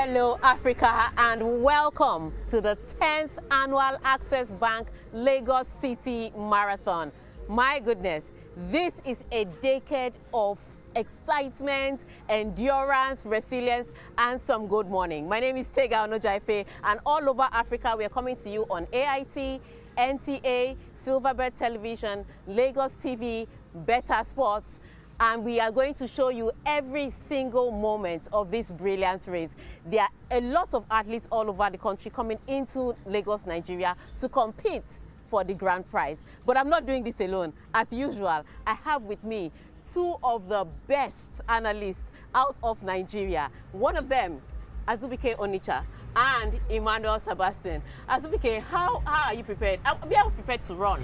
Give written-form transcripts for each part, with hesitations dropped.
Hello Africa, and welcome to the 10th annual Access Bank Lagos City Marathon. My goodness, this is a decade of excitement, endurance, resilience, and some good morning. My name is Tega Onojaife, and all over Africa we are coming to you on AIT, NTA, Silverbird Television, Lagos TV, Better Sports, and we are going to show you every single moment of this brilliant race. There are a lot of athletes all over the country coming into Lagos, Nigeria to compete for the grand prize. But I'm not doing this alone. As usual, I have with me two of the best analysts out of Nigeria. One of them, Azubike Onitsha, and Emmanuel Sebastian. Azubike, how are you prepared? I was prepared to run.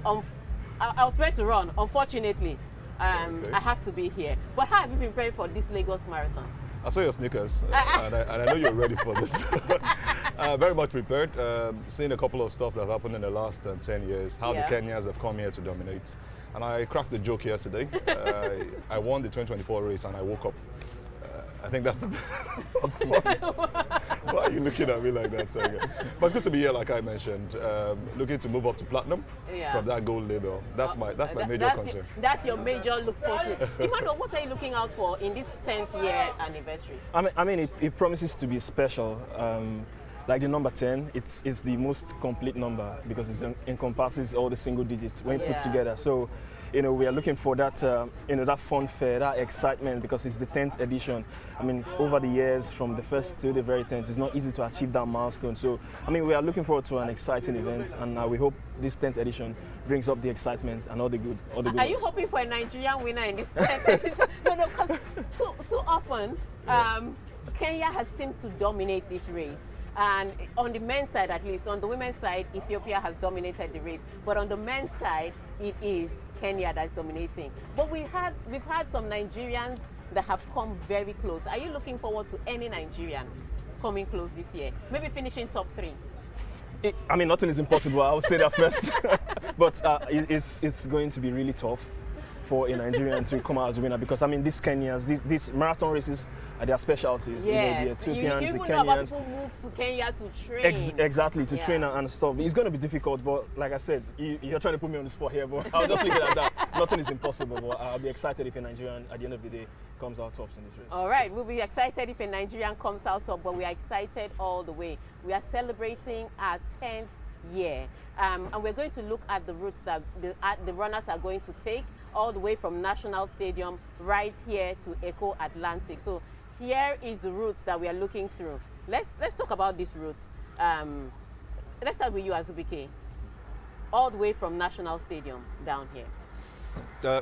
I was prepared to run, unfortunately. Okay. I have to be here. But how have you been preparing for this Lagos Marathon? I saw your sneakers, and I know you're ready for this. Very much prepared. Seen a couple of stuff that have happened in the last 10 years, how the Kenyans have come here to dominate. And I cracked the joke yesterday. I won the 2024 race and I woke up. I think that's the Why are you looking at me like that? But it's good to be here, like I mentioned. Looking to move up to platinum from that gold label. That's my major concern. That's your major look forward to. Emmanuel, what are you looking out for in this 10th year anniversary? I mean, it promises to be special. Like the number 10, it's the most complete number because it encompasses all the single digits when put together. So, we are looking for that, that fun fair, that excitement, because it's the 10th edition. I mean, over the years, from the first to the very 10th, it's not easy to achieve that milestone. So, I mean, we are looking forward to an exciting event, and we hope this 10th edition brings up the excitement and all the good. Are you hoping for a Nigerian winner in this 10th edition? No, because too often, Kenya has seemed to dominate this race. And on the men's side, at least, on the women's side, Ethiopia has dominated the race. But on the men's side, it is Kenya that's dominating. But we've had some Nigerians that have come very close. Are you looking forward to any Nigerian coming close this year? Maybe finishing top 3? I mean, nothing is impossible. I would say that first. But it's going to be really tough for a Nigerian to come out as a winner, because I mean, these Kenyans, these marathon races are their specialties. Yes. The Ethiopians, you the know about Kenyans. people move to Kenya to train. Exactly, to train and stuff. It's going to be difficult, but like I said, you're trying to put me on the spot here, but I'll just leave it at that. Nothing is impossible, but I'll be excited if a Nigerian, at the end of the day, comes out tops in this race. All right, we'll be excited if a Nigerian comes out top, but we are excited all the way. We are celebrating our 10th year, and we're going to look at the routes that the runners are going to take, all the way from National Stadium right here to Echo Atlantic. So here is the routes that we are looking through. Let's talk about this route. Let's start with you, Azubike. All the way from National Stadium down here.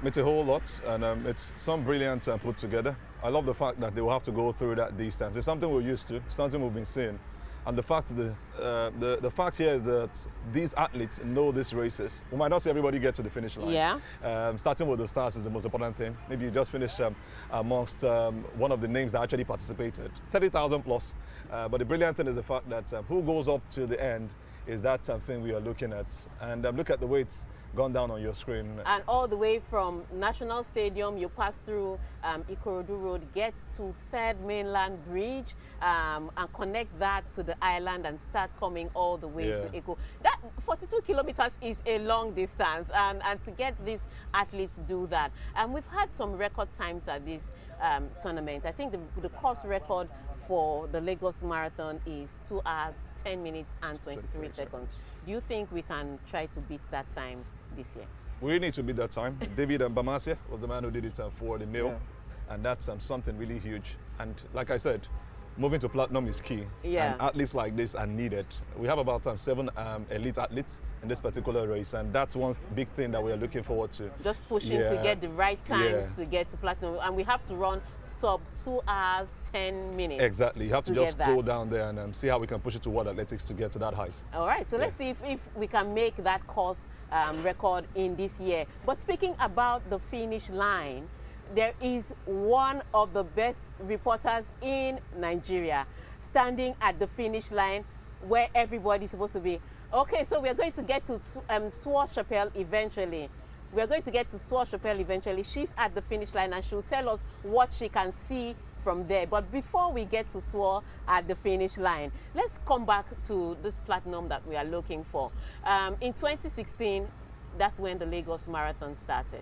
It's a whole lot, and it's some brilliant put together. I love the fact that they will have to go through that distance. It's something we're used to, something we've been seeing. And the fact here is that these athletes know these races. We might not see everybody get to the finish line. Yeah. Starting with the stars is the most important thing. Maybe you just finished amongst one of the names that actually participated. 30,000 plus. But the brilliant thing is the fact that who goes up to the end is that thing we are looking at. And look at the way it's gone down on your screen. And all the way from National Stadium, you pass through Ikorodu Road, get to Third Mainland Bridge, and connect that to the island and start coming all the way to Eko. That 42 kilometers is a long distance, and to get these athletes do that. And we've had some record times at this tournament. I think the course record for the Lagos Marathon is 2 hours, 10 minutes and 23 seconds. Do you think we can try to beat that time this year? We really need to beat that time. David Mbamasia was the man who did it for the male, and that's something really huge. And like I said, moving to platinum is key. And athletes like this are needed. We have about 7 elite athletes in this particular race, and that's one big thing that we are looking forward to. Just pushing to get the right times to get to platinum, and we have to run sub 2 hours 10 minutes. Exactly. You have to just go down there and see how we can push it to World Athletics to get to that height. All right, so let's see if we can make that course record in this year. But speaking about the finish line, there is one of the best reporters in Nigeria standing at the finish line where everybody's supposed to be. Okay, so we're going to get to Swart-Chapelle eventually. We're going to get to Swart-Chapelle eventually. She's at the finish line and she'll tell us what she can see from there. But before we get to soar at the finish line, let's come back to this platinum that we are looking for. In 2016, that's when the Lagos Marathon started.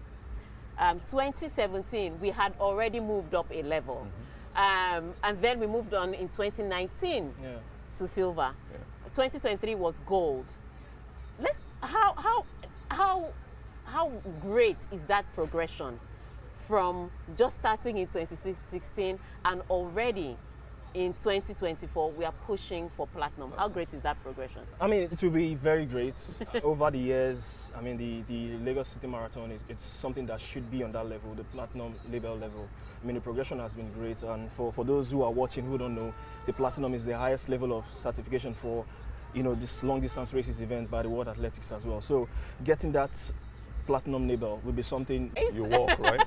2017, we had already moved up a level. And then we moved on in 2019 to silver. 2023 was gold. How great is that progression from just starting in 2016 and already in 2024 we are pushing for platinum? How great is that progression? I mean, it will be very great. Over the years, I mean, the Lagos City Marathon, it's something that should be on that level, the platinum label level. I mean, the progression has been great, and for those who are watching who don't know, the platinum is the highest level of certification for, you know, this long distance races event by the World Athletics as well. So getting that platinum label will be something. You walk, right?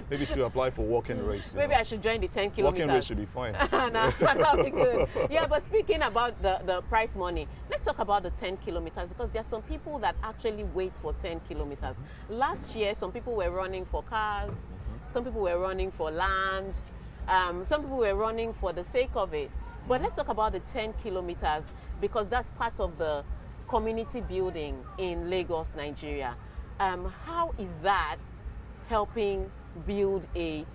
Maybe if you apply for walking race. Maybe I should join the 10 kilometers. Walking race should be fine. That'll be good. Yeah, but speaking about the prize money, let's talk about the 10 kilometers, because there are some people that actually wait for 10 kilometers. Last year, some people were running for cars, some people were running for land, some people were running for the sake of it. But let's talk about the 10 kilometers, because that's part of the community building in Lagos, Nigeria. How is that helping build a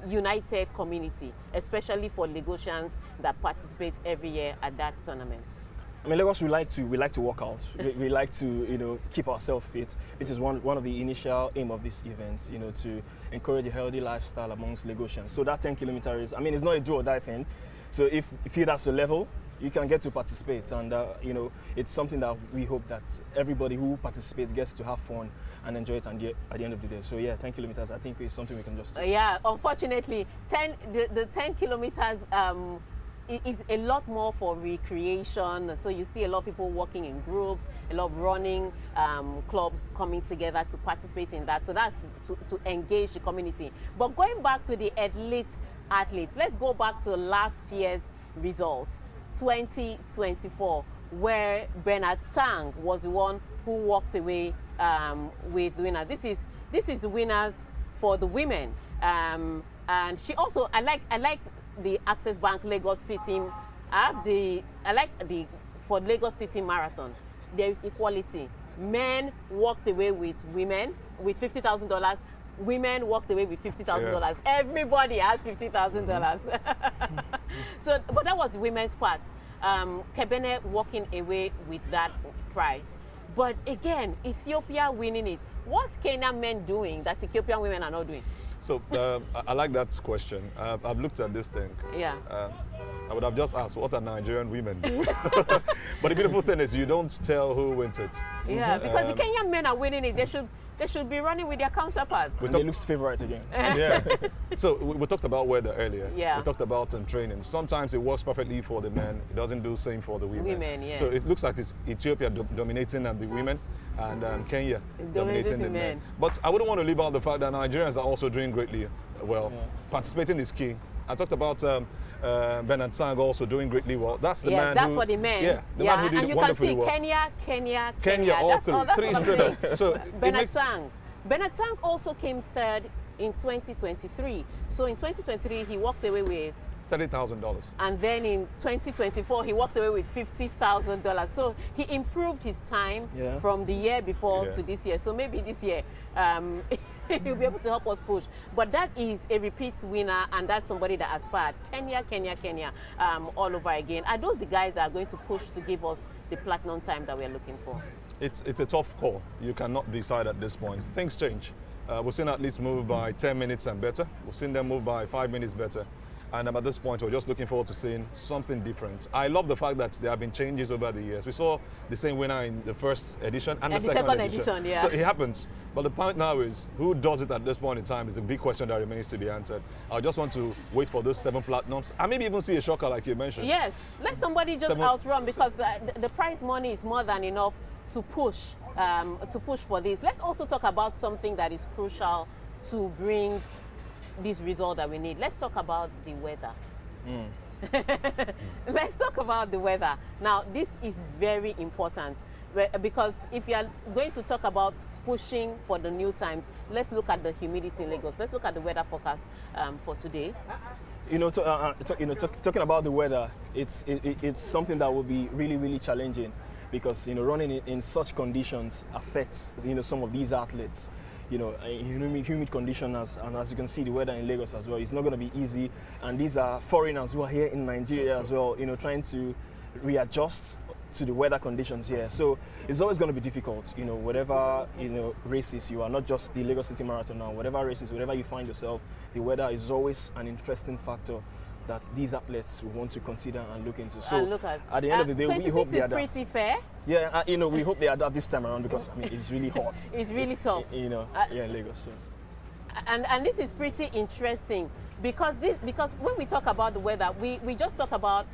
united community, especially for Lagosians that participate every year at that tournament? I mean, Lagos, we like to work out. we like to, you know, keep ourselves fit. It is one of the initial aim of this event, you know, to encourage a healthy lifestyle amongst Lagosians. So that 10 kilometers, I mean, it's not a do or die thing. So if that's your level, you can get to participate, and you know, it's something that we hope that everybody who participates gets to have fun and enjoy it at the end of the day. So yeah, 10 kilometers, I think, is something we can just do. Yeah, unfortunately, the 10 kilometers is a lot more for recreation. So you see a lot of people walking in groups, a lot of running clubs coming together to participate in that. So that's to engage the community. But going back to the elite athletes, let's go back to last year's result, 2024, where Bernard Sang was the one who walked away with winner. This is the winners for the women, and she also, I like the Access Bank Lagos City. For Lagos City Marathon, there is equality. Men walked away with women with $50,000. Women walked away with $50,000. Everybody has $50,000. So, but that was the women's part. Kebene walking away with that prize. But again, Ethiopia winning it. What's Kenyan men doing that Ethiopian women are not doing? So I like that question. I've looked at this thing. Yeah. I would have just asked, what are Nigerian women doing? But the beautiful thing is you don't tell who wins it. Yeah, because the Kenyan men are winning it. They should be running with their counterparts. They look favorite again. Yeah. So we talked about weather earlier. Yeah. We talked about training. Sometimes it works perfectly for the men. It doesn't do the same for the women. Yeah. So it looks like it's Ethiopia dominating the women, and Kenya dominating the men. But I wouldn't want to leave out the fact that Nigerians are also doing greatly well. Yeah. Participating is key. I talked about Bernard Sang also doing greatly well. That's the man. Yes, that's for the men. Yeah, the man who did and you can see well. Kenya, all three. That's three what straight I'm up. So Bernard Sang. Bernard Sang also came third in 2023. So in 2023, he walked away with $30,000. And then in 2024, he walked away with $50,000. So he improved his time from the year before to this year. So maybe this year, he'll be able to help us push. But that is a repeat winner, and that's somebody that aspired. Kenya, all over again. Are those the guys that are going to push to give us the platinum time that we're looking for? It's a tough call. You cannot decide at this point. Things change. We've seen athletes move by 10 minutes and better. We've seen them move by 5 minutes better. And at this point, we're just looking forward to seeing something different. I love the fact that there have been changes over the years. We saw the same winner in the first edition and the second edition. Yeah. So it happens. But the point now is, who does it at this point in time is the big question that remains to be answered. I just want to wait for those 7 platinums and maybe even see a shocker like you mentioned. Yes, let somebody just outrun, because the prize money is more than enough to push for this. Let's also talk about something that is crucial to bring this result that we need. Let's talk about the weather. Let's talk about the weather. Now, this is very important, because if you are going to talk about pushing for the new times, let's look at the humidity in Lagos. Let's look at the weather forecast for today. Talking about the weather, it's something that will be really, really challenging because running in such conditions affects some of these athletes. Humid conditions, and as you can see, the weather in Lagos as well, it's not going to be easy. And these are foreigners who are here in Nigeria as well, trying to readjust to the weather conditions here. So it's always going to be difficult, whatever, races you are, not just the Lagos City Marathon now, whatever races, wherever you find yourself, the weather is always an interesting factor that these athletes will want to consider and look into. So at the end of the day, we hope they adapt. 26 is pretty fair. Yeah, we hope they adapt this time around because it's really hot. It's really tough. In Lagos. So. And this is pretty interesting because when we talk about the weather, we just talk about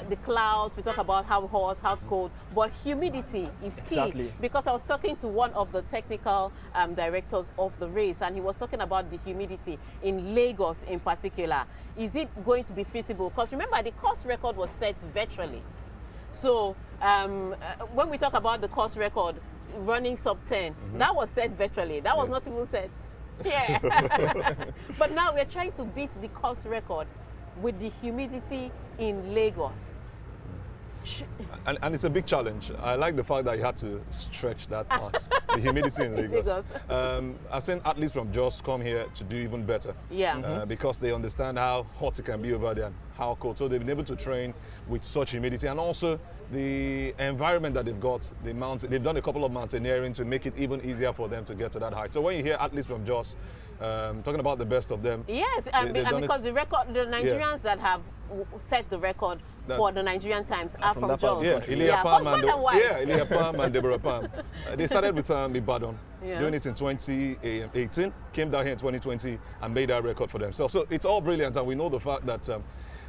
the clouds, we talk about how hot, how cold, but humidity is key. Exactly. Because I was talking to one of the technical directors of the race, and he was talking about the humidity in Lagos in particular. Is it going to be feasible? Because remember, the course record was set virtually. So when we talk about the course record, running sub 10, that was set virtually. That was not even set. Yeah. But now we're trying to beat the course record with the humidity in Lagos. And it's a big challenge. I like the fact that you had to stretch that part, the humidity in Lagos. I've seen athletes from Jos come here to do even better. Yeah. Because they understand how hot it can be over there and how cold. So they've been able to train with such humidity, and also the environment that they've got, the mountain. They've done a couple of mountaineering to make it even easier for them to get to that height. So when you hear athletes from Jos talking about the best of them, yes, and because the Nigerians that have set the record for the Nigerian Times are from Jos. Yeah, Ilya Palm and Deborah Palm. They started with Ibadan, doing it in 2018, came down here in 2020 and made that record for themselves. So it's all brilliant, and we know the fact that,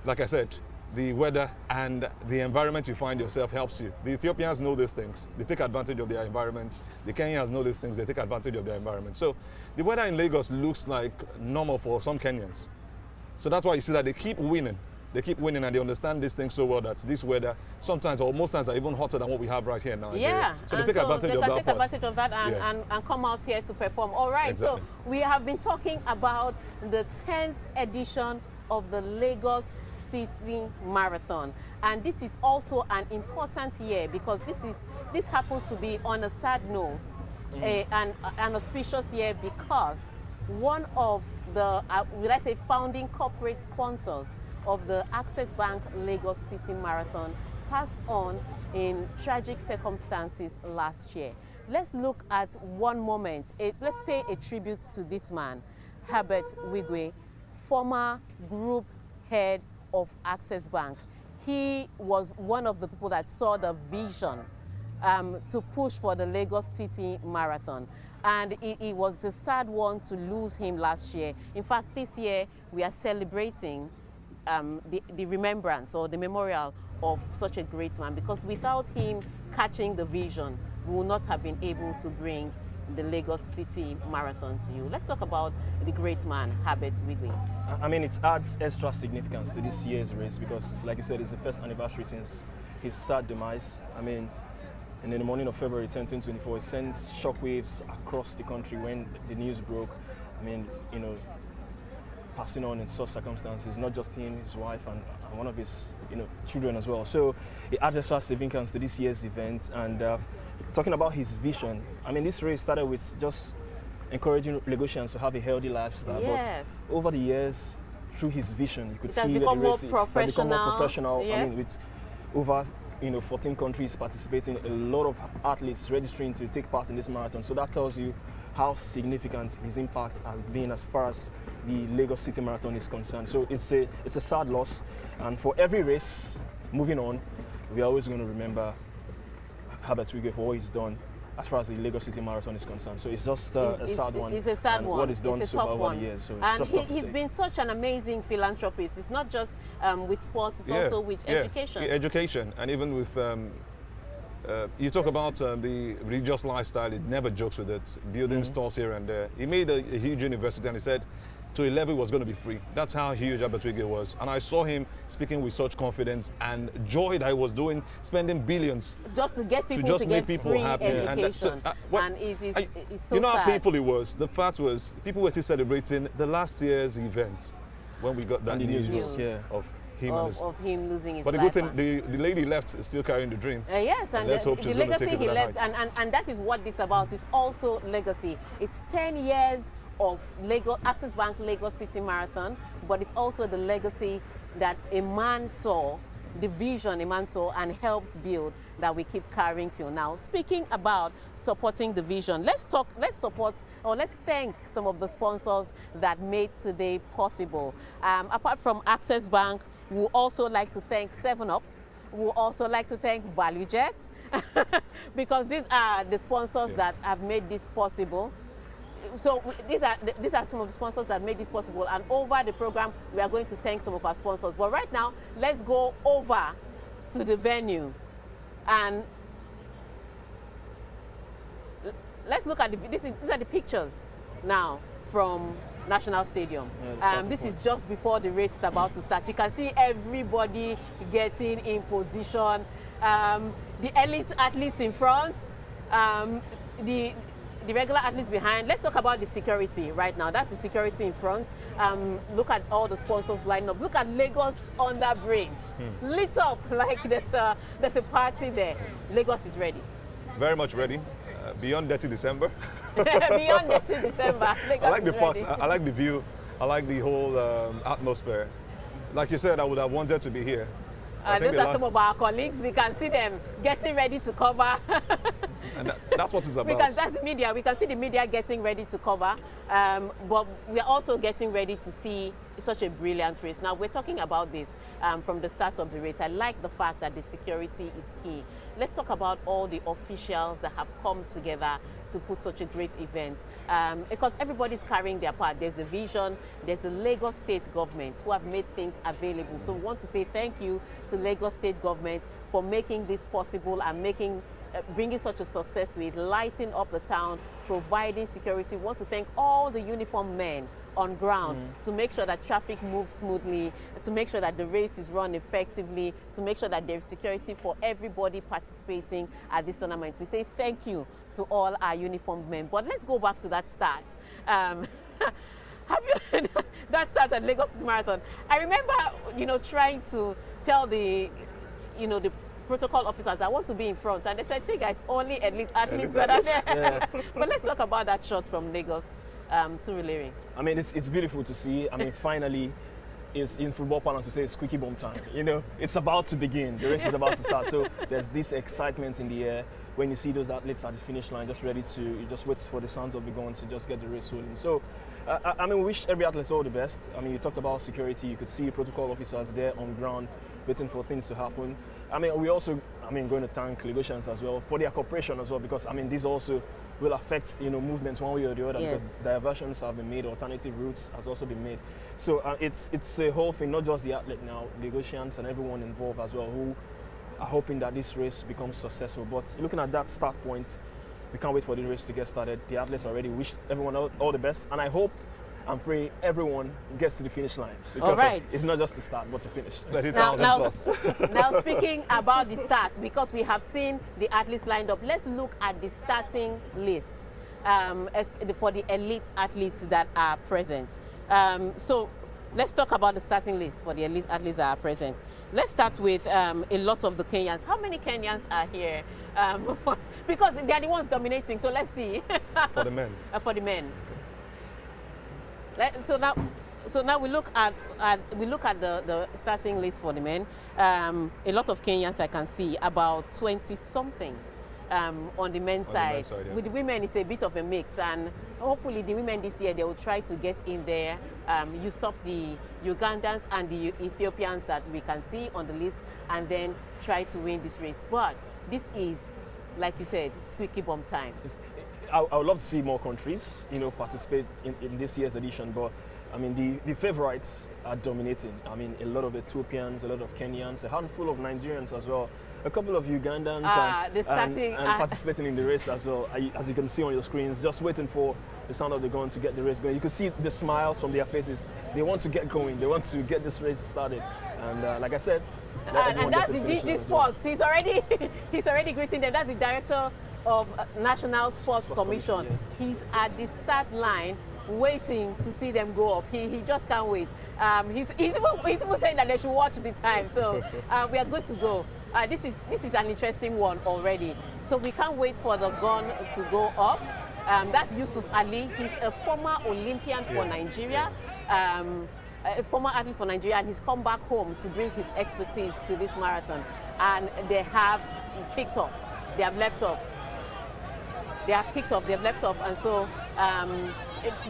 like I said, the weather and the environment you find yourself helps you. The Ethiopians know these things. They take advantage of their environment. The Kenyans know these things. They take advantage of their environment. So the weather in Lagos looks like normal for some Kenyans. So that's why you see that they keep winning. They keep winning, and they understand these things so well that this weather sometimes or most times are even hotter than what we have right here now. Yeah, so they take advantage of that and come out here to perform. All right, exactly. So we have been talking about the 10th edition of the Lagos City Marathon, and this is also an important year because this happens to be on a sad note, an auspicious year because one of the founding corporate sponsors of the Access Bank Lagos City Marathon passed on in tragic circumstances last year. Let's look at one moment. Let's pay a tribute to this man, Herbert Wigwe, former group head of Access Bank. He was one of the people that saw the vision to push for the Lagos City Marathon. And it was a sad one to lose him last year. In fact, this year we are celebrating the remembrance or the memorial of such a great man, because without him catching the vision, we would not have been able to bring the Lagos City Marathon to you. Let's talk about the great man, Herbert Wigwe. I mean, it adds extra significance to this year's race because, like you said, it's the first anniversary since his sad demise. I mean, and in the morning of February 10, 2024, it sent shockwaves across the country when the news broke. I mean, passing on in such circumstances, not just him, his wife, and one of his children as well. So it adds extra significance to this year's event. And talking about his vision, I mean, this race started with just encouraging Lagosians to have a healthy lifestyle. Yes. But over the years, through his vision, you could see that the race has become more professional. Yes. I mean, with over 14 countries participating, a lot of athletes registering to take part in this marathon. So that tells you how significant his impact has been as far as the Lagos City Marathon is concerned. So it's a sad loss, and for every race moving on, we're always going to remember Herbert Wigwe for what he's done as far as the Lagos City Marathon is concerned. So it's just a sad one. It's a sad and one. What he's done it's a so tough over one. the years. So and he's been such an amazing philanthropist. It's not just with sports, it's also with education. Education, and even with you talk about the religious lifestyle, he never jokes with it, building stores here and there. He made a huge university, and he said to 11 was going to be free. That's how huge Herbert Wigwe was. And I saw him speaking with such confidence and joy that he was doing, spending billions. Just to get people to get free happy. education. And it is so you know sad. how painful it was? The fact was, people were still celebrating the last year's event. when we got that news of him losing his life. But the good thing, the lady left is still carrying the dream. Yes, and let's hope the legacy he left, and that is what this is about. It's also legacy. It's 10 years of Access Bank Lagos City Marathon, but it's also the legacy that a man saw, the vision a man saw and helped build, that we keep carrying till now. Speaking about supporting the vision, let's thank some of the sponsors that made today possible. Apart from Access Bank, we would also like to thank 7up. We would also like to thank ValueJet because these are the sponsors that have made this possible. So these are some of the sponsors that made this possible, and over the program we are going to thank some of our sponsors. But right now, let's go over to the venue and let's look at these are the pictures now from National Stadium. This is just before the race is about to start. You can see everybody getting in position. The elite athletes in front, the regular athletes behind. Let's talk about the security right now. That's the security in front. Look at all the sponsors lined up. Look at Lagos Under Bridge, lit up like there's a party there. Lagos is ready. Very much ready. Beyond Dirty December. Beyond Dirty December. I like the fact. I like the view. I like the whole atmosphere. Like you said, I would have wanted to be here. Those are some of our colleagues. We can see them getting ready to cover. And that's what it's about. Because that's the media. We can see the media getting ready to cover. But we're also getting ready to see such a brilliant race. Now, we're talking about this from the start of the race. I like the fact that the security is key. Let's talk about all the officials that have come together to put such a great event. Because everybody's carrying their part. There's the vision, there's the Lagos State government who have made things available. So we want to say thank you to Lagos State government for making this possible and bringing such a success to it, lighting up the town, providing security. We want to thank all the uniformed men on ground to make sure that traffic moves smoothly, to make sure that the race is run effectively, to make sure that there's security for everybody participating at this tournament. We say thank you to all our uniformed men. But let's go back to that start. Have you that start at Lagos City Marathon? I remember, trying to tell the protocol officers, I want to be in front, and they said, "Hey guys, only elite athletes that are there." Yeah. But let's talk about that shot from Lagos, Surulere. I mean, it's beautiful to see. I mean, finally, is in football parlance we say it's squeaky bum time. It's about to begin. The race is about to start. So there's this excitement in the air when you see those athletes at the finish line, just ready to. You just wait for the sounds of the gun to just get the race rolling. So. I mean, we wish every athlete all the best. I mean, you talked about security. You could see protocol officers there on ground waiting for things to happen. I mean, we also, going to thank Lagosians as well for their cooperation as well, because, this also will affect, movements one way or the other, because diversions have been made, alternative routes has also been made. So it's a whole thing, not just the athlete now, Lagosians and everyone involved as well, who are hoping that this race becomes successful. But looking at that start point, we can't wait for the race to get started. The athletes are ready. Wish everyone all the best. And I hope and pray everyone gets to the finish line. Because it's not just to start, but to finish. Now, speaking about the start, because we have seen the athletes lined up, let's look at the starting list for the elite athletes that are present. So let's talk about the starting list for the elite athletes that are present. Let's start with a lot of the Kenyans. How many Kenyans are here? Because they are the ones dominating, so let's see. For the men. For the men. So now we look at the starting list for the men. A lot of Kenyans I can see, about 20-something on the men's side. Yeah. With the women, it's a bit of a mix, and hopefully the women this year they will try to get in there, usurp the Ugandans and the Ethiopians that we can see on the list, and then try to win this race. But this is, like you said, squeaky bum time. I would love to see more countries, participate in this year's edition. But I mean, the favorites are dominating. I mean, a lot of Ethiopians, a lot of Kenyans, a handful of Nigerians as well, a couple of Ugandans, and participating in the race as well. As you can see on your screens, just waiting for the sound of the gun to get the race going. You can see the smiles from their faces. They want to get going. They want to get this race started. And like I said, and that's the DG Sports. He's already greeting them. That's the director of National Sports Commission. Yeah. He's at the start line waiting to see them go off. He just can't wait. He's even saying that they should watch the time. So we are good to go. This is an interesting one already. So we can't wait for the gun to go off. That's Yusuf Ali. He's a former Olympian for Nigeria. A former athlete for Nigeria, and he's come back home to bring his expertise to this marathon. And they have kicked off. They have left off. They have kicked off. They have left off. And so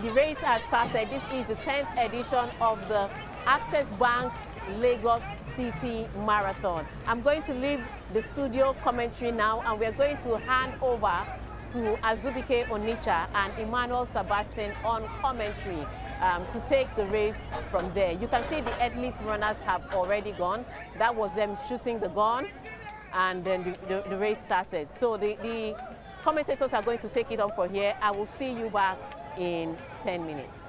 the race has started. This is the 10th edition of the Access Bank Lagos City Marathon. I'm going to leave the studio commentary now, and we're going to hand over to Azubike Onitsha and Emmanuel Sebastian on commentary to take the race from there. You can see the elite runners have already gone. That was them shooting the gun, and then the race started. So the commentators are going to take it on for here. I will see you back in 10 minutes.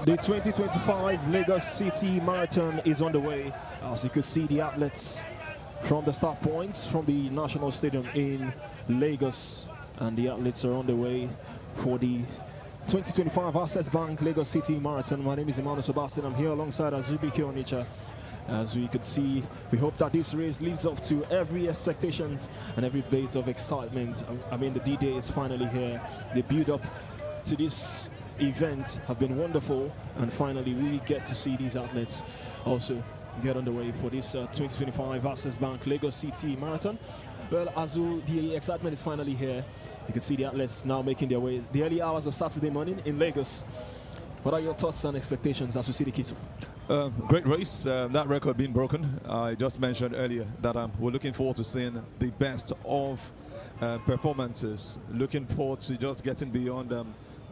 The 2025 Lagos City Marathon is on the way. As you can see, the athletes from the start points from the National Stadium in Lagos, and the athletes are on the way for the 2025 Access Bank Lagos City Marathon. My name is Emmanuel Sebastian. I'm here alongside Azubike Onitsha. As we could see, we hope that this race lives up to every expectation and every bit of excitement. I mean, the D-Day is finally here. The build-up to this event have been wonderful, and finally we get to see these athletes also get underway for this 2025 Access Bank Lagos City Marathon. Well, Azu, the excitement is finally here. You can see the athletes now making their way the early hours of Saturday morning in Lagos. What are your thoughts and expectations as we see the kids? Great race, that record being broken. I just mentioned earlier that we're looking forward to seeing the best of performances, looking forward to just getting beyond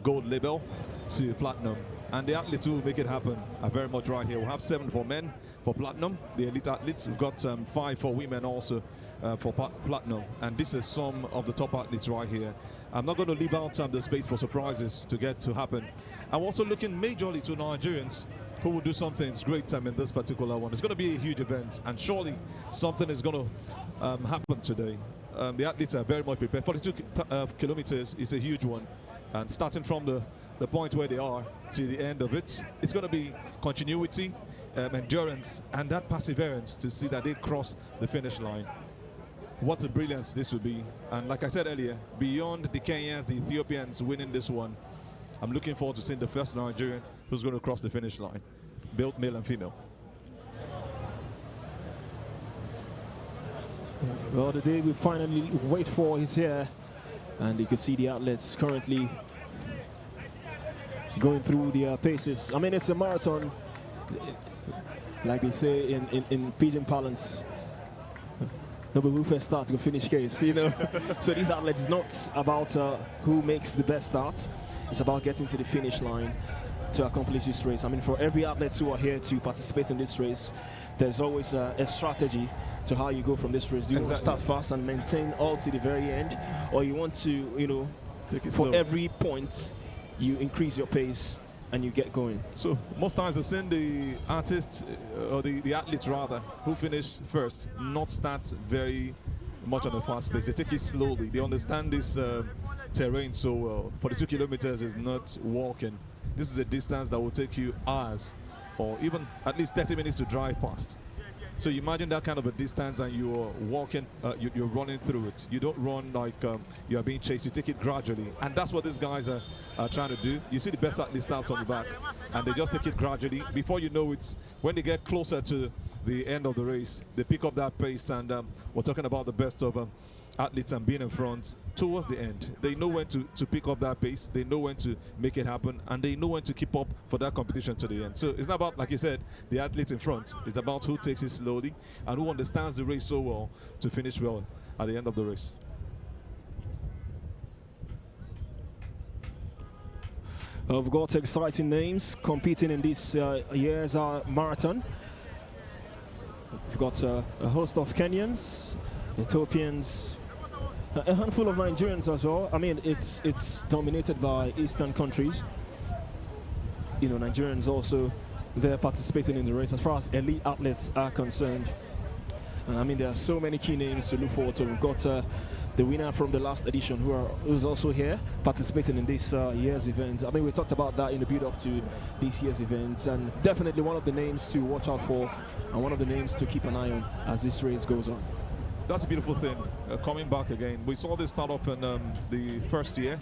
gold label to platinum, and the athletes who make it happen are very much right here. We'll have 7 for men for platinum, the elite athletes. We've got 5 for women also for platinum, and this is some of the top athletes right here. I'm not going to leave out the space for surprises to get to happen. I'm also looking majorly to Nigerians who will do something great in this particular one. It's going to be a huge event, and surely something is going to happen today. The athletes are very much prepared. 42 kilometers is a huge one. And starting from the point where they are to the end of it, it's going to be continuity, endurance, and that perseverance to see that they cross the finish line. What a brilliance this will be. And like I said earlier, beyond the Kenyans, the Ethiopians winning this one, I'm looking forward to seeing the first Nigerian who's going to cross the finish line, both male and female. Well, the day we finally wait for is here. And you can see the athletes currently going through their paces. I mean, it's a marathon, like they say in Pidgin parlance. No, but who first starts, go finish case, you know. So these athletes, it's not about who makes the best start. It's about getting to the finish line to accomplish this race. I mean, for every athlete who are here to participate in this race, there's always a strategy to how you go from this race. Do you want to start fast and maintain all to the very end, or you want to, you know, for every point, you increase your pace and you get going? So most times I've seen the artists, or the athletes rather, who finish first, not start very much on a fast pace. They take it slowly. They understand this terrain so well. 42 kilometers is not walking. This is a distance that will take you hours, or even at least 30 minutes to drive past. So you imagine that kind of a distance, and you're walking, you're running through it. You don't run like you are being chased. You take it gradually, and that's what these guys are trying to do. You see the best athletes start from the back, and they just take it gradually. Before you know it, when they get closer to the end of the race, they pick up that pace, and we're talking about the best of athletes and being in front towards the end. They know when to pick up that pace, they know when to make it happen, and they know when to keep up for that competition to the end. So it's not about, like you said, the athletes in front. It's about who takes it slowly and who understands the race so well to finish well at the end of the race. We've got exciting names competing in this year's marathon. We've got a host of Kenyans, Ethiopians, a handful of Nigerians as well. I mean, it's dominated by Eastern countries. You know, Nigerians also, they're participating in the race as far as elite athletes are concerned. And I mean, there are so many key names to look forward to. We've got the winner from the last edition who's also here participating in this year's event. I mean, we talked about that in the build-up to this year's event, and definitely one of the names to watch out for and one of the names to keep an eye on as this race goes on. That's a beautiful thing, coming back again. We saw this start off in the first year,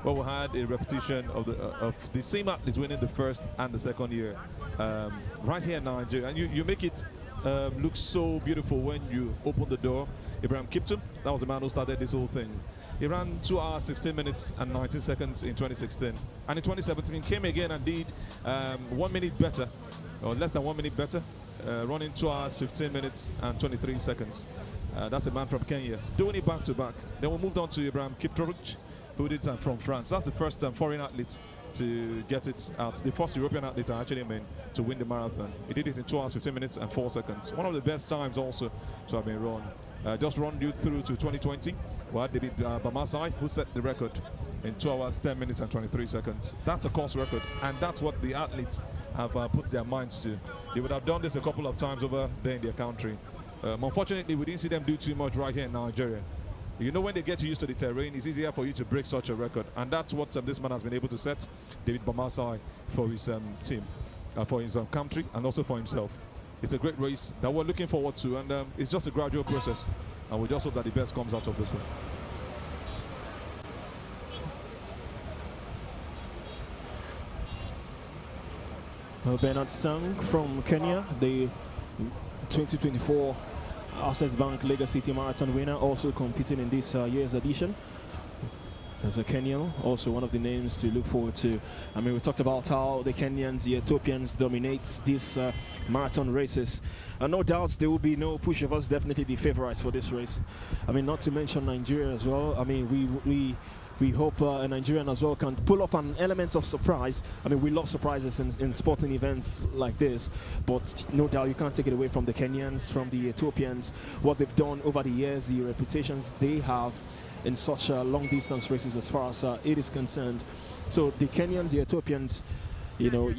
where we had a repetition of the same athlete winning the first and the second year, right here in Nigeria. And you make it look so beautiful when you open the door. Ibrahim Kiptum, that was the man who started this whole thing. He ran 2 hours, 16 minutes and 19 seconds in 2016. And in 2017 came again and did 1 minute better, or less than 1 minute better, running 2 hours, 15 minutes and 23 seconds. That's a man from Kenya, doing it back to back. Then we moved on to Ibrahim Kiptrovic, who did it from France. That's the first foreign athlete to get it out. The first European athlete actually to win the marathon. He did it in 2 hours, 15 minutes and 4 seconds. One of the best times also to have been run. Just run you through to 2020. We had David Bamasai, who set the record in 2 hours, 10 minutes and 23 seconds. That's a course record, and that's what the athletes have put their minds to. They would have done this a couple of times over there in their country. Unfortunately, we didn't see them do too much right here in Nigeria. You know, when they get used to the terrain, it's easier for you to break such a record, and that's what this man has been able to set, David Bamasai, for his team, for his country, and also for himself. It's a great race that we're looking forward to, and it's just a gradual process, and we just hope that the best comes out of this one. Bernard Sang from Kenya, the 2024 Access Bank Lagos City Marathon winner, also competing in this year's edition. As a Kenyan, also one of the names to look forward to. I mean, we talked about how the Kenyans, the Ethiopians dominate these marathon races. And no doubt there will be no pushovers, definitely the favorites for this race. I mean, not to mention Nigeria as well. I mean, we hope a Nigerian as well can pull up an element of surprise. I mean, we love surprises in sporting events like this, but no doubt you can't take it away from the Kenyans, from the Ethiopians, what they've done over the years, the reputations they have in such long distance races as far as it is concerned. So the Kenyans, the Ethiopians, you know,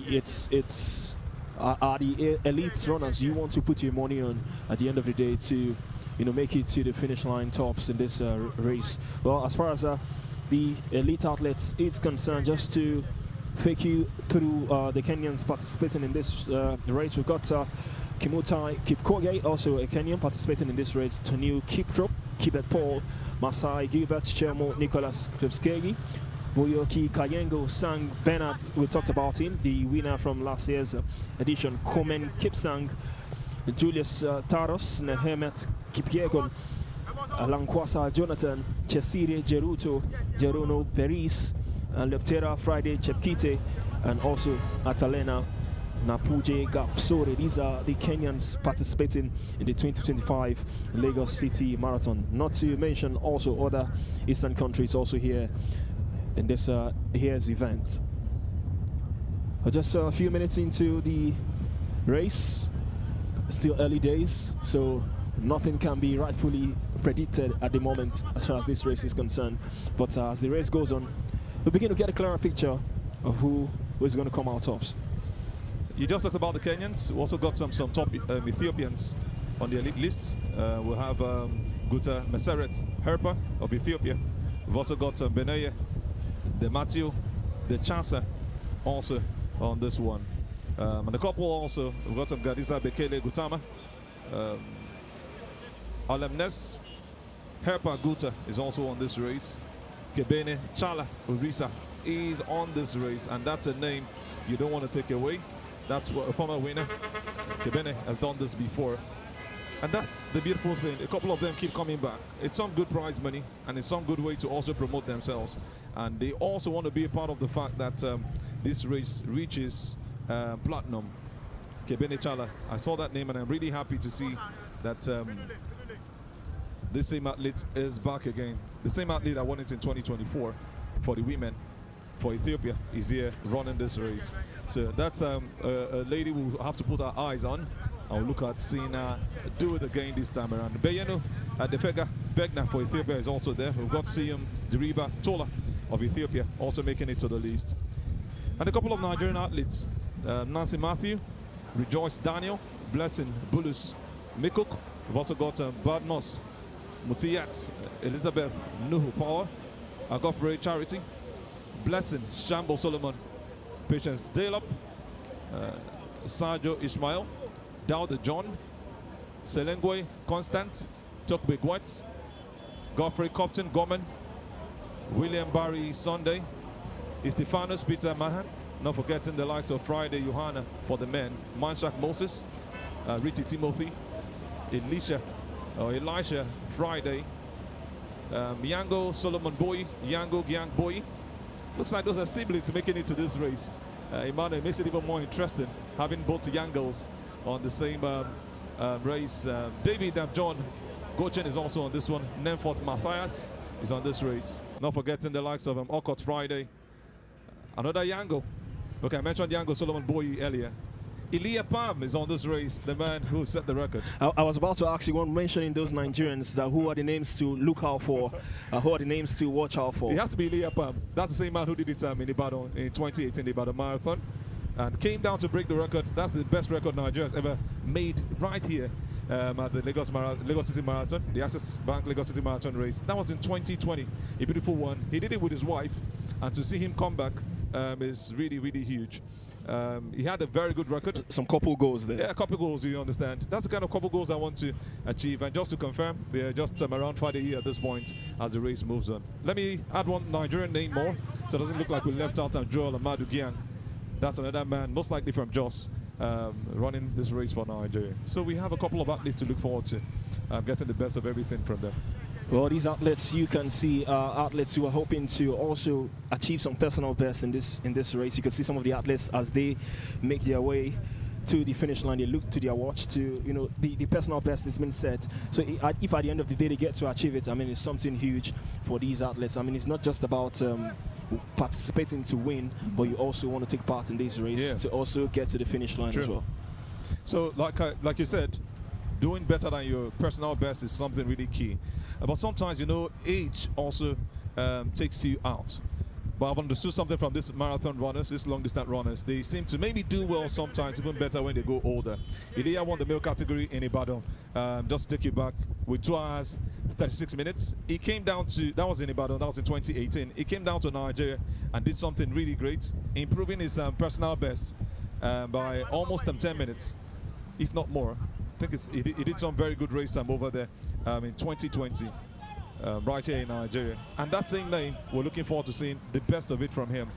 are the elite runners you want to put your money on at the end of the day to, you know, make it to the finish line tops in this race. Well, as far as the elite athletes is concerned, just to take you through the Kenyans participating in this race, we've got Kimutai Kipkoge, also a Kenyan participating in this race, Toniu Kiptrop, Kibet Paul, Masai Gilbert, Chemo, Nicholas Kripskegi, Boyoki Kayengo, Sang Bernard, we talked about him, the winner from last year's edition, Komen Kipsang, Julius Taros, Nehemet Kipyegon, Lankwasa Jonathan, Chesire Jeruto, Jerono Peris, and Leptera Friday Chepkite, and also Atalena Napuje Gapsore. These are the Kenyans participating in the 2025 Lagos City Marathon. Not to mention also other Eastern countries also here in this year's event. Just a few minutes into the race, still early days, so nothing can be rightfully predicted at the moment as far as this race is concerned. But as the race goes on, we begin to get a clearer picture of who is going to come out tops. You just talked about the Kenyans. We also got some top Ethiopians on the elite lists. We'll have Guta Meseret Herpa of Ethiopia. We've also got Beneye, the Matthew, the Chansa also on this one. And a couple also, we've got some Gadiza Bekele Gutama. Alemnes Herpa Guta is also on this race. Kebene Chala Urisa is on this race, and that's a name you don't want to take away. That's what a former winner. Kebene has done this before. And that's the beautiful thing. A couple of them keep coming back. It's some good prize money, and it's some good way to also promote themselves. And they also want to be a part of the fact that this race reaches platinum. Kebene Chala, I saw that name, and I'm really happy to see that this same athlete is back again. The same athlete that won it in 2024 for the women for Ethiopia is here running this race. So that's a lady we'll have to put our eyes on. I'll look at seeing her do it again this time around. Beyeno Defega Begna for Ethiopia is also there. We've got Siyum Diriba Tola of Ethiopia also making it to the list. And a couple of Nigerian athletes, Nancy Matthew, Rejoice Daniel, Blessing Bulus Mikuk. We've also got Badmos Mutiyat, Elizabeth Nuhu Power, Agofre Charity, Blessing Shambo Solomon, Patience Dalop, Sajo Ishmael, Dowda John, Selengwe Constant, Tokbe Gwet, Godfrey Copton Gorman, William Barry Sunday, Estefanus Peter Mahan, not forgetting the likes of Friday Johanna for the men, Manshak Moses, Riti Timothy, Elisha Friday, Yango Solomon Boy, Yango Gyang Boy. Looks like those are siblings making it to this race. Emmanuel makes it even more interesting having both Yangos on the same race. David John Gochen is also on this one. Nemfort Matthias is on this race. Not forgetting the likes of Okot Friday. Another Yango. Okay, I mentioned Yango Solomon Boy earlier. Elia Palm is on this race, the man who set the record. I was about to ask you, one mentioning those Nigerians, that who are the names to look out for, who are the names to watch out for? It has to be Elia Palm. That's the same man who did it in Ibadan in 2018, the Ibadan Marathon, and came down to break the record. That's the best record Nigeria's ever made right here at the Lagos City Marathon, the Access Bank Lagos City Marathon race. That was in 2020, a beautiful one. He did it with his wife, and to see him come back is really, really huge. He had a very good record. Some couple goals there. Yeah, a couple goals, you understand. That's the kind of couple goals I want to achieve. And just to confirm, they're just around 5 a year at this point as the race moves on. Let me add one Nigerian name more, so it doesn't look like we left out Joel Amadu Gyang. That's another man, most likely from Jos, running this race for Nigeria. So we have a couple of athletes to look forward to, getting the best of everything from them. Well, these athletes, you can see athletes who are hoping to also achieve some personal best in this race. You can see some of the athletes as they make their way to the finish line. They look to their watch to, you know, the personal best has been set. So if at the end of the day they get to achieve it, I mean, it's something huge for these athletes. I mean, it's not just about participating to win, but you also want to take part in this race to also get to the finish line as well. So, like you said, doing better than your personal best is something really key. But sometimes, you know, age also takes you out. But I've understood something from these marathon runners, these long-distance runners. They seem to maybe do well sometimes, even better when they go older. Ilya won the male category in Ibadan. Just to take you back, with 2 hours, 36 minutes. He came down to, that was in Ibadan, that was in 2018. He came down to Nigeria and did something really great, improving his personal best by almost 10 minutes, if not more. I think he did some very good race time over there in 2020, right here in Nigeria. And that same name, we're looking forward to seeing the best of it from him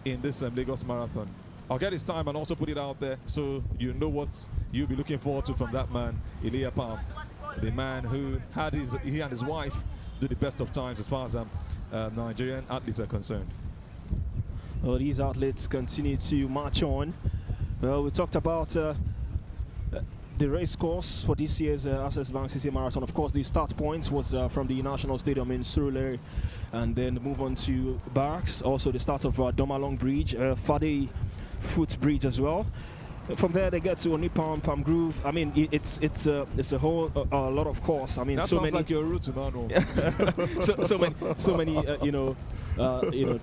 in this Lagos Marathon. I'll get his time and also put it out there so you know what you'll be looking forward to from that man, Elia Palm, the man who had he and his wife do the best of times as far as Nigerian athletes are concerned. Well, these athletes continue to march on. Well, we talked about the race course for this year's Access Bank City Marathon. Of course, the start point was from the National Stadium in Surulere, and then move on to Barracks. Also, the start of Domalong Bridge, Fadei Foot Bridge as well. From there, they get to Onipam, Palm Grove. I mean, it's a whole lot of course. I mean, that so sounds many, like your route, Emmanuel. so many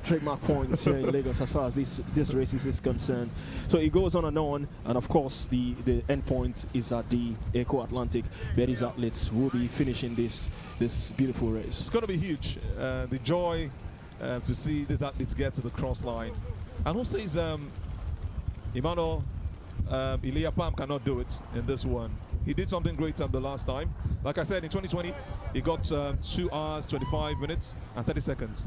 trademark points here in Lagos as far as this race is concerned. So it goes on, and of course the end point is at the Eco Atlantic, where these athletes will be finishing this beautiful race. It's going to be huge. The joy to see these athletes get to the cross line. And who says Emmanuel Elia Palm cannot do it in this one? He did something great the last time. Like I said, in 2020, he got 2 hours, 25 minutes, and 30 seconds.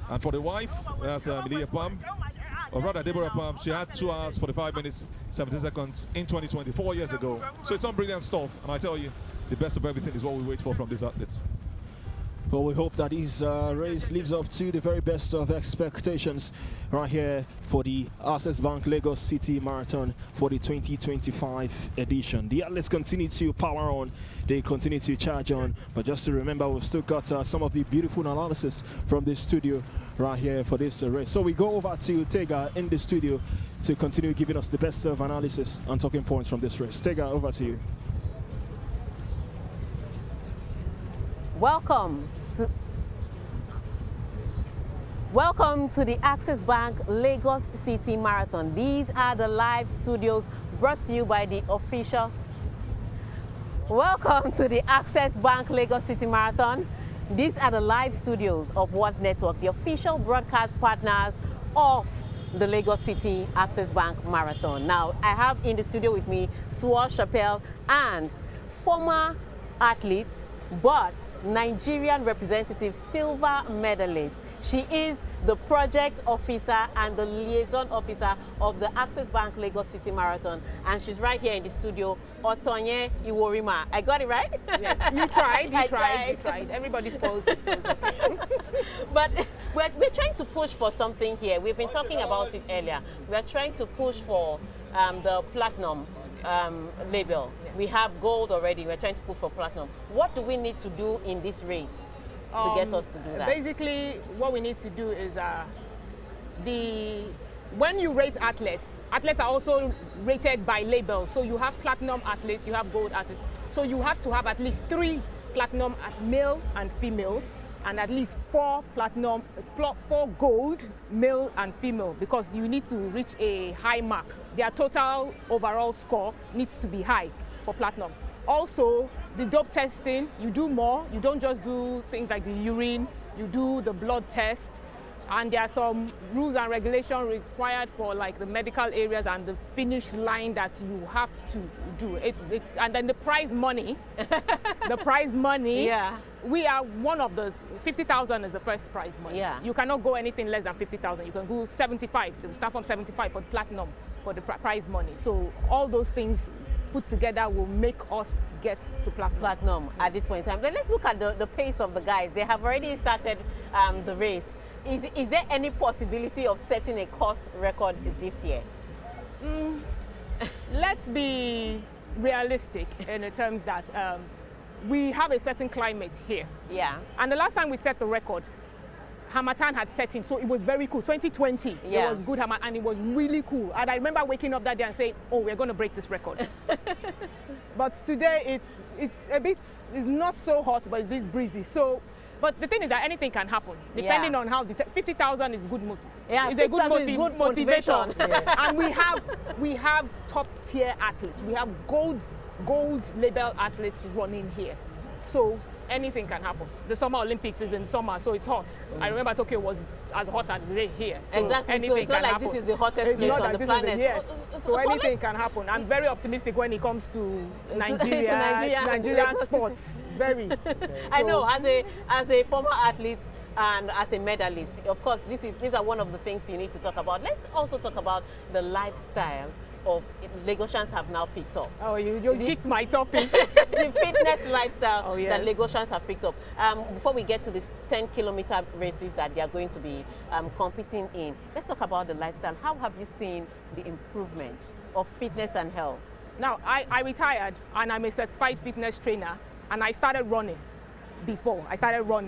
And for the wife, that's Elia Palm. or rather Deborah Palm, she had 2 hours, 45 minutes, 17 seconds in 2020, 4 years ago. So it's some brilliant stuff. And I tell you, the best of everything is what we wait for from these athletes. Well, we hope that his race lives up to the very best of expectations right here for the Access Bank Lagos City Marathon for the 2025 edition. The athletes continue to power on, they continue to charge on, but just to remember, we've still got some of the beautiful analysis from the studio right here for this race. So we go over to Tega in the studio to continue giving us the best of analysis and talking points from this race. Tega, over to you. Welcome to the Access Bank Lagos City Marathon. These are the live studios brought to you by the official. Welcome to the Access Bank Lagos City Marathon. These are the live studios of What Network, the official broadcast partners of the Lagos City Access Bank Marathon. Now, I have in the studio with me Suor Chappelle and former athlete but Nigerian representative silver medalist. She is the project officer and the liaison officer of the Access Bank Lagos City Marathon. And she's right here in the studio, Otonye Iworima. I got it right? Yes, you tried. You tried. Everybody spoils it. But we're trying to push for something here. We've been talking about it earlier. We're trying to push for the platinum label. Yeah. We have gold already. We're trying to push for platinum. What do we need to do in this race to get us to do that? Basically, what we need to do is when you rate athletes are also rated by labels. So you have platinum athletes, you have gold athletes. So you have to have at least 3 platinum male and female, and at least 4 gold male and female, because you need to reach a high mark. Their total overall score needs to be high for platinum. Also, the dope testing, you do more. You don't just do things like the urine, you do the blood test. And there are some rules and regulations required for like the medical areas and the finish line that you have to do. And then the prize money, yeah. We are one of the 50,000 is the first prize money. Yeah. You cannot go anything less than 50,000. You can go 75. You start from 75 for platinum for the prize money. So all those things put together will make us get to platinum at this point in time. But let's look at the pace of the guys. They have already started the race. Is there any possibility of setting a course record this year? Let's be realistic in the terms that we have a certain climate here. Yeah. And the last time we set the record, Harmattan had set in, so it was very cool. 2020, yeah. It was good Harmattan, and it was really cool. And I remember waking up that day and saying, oh, we're going to break this record. But today, it's not so hot, but it's a bit breezy. So, but the thing is that anything can happen, depending on how, 50,000 is good motive. Yeah, it's a good motivation. Yeah. And we have top tier athletes. We have gold label athletes running here. So anything can happen. The Summer Olympics is in summer, so it's hot. I remember Tokyo was as hot as it is here. So exactly. So it's not like this is the hottest place on the planet. Yes. So anything can happen. I'm very optimistic when it comes to Nigerian sports. Very. I know, as a former athlete and as a medalist, of course, these are one of the things you need to talk about. Let's also talk about the lifestyle of Lagosians have now picked up. Oh, you picked my topic. The fitness lifestyle yes. that Lagosians have picked up. Before we get to the 10-kilometer races that they are going to be competing in, let's talk about the lifestyle. How have you seen the improvement of fitness and health? Now, I retired and I'm a certified fitness trainer, and I started running before.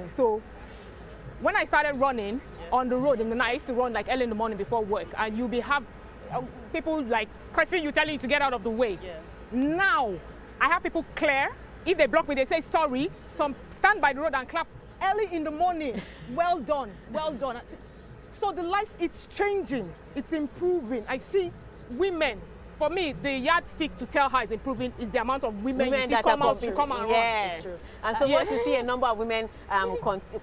So when I started running on the road in the night, I used to run like early in the morning before work, and you'll have people like cursing you, telling you to get out of the way. Yeah. Now, I have people clear. If they block me, they say sorry. Some stand by the road and clap early in the morning. Well done, well done. So the life, it's changing, it's improving. I see women. For me, the yardstick to tell her is improving is the amount of women you see that come are and run. Yes. And so once you see a number of women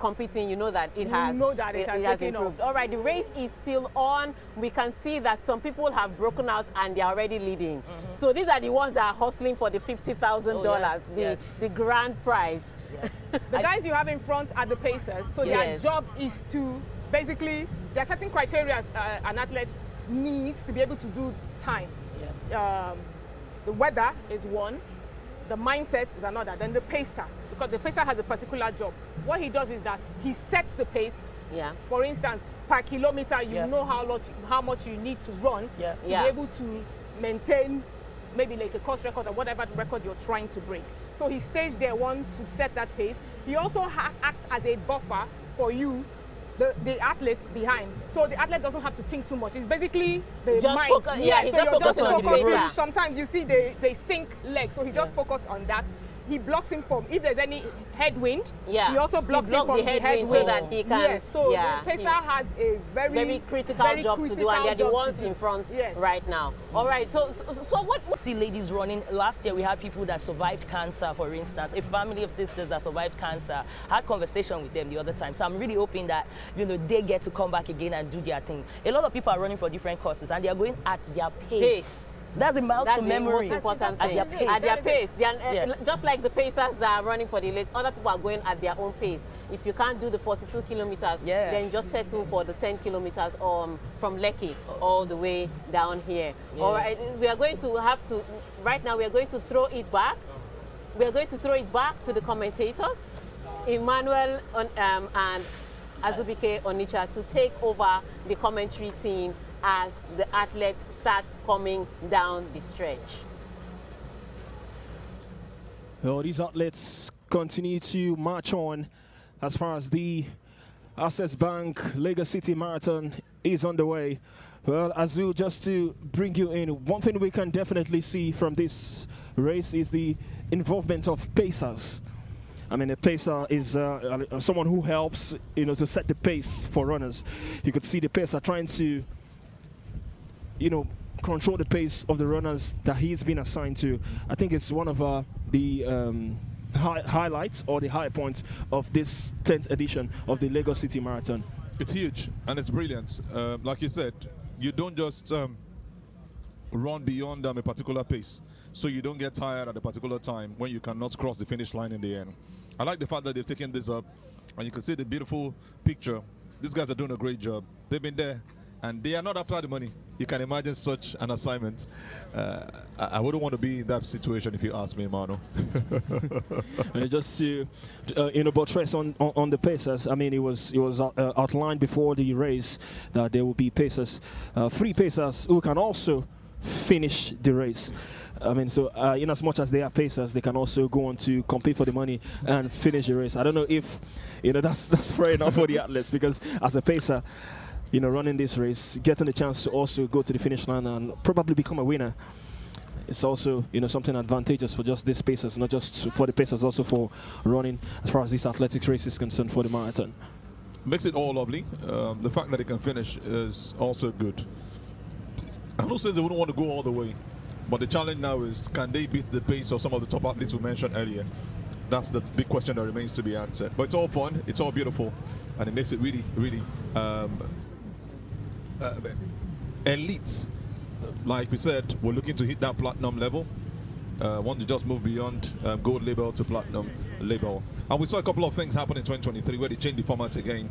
competing, you know that it has improved. All right, the race is still on. We can see that some people have broken out and they're already leading. So these are the ones that are hustling for the $50,000, the grand prize. Yes. The guys you have in front are the pacers. So their job is to basically, there are certain criteria an athlete needs to be able to do time. The weather is one, the mindset is another, then the pacer, because the pacer has a particular job. What he does is that he sets the pace. For instance, per kilometer, you know how much you need to run to be able to maintain maybe like a course record or whatever record you're trying to break. So he stays there, one, to set that pace. He also acts as a buffer for you, the athletes behind. So the athlete doesn't have to think too much. It's basically the mind. He's just focusing on the pacer. Sometimes you see they sink legs, so he just focuses on that. He blocks him from, if there's any headwind, he also blocks him from the headwind so that he can. So the pacer has a very critical job to do, and they're the ones in front right now. All right, so what we see ladies running? Last year we had people that survived cancer, for instance, a family of sisters that survived cancer. I had conversation with them the other time, so I'm really hoping that they get to come back again and do their thing. A lot of people are running for different courses, and they are going at their pace. That's the milestone memory. That's the most important thing. At their pace. Just like the pacers that are running for the elites, other people are going at their own pace. If you can't do the 42 kilometers, then just settle for the 10 kilometers from Lekki all the way down here. All right, we are going to have to, right now we are going to throw it back. We are going to throw it back to the commentators, Emmanuel and Azubike Onitsha, to take over the commentary team as the athletes start coming down the stretch. Well, these athletes continue to march on as far as the Access Bank Lagos City Marathon is underway. Well, Azu, just to bring you in, one thing we can definitely see from this race is the involvement of pacers. I mean, a pacer is someone who helps, to set the pace for runners. You could see the pacer trying to control the pace of the runners that he's been assigned to. I think it's one of the highlights or the high points of this 10th edition of the Lagos City Marathon. It's huge and it's brilliant. Like you said, you don't just run beyond a particular pace, so you don't get tired at a particular time when you cannot cross the finish line in the end. I like the fact that they've taken this up, and you can see the beautiful picture. These guys are doing a great job. They've been there, and they are not after the money. You can imagine such an assignment. I wouldn't want to be in that situation if you ask me, Manu. Just to buttress on the pacers. I mean, it was outlined before the race that there will be pacers, 3 pacers who can also finish the race. I mean, so in as much as they are pacers, they can also go on to compete for the money and finish the race. I don't know if that's fair enough for the athletes, because as a pacer, running this race, getting the chance to also go to the finish line and probably become a winner, it's also something advantageous for just these pacers, not just for the pacers, also for running as far as this athletics race is concerned for the marathon. Makes it all lovely. The fact that they can finish is also good. Who says they wouldn't want to go all the way? But the challenge now is, can they beat the pace of some of the top athletes we mentioned earlier? That's the big question that remains to be answered. But it's all fun, it's all beautiful, and it makes it really, really elite. Like we said, we're looking to hit that platinum level. Want to just move beyond gold label to platinum label. And we saw a couple of things happen in 2023 where they changed the formats again,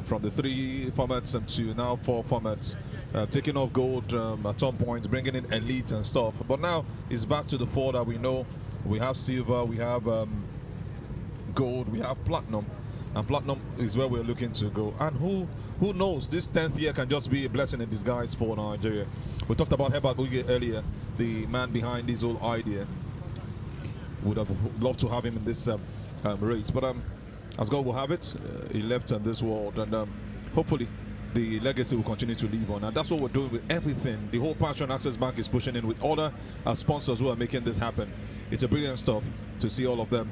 from the 3 formats to now 4 formats. Taking off gold at some point, bringing in elite and stuff. But now it's back to the 4 that we know. We have silver, we have gold, we have platinum. And platinum is where we're looking to go. And who knows, this 10th year can just be a blessing in disguise for Nigeria. We talked about Herbert Uge earlier, the man behind this whole idea. Would have loved to have him in this race. But as God will have it, he left this world. And hopefully, the legacy will continue to live on, and that's what we're doing with everything. The whole Passion Access Bank is pushing in with other sponsors who are making this happen. It's a brilliant stuff to see all of them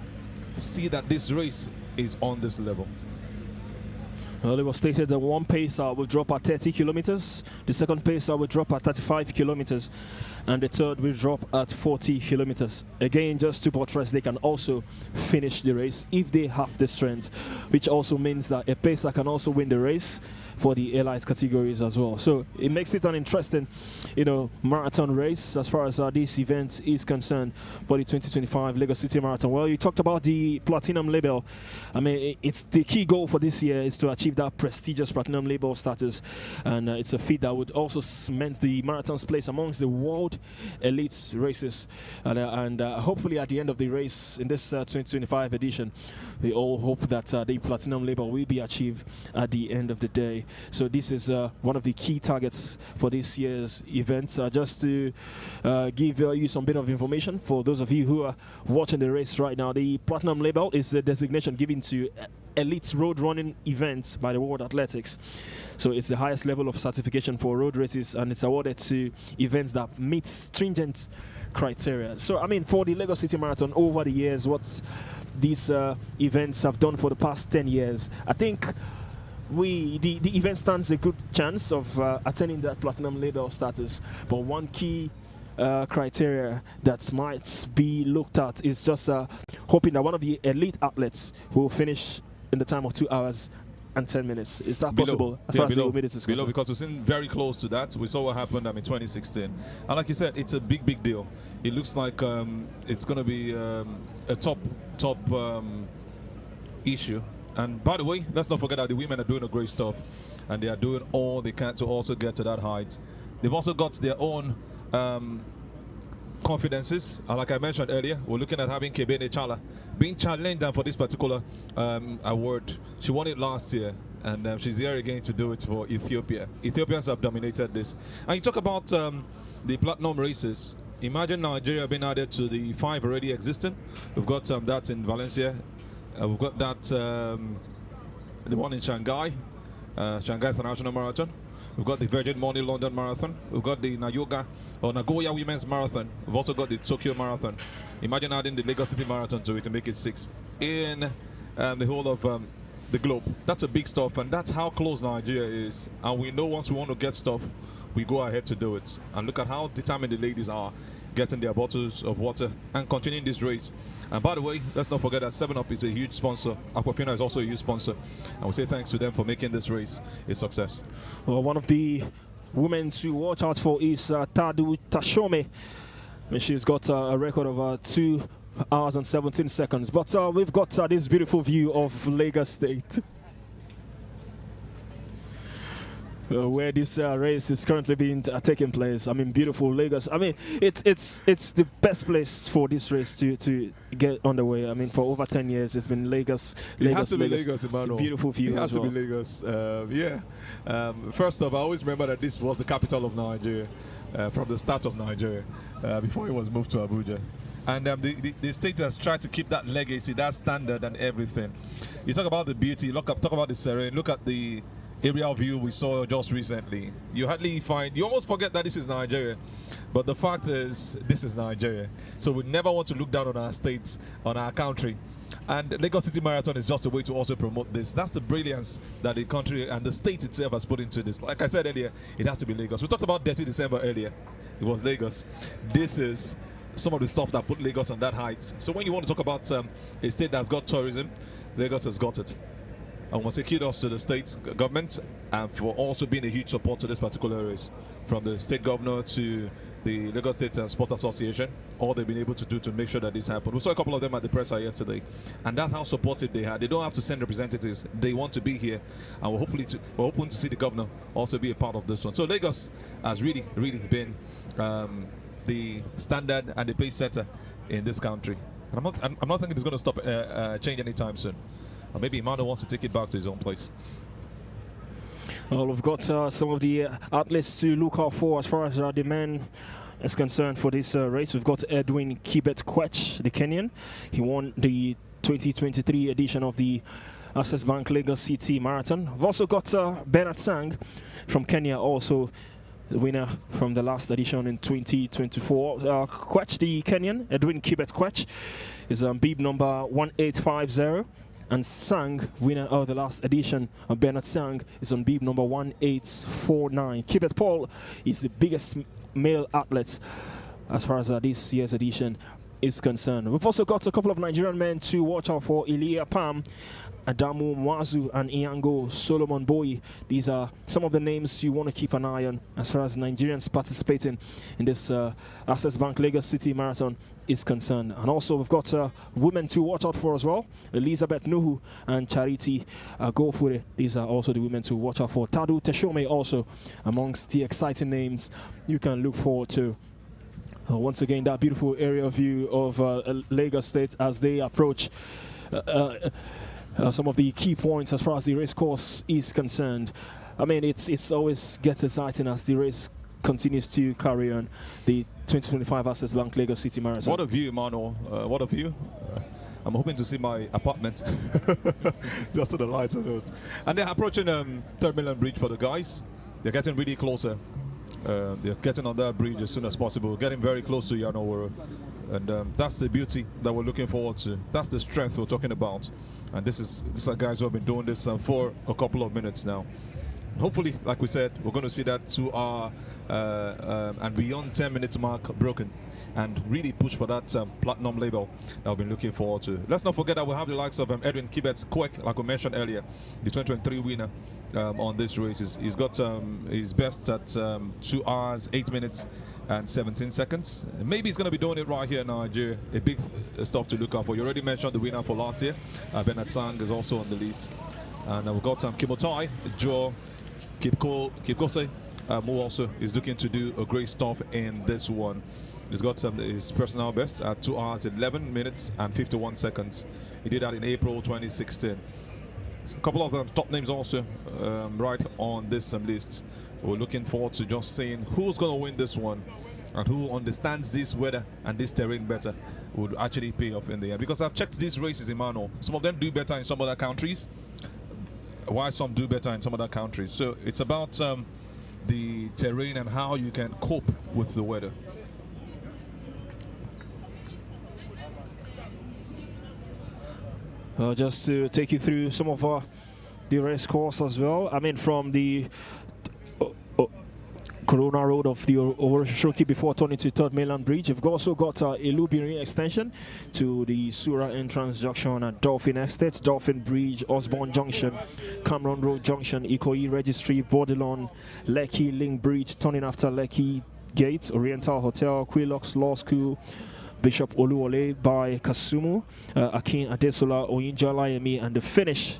see that this race is on this level. Well, it was stated that one pacer will drop at 30 kilometers, the second pacer will drop at 35 kilometers, and the third will drop at 40 kilometers. Again, just to buttress, they can also finish the race if they have the strength, which also means that a pacer can also win the race for the elite categories as well. So it makes it an interesting, marathon race as far as this event is concerned for the 2025 Lagos City Marathon. Well, you talked about the platinum label. I mean, it's the key goal for this year is to achieve that prestigious platinum label status, and it's a feat that would also cement the marathon's place amongst the world elite races, and hopefully at the end of the race in this 2025 edition, we all hope that the platinum label will be achieved at the end of the day. So this is one of the key targets for this year's event. Just to give you some bit of information for those of you who are watching the race right now, the platinum label is a designation given to elite road running events by the World Athletics. So it's the highest level of certification for road races, and it's awarded to events that meet stringent criteria. So I mean, for the Lagos City Marathon, over the years, what these events have done for the past 10 years, I think the event stands a good chance of attaining that platinum label status. But one key criteria that might be looked at is just hoping that one of the elite athletes will finish in the time of 2 hours and 10 minutes. Is that possible? Below, because we've seen very close to that. We saw what happened in 2016. And like you said, it's a big deal. It looks like it's going to be a top issue. And by the way, let's not forget that the women are doing a great stuff, and they are doing all they can to also get to that height. They've also got their own confidences, and like I mentioned earlier, we're looking at having Kebene Chala being challenged for this particular award. She won it last year, and she's here again to do it for Ethiopia. Ethiopians have dominated this. And you talk about the platinum races. Imagine Nigeria being added to the 5 already existing. We've got that in Valencia. We've got that the one in Shanghai, Shanghai International Marathon. We've got the Virgin Money London Marathon. We've got the Nagoya Women's Marathon. We've also got the Tokyo Marathon. Imagine adding the Lagos City Marathon to it to make it 6 in the whole of the globe. That's a big stuff, and that's how close Nigeria is. And we know once we want to get stuff, we go ahead to do it. And look at how determined the ladies are, getting their bottles of water and continuing this race. And by the way, let's not forget that 7UP is a huge sponsor. Aquafina is also a huge sponsor. And we say thanks to them for making this race a success. Well, one of the women to watch out for is Tadu Tashome. And she's got a record of 2 hours and 17 seconds. But we've got this beautiful view of Lagos State, where this race is currently being taking place. I mean, beautiful Lagos. I mean, it's the best place for this race to get underway. I mean, for over 10 years, it's been Lagos. It has to be Lagos, Emmanuel. Beautiful view. It has to be Lagos. First off, I always remember that this was the capital of Nigeria from the start of Nigeria, before it was moved to Abuja. And the state has tried to keep that legacy, that standard, and everything. You talk about the beauty. Talk about the serene. Look at the aerial view we saw just recently. You almost forget that this is Nigeria, but the fact is this is Nigeria. So we never want to look down on our states, on our country. And Lagos City Marathon is just a way to also promote this. That's the brilliance that the country and the state itself has put into this. Like I said earlier, it has to be Lagos. We talked about Dirty December earlier. It was Lagos. This is some of the stuff that put Lagos on that height. So when you want to talk about a state that's got tourism, Lagos has got it. I want to say kudos to the state government and for also being a huge support to this particular race. From the state governor to the Lagos State Sports Association, all they've been able to do to make sure that this happened. We saw a couple of them at the presser yesterday, and that's how supportive they are. They don't have to send representatives; they want to be here, and we're hoping to see the governor also be a part of this one. So Lagos has really been the standard and the pace setter in this country, and I'm not thinking it's going to stop change anytime soon. Or maybe Emmanuel wants to take it back to his own place. Well, we've got some of the athletes to look out for as far as the men is concerned for this race. We've got Edwin Kibet-Kwech, the Kenyan. He won the 2023 edition of the Access Bank Lagos City Marathon. We've also got Bernard Sang from Kenya, also the winner from the last edition in 2024. Kwech, the Kenyan, Edwin Kibet-Kwech, is bib number 1850. And Sang, winner of the last edition of Bernard Sang, is on bib number 1849. Kibet Paul is the biggest male athlete as far as this year's edition is concerned. We've also got a couple of Nigerian men to watch out for. Elia Pam Adamu Mwazu and Iango Solomon Boy. These are some of the names you want to keep an eye on as far as Nigerians participating in this Access Bank Lagos City Marathon is concerned. And also we've got women to watch out for as well. Elizabeth Nuhu and Charity Gofure. These are also the women to watch out for. Tadu Teshome also amongst the exciting names you can look forward to. Once again, that beautiful aerial view of Lagos State as they approach some of the key points as far as the race course is concerned. I mean, it's always gets exciting as the race continues to carry on. The 2025 Access Bank Lagos City Marathon. What a view, Emmanuel. What a view. I'm hoping to see my apartment just to the lights of it. And they're approaching 3rd Mainland Bridge for the guys. They're getting really closer. They're getting on that bridge as soon as possible, getting very close to Yanoworo. And that's the beauty that we're looking forward to. That's the strength we're talking about. And these are guys who have been doing this for a couple of minutes now. Hopefully, like we said, we're going to see that 2 hour and beyond 10 minutes mark broken and really push for that platinum label that we've been looking forward to. Let's not forget that we have the likes of Edwin Kibet Kwek, like we mentioned earlier, the 2023 winner on this race. He's got his best at 2 hours, 8 minutes and 17 seconds. Maybe he's going to be doing it right here in Nigeria. A big stuff to look out for. You already mentioned the winner for last year. Bernard Sang is also on the list. And we've got Kimotai, Joe Kipkose, who also is looking to do a great stuff in this one. He's got his personal best at 2 hours, 11 minutes and 51 seconds. He did that in April 2016. So a couple of them top names also right on this list. We're looking forward to just seeing who's going to win this one and who understands this weather and this terrain better would actually pay off in the end. Because I've checked these races, Emmanuel. Some of them do better in some other countries, while some do better in some other countries. So it's about the terrain and how you can cope with the weather. Just to take you through some of the race course as well. I mean, from the Corona Road of the Oroshoki before turning to 3rd Mainland Bridge. You've also got Ilubirin extension to the Sura entrance junction at Dolphin Estate, Dolphin Bridge, Osborne Junction, Cameron Road Junction, Ikoyi Registry, Bordelon, Lekki Link Bridge, turning after Lekki Gates, Oriental Hotel, Quillox Law School, Bishop Oluwole by Kasumu, Akin Adesola, Oyinjolayemi, and the finish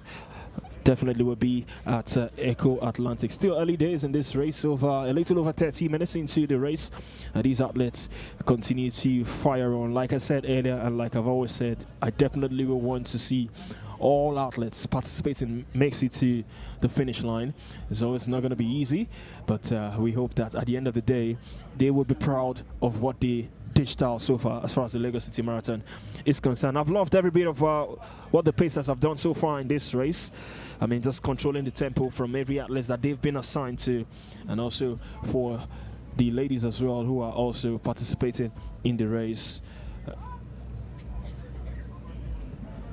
definitely will be at Echo Atlantic. Still early days in this race, a little over 30 minutes into the race. These athletes continue to fire on. Like I said earlier, and like I've always said, I definitely will want to see all athletes participating makes it to the finish line. So it's not going to be easy, but we hope that at the end of the day, they will be proud of what they dished out so far as far as the Lagos City Marathon is concerned. I've loved every bit of what the Pacers have done so far in this race. I mean, just controlling the tempo from every athlete that they've been assigned to, and also for the ladies as well who are also participating in the race.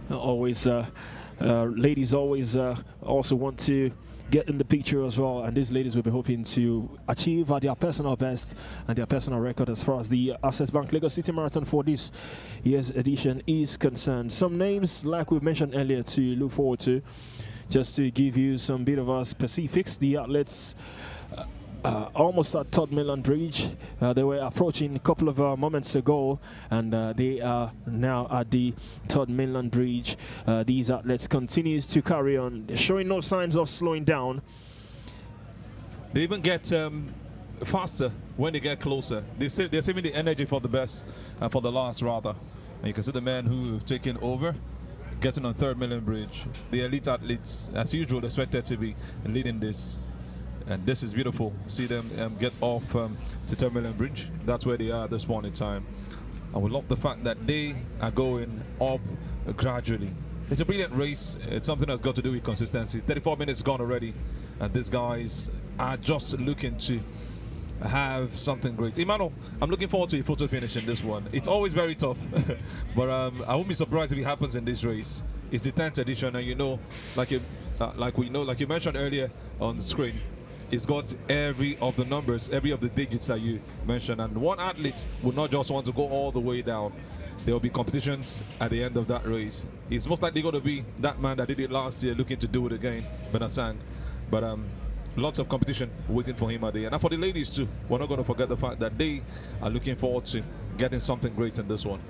Ladies always also want to get in the picture as well, and these ladies will be hoping to achieve their personal best and their personal record as far as the Access Bank Lagos City Marathon for this year's edition is concerned. Some names, like we mentioned earlier, to look forward to. Just to give you some bit of specifics, the athletes almost at 3rd Mainland Bridge. They were approaching a couple of moments ago, and they are now at the 3rd Mainland Bridge. These athletes continues to carry on, showing no signs of slowing down. They even get faster when they get closer. They're saving the energy for the best, for the last rather. And you can see the men who have taken over, getting on 3rd Mainland Bridge. The elite athletes, as usual, expected to be leading this. And this is beautiful. See them get off to 3rd Mainland Bridge. That's where they are at this point in time. And we love the fact that they are going up gradually. It's a brilliant race. It's something that's got to do with consistency. 34 minutes gone already. And these guys are just looking to have something great. Emmanuel, I'm looking forward to a photo finish in this one. It's always very tough. But I won't be surprised if it happens in this race. It's the 10th edition, and you know, like you mentioned earlier on the screen, it's got every of the numbers, every of the digits that you mentioned, and one athlete would not just want to go all the way down. there will be competitions at the end of that race. It's most likely going to be that man that did it last year looking to do it again, Bernard Sang. But lots of competition waiting for him at the end. And for the ladies too, we're not going to forget the fact that they are looking forward to getting something great in this one.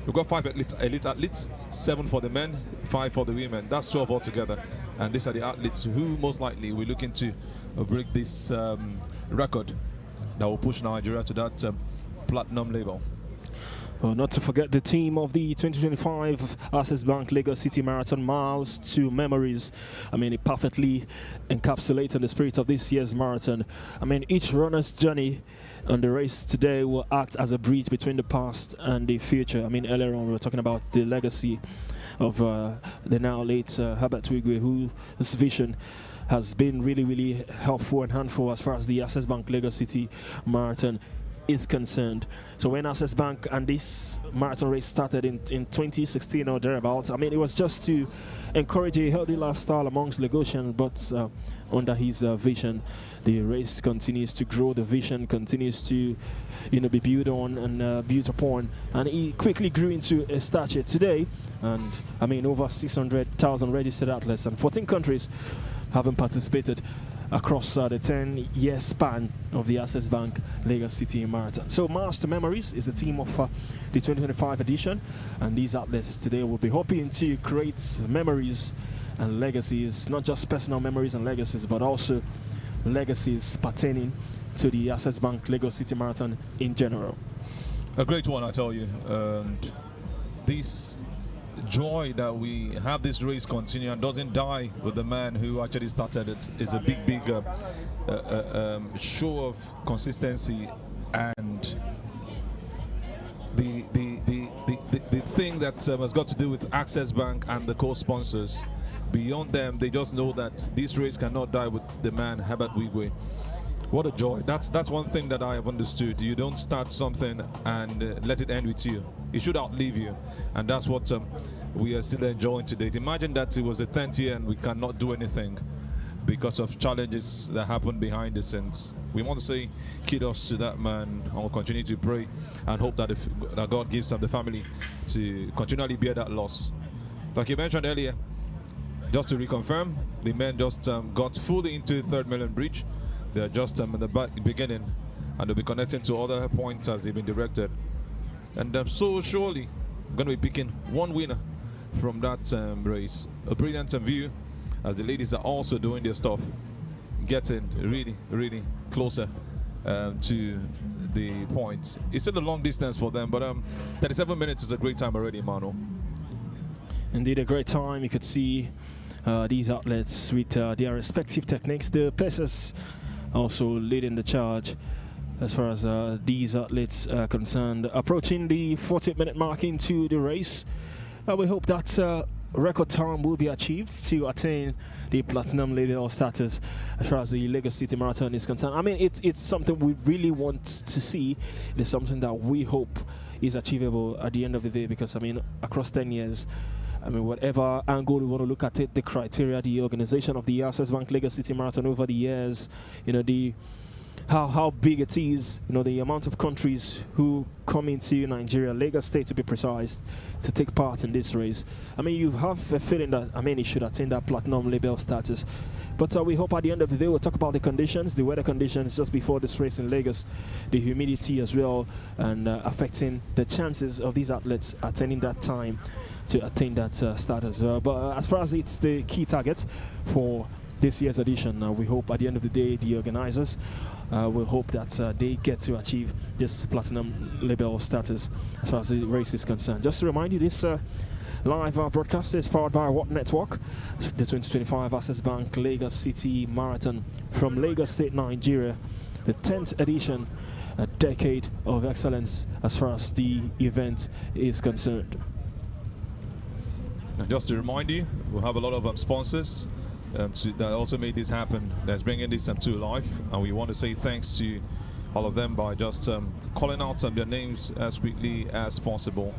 We've got 5 elite athletes, 7 for the men, 5 for the women. That's 12 altogether. And these are the athletes who most likely will looking to break this record that will push Nigeria to that platinum label. Well, not to forget the team of the 2025 Access Bank Lagos City Marathon, Miles to Memories. I mean, it perfectly encapsulates the spirit of this year's marathon. I mean, each runner's journey on the race today will act as a bridge between the past and the future. I mean, earlier on we were talking about the legacy of the now late Herbert Wigwe, whose vision has been really, really helpful and handful as far as the Access Bank Lagos City Marathon is concerned. So when Access Bank and this marathon race started in 2016 or thereabouts, I mean, it was just to encourage a healthy lifestyle amongst Lagosians, but under his vision, the race continues to grow, the vision continues to, be built on and built upon, and he quickly grew into a stature today. And I mean, over 600,000 registered athletes and 14 countries having participated across the 10-year span of the Access Bank Lagos City Marathon. So Miles to Memories is the team of the 2025 edition, and these athletes today will be hoping to create memories and legacies, not just personal memories and legacies, but also legacies pertaining to the Access Bank Lagos City Marathon in general. A great one, I tell you. And this joy that we have this race continue and doesn't die with the man who actually started it is a big show of consistency, and the thing that has got to do with Access Bank and the co-sponsors. Beyond them, they just know that this race cannot die with the man Herbert Wigwe. What a joy. That's one thing that I have understood. You don't start something and let it end with you. It should outlive you. And that's what we are still enjoying today. Imagine that it was the 10th year and we cannot do anything because of challenges that happened behind the scenes. We want to say kudos to that man, and we'll continue to pray and hope that, that God gives them the family to continually bear that loss. Like you mentioned earlier, just to reconfirm, the men just got fully into the 3rd Million Bridge. They're just in the beginning, and they'll be connecting to other points as they've been directed. And so surely going to be picking one winner from that race. A brilliant view as the ladies are also doing their stuff, getting really, really closer to the points. It's still a long distance for them, but 37 minutes is a great time already, Manu. Indeed, a great time. You could see these athletes with their respective techniques. The pacers also leading the charge as far as these athletes are concerned. Approaching the 40-minute mark into the race, we hope that record time will be achieved to attain the platinum level status as far as the Lagos City Marathon is concerned. I mean, it's something we really want to see. It is something that we hope is achievable at the end of the day, because I mean, across 10 years, I mean, whatever angle we want to look at it, the criteria, the organization of the Access Bank Lagos City Marathon over the years, how big it is, the amount of countries who come into Nigeria, Lagos State to be precise, to take part in this race. I mean, you have a feeling that, it should attain that platinum label status. But we hope at the end of the day, we'll talk about the conditions, the weather conditions just before this race in Lagos, the humidity as well, and affecting the chances of these athletes attaining that time to attain that status. But as far as it's the key target for this year's edition, we hope at the end of the day, the organizers will hope that they get to achieve this platinum label status as far as the race is concerned. Just to remind you, this live broadcast is powered by What Network, the 2025 Access Bank Lagos City Marathon from Lagos State, Nigeria, the 10th edition, a decade of excellence as far as the event is concerned. And just to remind you, we'll have a lot of sponsors that also made this happen, that's bringing this to life, and we want to say thanks to all of them by just calling out their names as quickly as possible.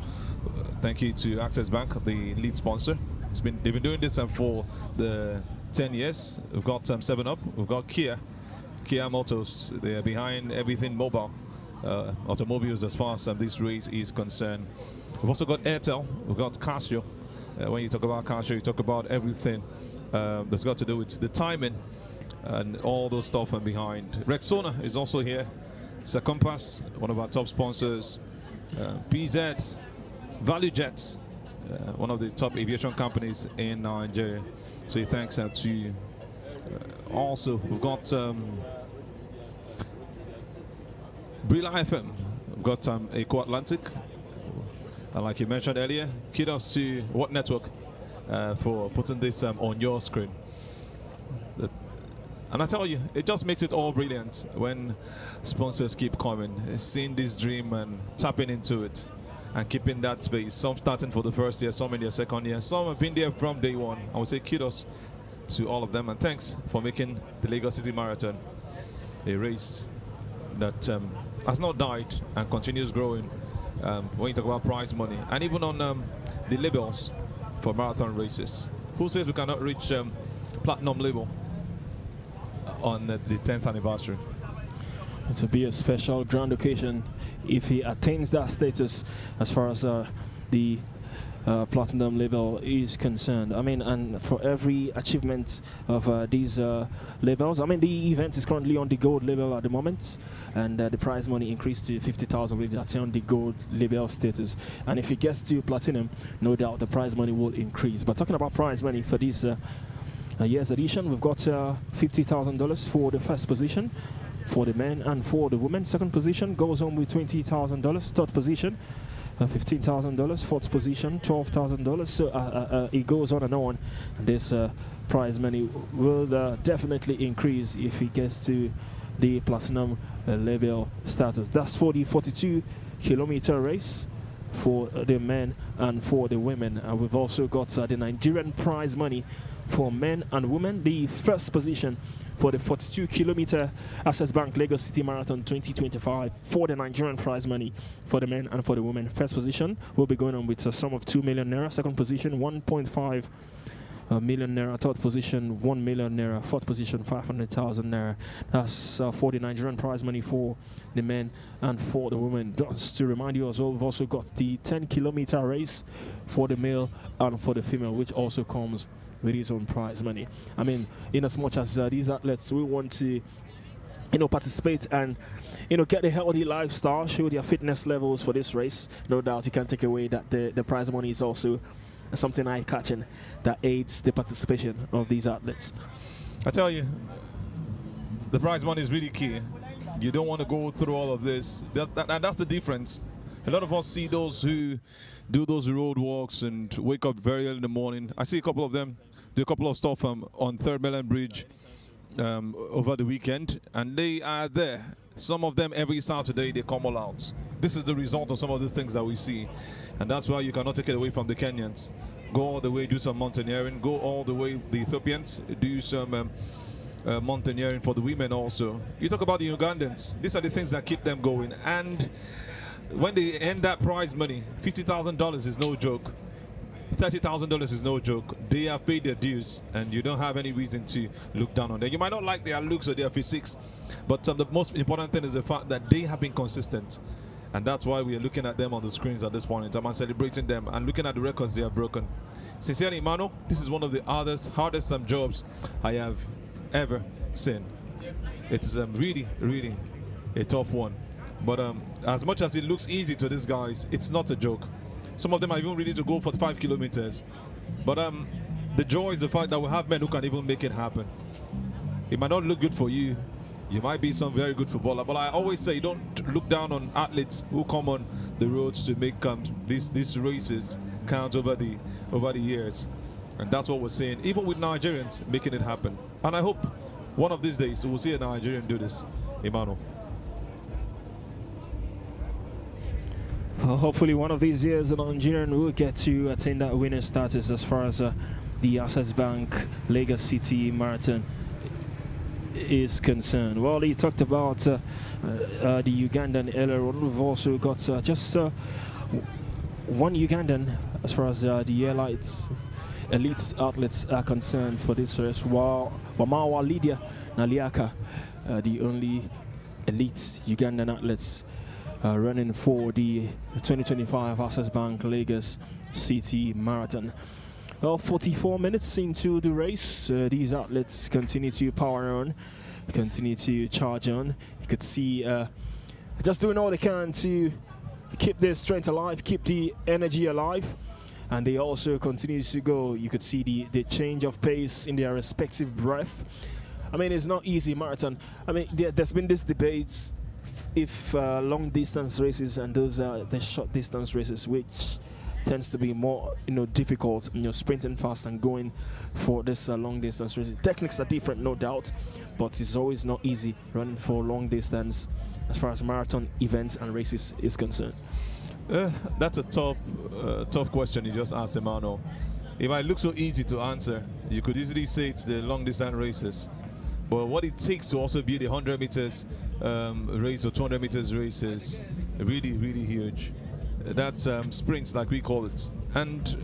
Thank you to Access Bank, the lead sponsor. They've been doing this for the 10 years. We've got 7 Up, we've got Kia Motors. They are behind everything mobile, automobiles as far as this race is concerned. We've also got Airtel, we've got Casio. When you talk about Casio, you talk about everything that's got to do with the timing and all those stuff and behind. Rexona is also here. Compass, one of our top sponsors. PZ, ValueJet, one of the top aviation companies in Nigeria. So thanks to you. Also, we've got Brila FM, we've got Eco Atlantic, and like you mentioned earlier, kudos to What Network for putting this on your screen. And I tell you, it just makes it all brilliant when sponsors keep coming, seeing this dream and tapping into it and keeping that space. Some starting for the first year, some in their second year, some have been there from day one. I would say kudos to all of them, and thanks for making the Lagos City Marathon a race that has not died and continues growing. When you talk about prize money and even on the labels for marathon races, who says we cannot reach platinum label on the 10th anniversary? It will be a special grand occasion if he attains that status as far as the platinum label is concerned. I mean, and for every achievement of these labels, I mean, the event is currently on the gold label at the moment, and the prize money increased to 50,000 with attain the gold label status. And if it gets to platinum, no doubt the prize money will increase. But talking about prize money for this year's edition, we've got $50,000 for the first position for the men and for the women. Second position goes on with $20,000. Third position, $15,000. Fourth position, $12,000. So it goes on and on. And this prize money will definitely increase if it gets to the platinum label status. That's for the 42-kilometer race for the men and for the women. And we've also got the Nigerian prize money for men and women. The first position for the 42-kilometer Access Bank Lagos City Marathon 2025 for the Nigerian prize money for the men and for the women. First position will be going on with a sum of 2 million naira. Second position, 1.5 million naira. Third position, 1 million naira. Fourth position, 500,000 naira. That's for the Nigerian prize money for the men and for the women. Just to remind you as well, we've also got the 10-kilometer race for the male and for the female, which also comes with his own prize money. I mean, in as much as these athletes will want to, participate and, get a healthy lifestyle, show their fitness levels for this race, no doubt you can't take away that the prize money is also something eye-catching that aids the participation of these athletes. I tell you, the prize money is really key. You don't want to go through all of this. That's the difference. A lot of us see those who do those road walks and wake up very early in the morning. I see a couple of them do a couple of stuff on Third Mainland Bridge over the weekend, and they are there. Some of them every Saturday they come all out. This is the result of some of the things that we see, and that's why you cannot take it away from the Kenyans. Go all the way, do some mountaineering. Go all the way, the Ethiopians do some mountaineering for the women also. You talk about the Ugandans. These are the things that keep them going, and when they end that prize money, $50,000 is no joke. $30,000 is no joke. They have paid their dues, and you don't have any reason to look down on them. You might not like their looks or their physiques, but the most important thing is the fact that they have been consistent. And that's why we are looking at them on the screens at this point in time and celebrating them and looking at the records they have broken. Sincerely, Emmanuel, this is one of the hardest jobs I have ever seen. It's really, really a tough one. But as much as it looks easy to these guys, it's not a joke. Some of them are even ready to go for 5 kilometers. But the joy is the fact that we have men who can even make it happen. It might not look good for you. You might be some very good footballer. But I always say, don't look down on athletes who come on the roads to make these races count over the years. And that's what we're saying, even with Nigerians making it happen. And I hope one of these days we'll see a Nigerian do this, Emmanuel. Hopefully one of these years, a Nigerian will get to attain that winning status as far as the Access Bank Lagos City Marathon is concerned. Well, he talked about the Ugandan earlier on. We've also got just one Ugandan as far as the elite athletes are concerned for this race. Wamawa Lydia Naliaka, the only elite Ugandan athletes running for the 2025 Access Bank Lagos City Marathon. Well, 44 minutes into the race, these athletes continue to power on, continue to charge on. You could see just doing all they can to keep their strength alive, keep the energy alive, and they also continue to go. You could see the change of pace in their respective breath. I mean, it's not easy marathon. I mean, there's been this debate if long distance races and those are the short distance races, which tends to be more difficult, sprinting fast and going for this long distance races. Techniques are different, no doubt, but it's always not easy running for long distance as far as marathon events and races is concerned. That's a tough question you just asked, Emmanuel. It might look so easy to answer. You could easily say it's the long distance races, but what it takes to also be the 100 meters race or 200 meters race is really, really huge. That's sprints, like we call it, and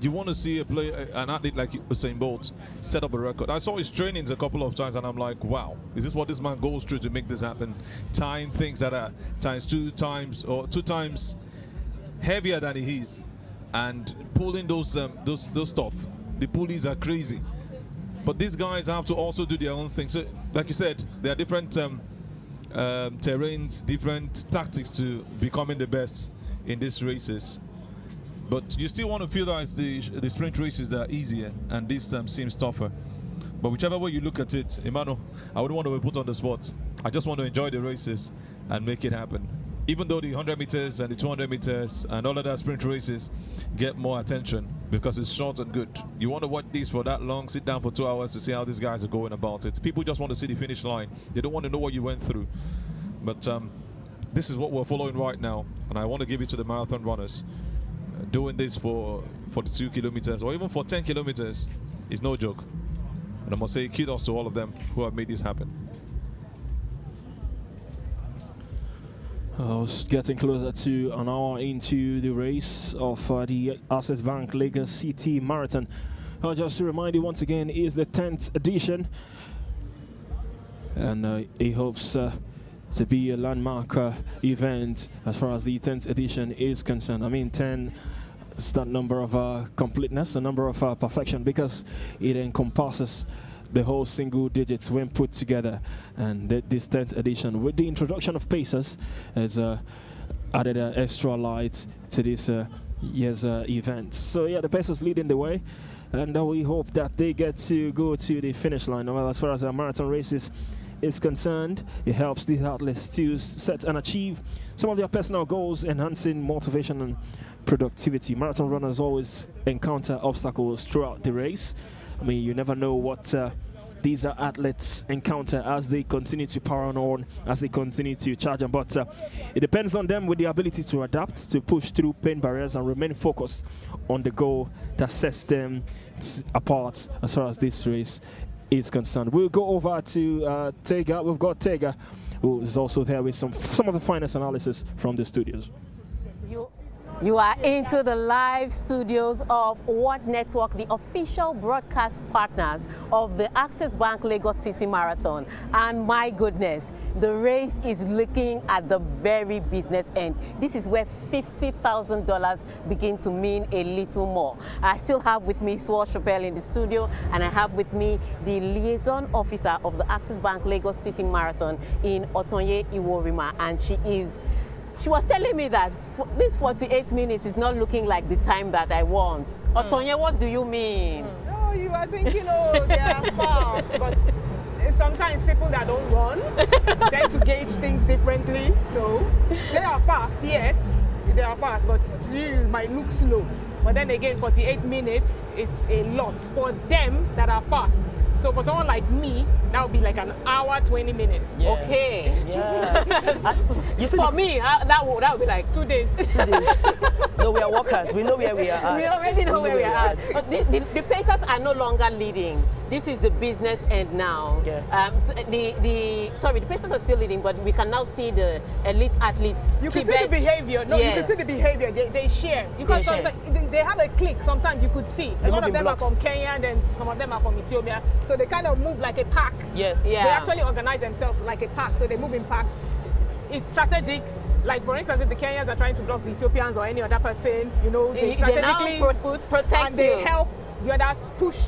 you want to see an athlete like Usain Bolt set up a record. I saw his trainings a couple of times and I'm like, wow, is this what this man goes through to make this happen? Tying things that are two times heavier than he is, and pulling those stuff. The pulleys are crazy, but these guys have to also do their own thing. So like you said, there are different terrains, different tactics to becoming the best in these races, but you still want to feel that it's the sprint races that are easier, and this seems tougher. But whichever way you look at it, Emmanuel, I wouldn't want to be put on the spot. I just want to enjoy the races and make it happen. Even though the 100 meters and the 200 meters and all of that sprint races get more attention because it's short and good. You want to watch these for that long, sit down for 2 hours to see how these guys are going about it. People just want to see the finish line. They don't want to know what you went through. But this is what we're following right now, and I want to give it to the marathon runners. Doing this for 42 kilometers or even for 10 kilometers is no joke. And I must say kudos to all of them who have made this happen. I was getting closer to an hour into the race of the Access Bank Lagos City Marathon. Just to remind you once again, it is the 10th edition, and he hopes to be a landmark event as far as the 10th edition is concerned. I mean, 10 is that number of completeness, a number of perfection, because it encompasses the whole single digits when put together. And this 10th edition, with the introduction of pacers, has added extra light to this year's event. So yeah, the pacers leading the way, and we hope that they get to go to the finish line. Well, as far as our marathon races is concerned, it helps these athletes to set and achieve some of their personal goals, enhancing motivation and productivity. Marathon runners always encounter obstacles throughout the race. I mean, you never know what these athletes encounter as they continue to power on, as they continue to charge on. But it depends on them with the ability to adapt, to push through pain barriers and remain focused on the goal that sets them apart as far as this race is concerned. We'll go over to Tega. We've got Tega, who is also there with some of the finest analysis from the studios. You are into the live studios of What Network, the official broadcast partners of the Access Bank Lagos City Marathon. And my goodness, the race is looking at the very business end. This is where $50,000 begin to mean a little more. I still have with me Swore Chappelle in the studio, and I have with me the liaison officer of the Access Bank Lagos City Marathon in Otonye Iworima, and she was telling me that this 48 minutes is not looking like the time that I want. Otonye, what do you mean? No, you are thinking, oh, they are fast, but sometimes people that don't run tend to gauge things differently. So they are fast, yes, they are fast, but you might look slow. But then again, 48 minutes, it's a lot for them that are fast. So for someone like me, that would be like an hour, 20 minutes. Yeah. Okay. Yeah. For me, that would be like 2 days. 2 days. No, we are workers. We know where we are at. We already know where we are at. But the Pacers are no longer leading. This is the business end now. Yeah. So the Pacers are still leading, but we can now see the elite athletes. You can see the behavior. No, yes. You can see the behavior. They share. Because they have a clique. Sometimes you could see. A lot of them are from Kenya, and then some of them are from Ethiopia. So they kind of move like a pack. Yes. Yeah. They actually organize themselves like a pack. So they move in packs. It's strategic. like for instance, if the Kenyans are trying to block the Ethiopians or any other person, you know, they strategically protect and they you. help the others push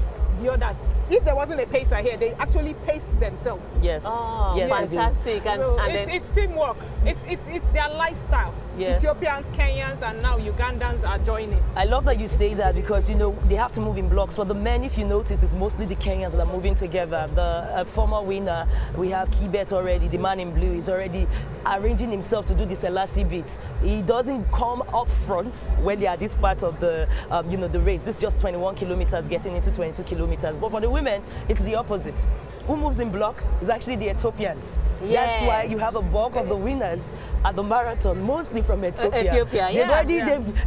the others. If there wasn't a pacer here, they actually pace themselves. Yes. Oh, yes, fantastic. So it's teamwork. It's their lifestyle. Yeah. Ethiopians, Kenyans, and now Ugandans are joining. I love that you say that because, you know, they have to move in blocks. For the men, if you notice, it's mostly the Kenyans that are moving together. The former winner, we have Kibet already, the man in blue, is already arranging himself to do the Selassie beat. He doesn't come up front when they are this part of the, you know, the race. This is just 21 kilometers getting into 22 kilometers. But for the women, it's the opposite. Who moves in block is actually the Ethiopians. Yes. That's why you have a bulk of the winners at the marathon, mostly from Ethiopia. Ethiopia, They've already,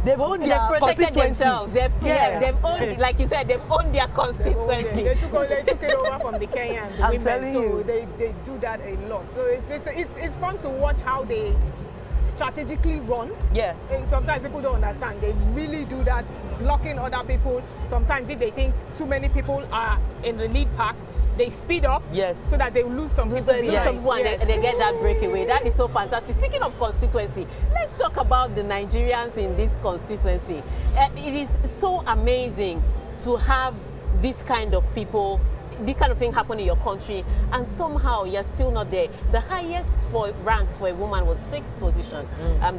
they've owned their protected constituency. themselves. They've owned, like you said, they've owned their constituency. They took it over from the Kenyans, the I'm women. telling So you. they do that a lot. So it's fun to watch how they strategically run. Yeah. And sometimes people don't understand. They really do that, blocking other people. Sometimes if they think too many people are in the lead pack, they speed up, Yes. so that they lose some people. Lose behind. some people and Yes. they get that breakaway. That is so fantastic. Speaking of constituency, let's talk about the Nigerians in this constituency. It is so amazing to have this kind of people, this kind of thing happen in your country, and somehow you're still not there. The highest ranked for a woman was 6th position,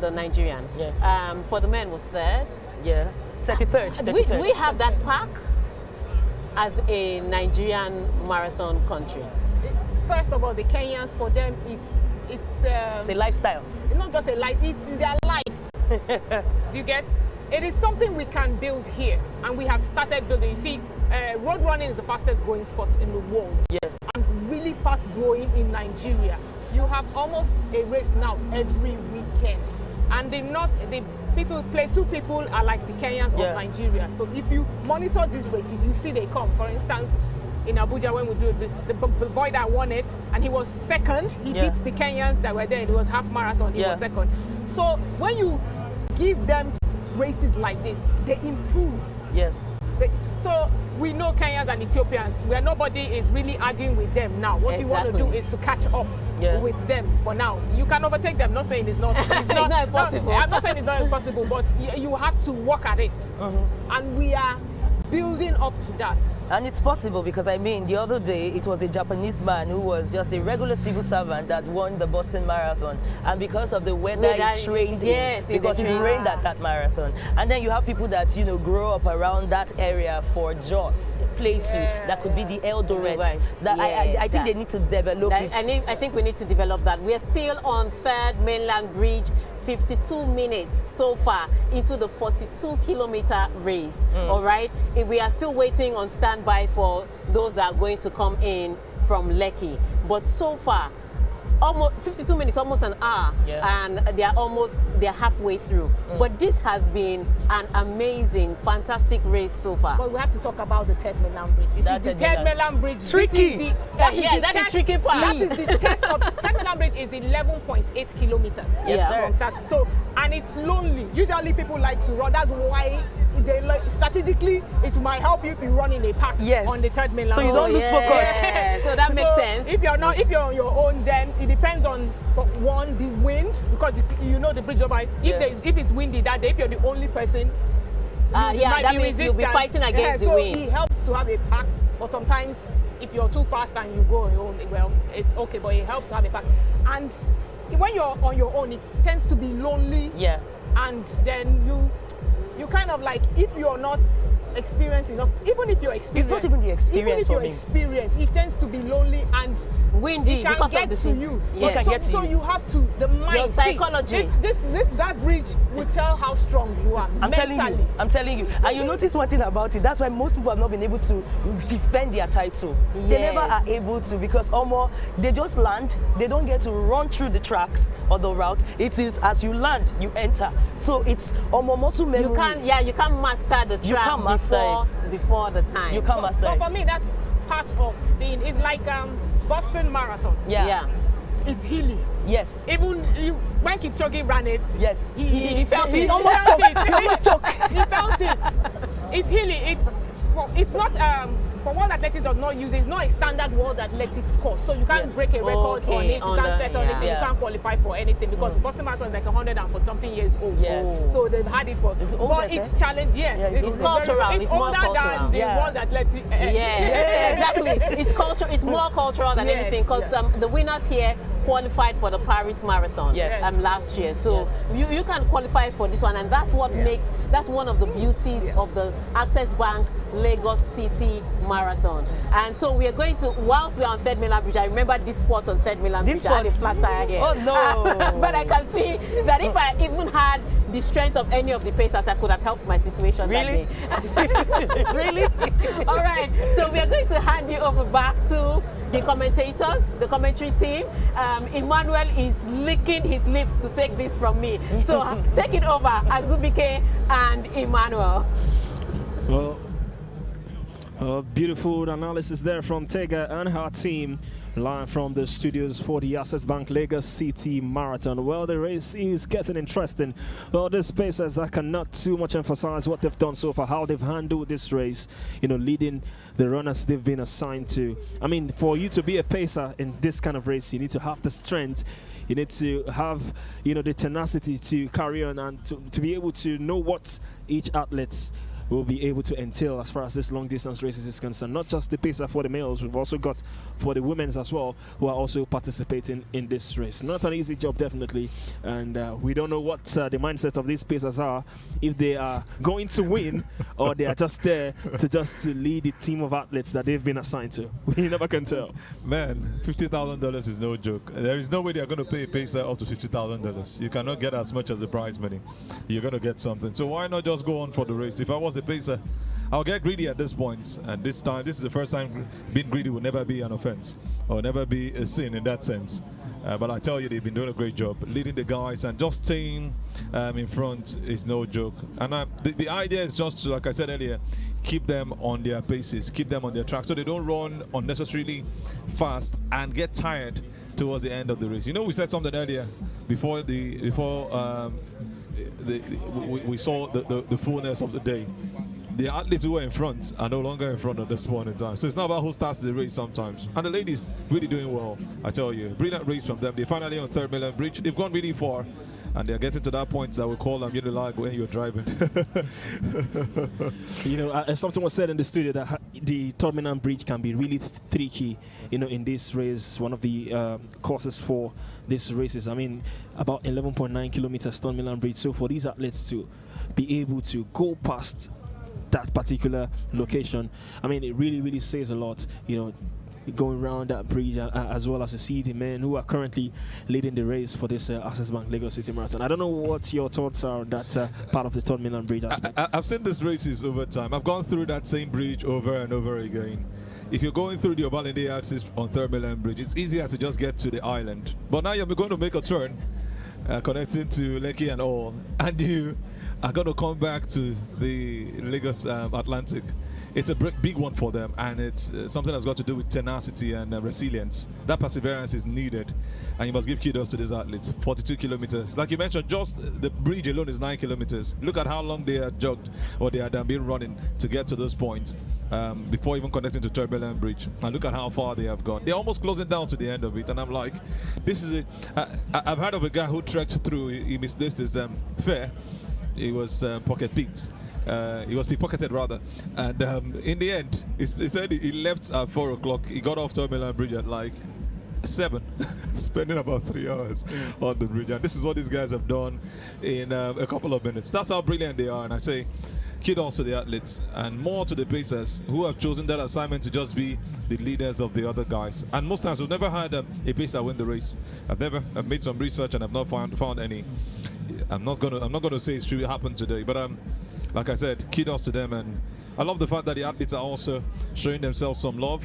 the Nigerian. Yeah. For the men was 3rd. Yeah. 33rd. 33rd. We have that pack as a Nigerian marathon country. First of all, the Kenyans, for them, It's a lifestyle. it's not just a life, it's their life. Do you get? It is something we can build here, and we have started building. You see, road running is the fastest growing sport in the world, Yes. and really fast growing in Nigeria. You have almost a race now every weekend, and the people play. 2 people are like the Kenyans Yeah. of Nigeria. So if you monitor these races, you see they come. For instance, in Abuja, when we do it, the boy that won it, and he was 2nd, he Yeah. beat the Kenyans that were there. It was half marathon, he Yeah. was 2nd. So when you give them races like this, they improve. Yes. So we know Kenyans and Ethiopians, where nobody is really arguing with them now. What you want to do Exactly. is to catch up Yeah. with them for now. You can overtake them, not saying it's not, not impossible. No, I'm not saying it's not impossible, but you have to work at it. And we are building up to that. And it's possible because, I mean, the other day it was a Japanese man who was just a regular civil servant that won the Boston Marathon. And because of the weather he trained yes, in, because it trained. rained at that marathon. And then you have people that, you know, grow up around that area for Jos, Plateau, that could be the Eldoret. Right. That Yes, I think that- they need to develop it. I think we need to develop that. We are still on 3rd Mainland Bridge, 52 minutes so far into the 42-kilometer race. All right, we are still waiting on standby for those that are going to come in from Lekki. But so far, almost 52 minutes, almost an hour, Yeah. and they're halfway through. But this has been an amazing, fantastic race so far. But we have to talk about the Third Mainland Bridge. You That see, the Third Third Mainland Bridge, this Tricky. is the- that is Yeah, the that's the test- tricky part. That is the test of Third Mainland Bridge is 11.8 kilometers. Yes, sir. From start. So, and it's lonely. Usually people like to run. That's why they like, strategically it might help you if you run in a pack Yes. on the Third Mainland. So you don't Bridge. lose focus. Yeah, so that makes sense. If you're on your own, then it depends on, for one, the wind, because you know the bridge over. If it's windy that day, if you're the only person, you yeah, might that be means you'll be resistant. fighting against the so wind. it helps to have a pack, but sometimes if you're too fast and you go on your own, well, it's okay, but it helps to have a pack. And when you're on your own, it tends to be lonely. Yeah. And then you kind of like, if you're not experienced enough, even if you're experienced, not even the experience even if for you're me. experienced, it tends to be lonely and Windy it can because get of the to sea. you. Yes. can so, get to so you. you have to, the mind, Your psychology. that bridge will tell how strong you are I'm mentally. telling you. And you notice one thing about it, that's why most people have not been able to defend their title. They never Yes. are able to, because almost they just land, they don't get to run through the tracks or the route. It is as you land, you enter. So it's almost muscle memory. You can't master the You track can't master before the time. You can't master But it. for me, that's part of being, it's like Boston Marathon. Yeah. It's hilly. Yes. Even when Kipchoge ran it, Yes. He felt he it. almost Almost felt it. choked. Almost choked. He felt it. It's hilly. It's not for World Athletics does not use it. It's not a standard World Athletics course, so you can't break a record on it. You can't set on anything. You can't qualify for anything because Boston Marathon is like 100 and for something years old. Yes. So they've had it for. But it's challenge. Yes, it's cultural. It's more cultural than the World Athletics. Exactly. It's culture. It's more cultural than anything because the winners here qualified for the Paris Marathon last year. So you can qualify for this one, and that's what that's one of the beauties of the Access Bank Lagos City Marathon. And so we are going to, whilst we're on Third Mainland Bridge, I remember this spot on Third Mainland Bridge. I had a flat tire here. Oh no! But I can see that if I even had the strength of any of the pacers, I could have helped my situation that day. Really? All right, so we are going to hand you over back to the commentators, the commentary team. Emmanuel is licking his lips to take this from me. So take it over, Azubike and Emmanuel. Well, beautiful analysis there from Tega and her team, live from the studios for the Access Bank Lagos City Marathon. Well, the race is getting interesting. Well, these pacers, I cannot too much emphasize what they've done so far, how they've handled this race, leading the runners they've been assigned to. I mean, for you to be a pacer in this kind of race, you need to have the strength. You need to have, the tenacity to carry on and to be able to know what each athlete will be able to entail as far as this long distance races is concerned. Not just the pacer for the males, we've also got for the women as well, who are also participating in this race. Not an easy job, definitely, and we don't know what the mindset of these pacers are, if they are going to win or they are just there to lead the team of athletes that they've been assigned to. We never can tell. Man, $50,000 is no joke. There is no way they are going to pay a pacer up to $50,000. You cannot get as much as the prize money. You're going to get something. So why not just go on for the race? If I was a pacer, I'll get greedy at this point, and this is the first time being greedy will never be an offense or never be a sin in that sense. But I tell you, they've been doing a great job leading the guys, and just staying in front is no joke. And the idea is just to, like I said earlier, keep them on their paces, keep them on their track, so they don't run unnecessarily fast and get tired towards the end of the race. We said something earlier before we saw the fullness of the day. The athletes who were in front are no longer in front at this point in time. So it's not about who starts the race sometimes. And the ladies really doing well, I tell you. Brilliant race from them. They're finally on Third Mainland Bridge. They've gone really far. And they're getting to that point that we call them unilag when you're driving. Something was said in the studio that the Third Mainland Bridge can be really tricky, in this race. One of the courses for this races. I mean, about 11.9 kilometers Third Mainland Bridge. So for these athletes to be able to go past that particular location, I mean, it really, really says a lot, going around that bridge, as well as to see the men who are currently leading the race for this Access Bank Lagos City Marathon. I don't know what your thoughts are on that part of the Third Mainland Bridge aspect. I've seen these races over time. I've gone through that same bridge over and over again. If you're going through the Obalende axis on Third Mainland Bridge, it's easier to just get to the island. But now you're going to make a turn connecting to Lekki and all, and you are going to come back to the Lagos Atlantic. It's a big one for them, and it's something that's got to do with tenacity and resilience. That perseverance is needed, and you must give kudos to these athletes. 42 kilometers. Like you mentioned, just the bridge alone is 9 kilometers. Look at how long they had jogged, or they had been running to get to this point before even connecting to Third Mainland Bridge. And look at how far they have gone. They're almost closing down to the end of it, and I'm like, this is it. I've heard of a guy who trekked through, he misplaced his fare. It was pocket picked. He was pickpocketed rather, and in the end, he said he left at 4 o'clock. He got off Third Mainland Bridge at like 7, spending about 3 hours on the bridge. And this is what these guys have done in a couple of minutes. That's how brilliant they are. And I say, kudos to the athletes and more to the pacers who have chosen that assignment to just be the leaders of the other guys. And most times we've never had a pacer win the race. I've made some research and I've not found any. I'm not gonna say it's really happened today, but like I said, kudos to them, and I love the fact that the athletes are also showing themselves some love.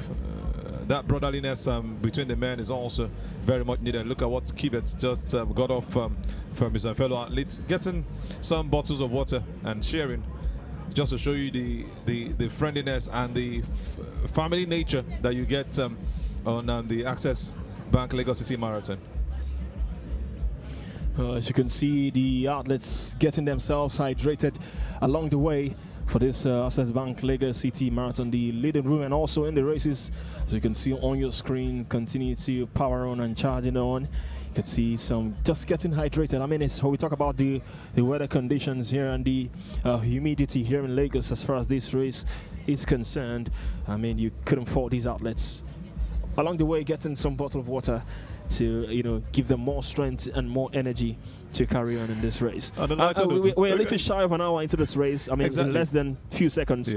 That brotherliness between the men is also very much needed. Look at what Kibet just got off from his fellow athletes, getting some bottles of water and sharing, just to show you the friendliness and the family nature that you get on the Access Bank Lagos City Marathon. As you can see, the athletes getting themselves hydrated along the way. for this Access Bank Lagos City Marathon, the leading women also in the races. So you can see on your screen, continue to power on and charging on. You can see some just getting hydrated. I mean, it's how we talk about the weather conditions here and the humidity here in Lagos as far as this race is concerned. I mean, you couldn't fault these athletes. Along the way, getting some bottle of water to give them more strength and more energy to carry on in this race. We're a little shy of an hour into this race. I mean, exactly. In less than a few seconds,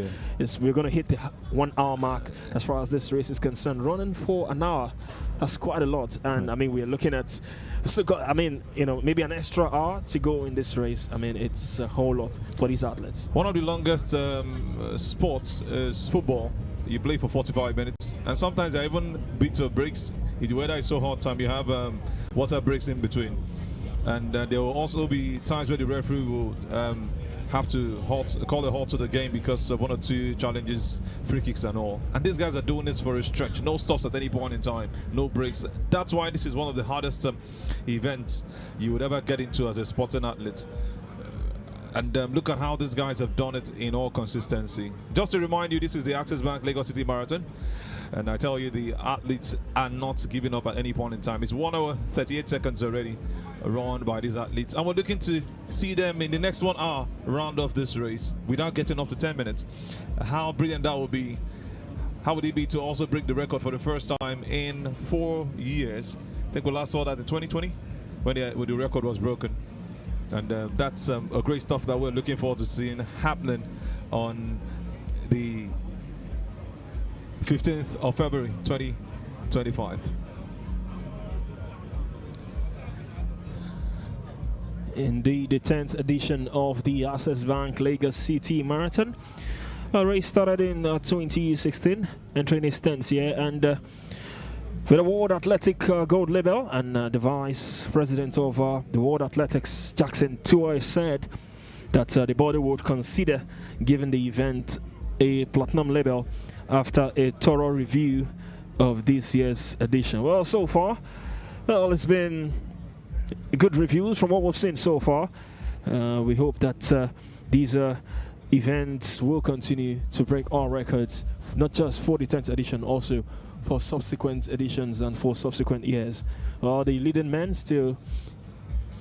we're going to hit the 1 hour mark as far as this race is concerned. Running for an hour, that's quite a lot. And I mean, we're looking at, maybe an extra hour to go in this race. I mean, it's a whole lot for these athletes. One of the longest sports is football. You play for 45 minutes, and sometimes there are even bits of breaks. If the weather is so hot, you have water breaks in between, and there will also be times where the referee will have to call a halt to the game because of 1 or 2 challenges, free kicks and all. And these guys are doing this for a stretch, no stops at any point in time, no breaks. That's why this is one of the hardest events you would ever get into as a sporting athlete. And look at how these guys have done it in all consistency. Just to remind you, this is the Access Bank Lagos City Marathon. And I tell you, the athletes are not giving up at any point in time. It's 1 hour, 38 seconds already run by these athletes. And we're looking to see them in the next 1 hour round off this race without getting up to 10 minutes. How brilliant that would be. How would it be to also break the record for the first time in 4 years? I think we last saw that in 2020 when the record was broken. And that's a great stuff that we're looking forward to seeing happening on the 15th of February 2025. Indeed, the 10th edition of the Access Bank Lagos City Marathon. A race started in 2016, entering its 10th year, and with the World Athletic Gold Label, and the Vice President of the World Athletics, Jackson Tuohy, said that the body would consider giving the event a platinum label after a thorough review of this year's edition. Well, so far, it's been good reviews from what we've seen so far. We hope that these events will continue to break all records, not just for the 10th edition, also for subsequent editions and for subsequent years. The leading men still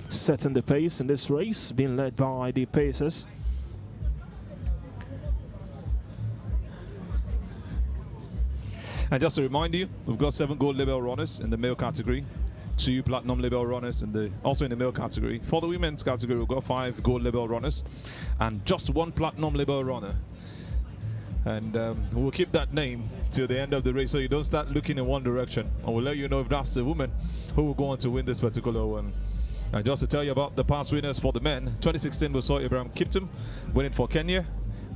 setting the pace in this race, being led by the Pacers. And just to remind you, we've got 7 gold label runners in the male category, 2 platinum label runners also in the male category. For the women's category, we've got 5 gold label runners and just 1 platinum label runner. And we'll keep that name till the end of the race, so you don't start looking in one direction. And we'll let you know if that's the woman who will go on to win this particular one. And just to tell you about the past winners for the men, 2016 we saw Abraham Kiptum winning for Kenya.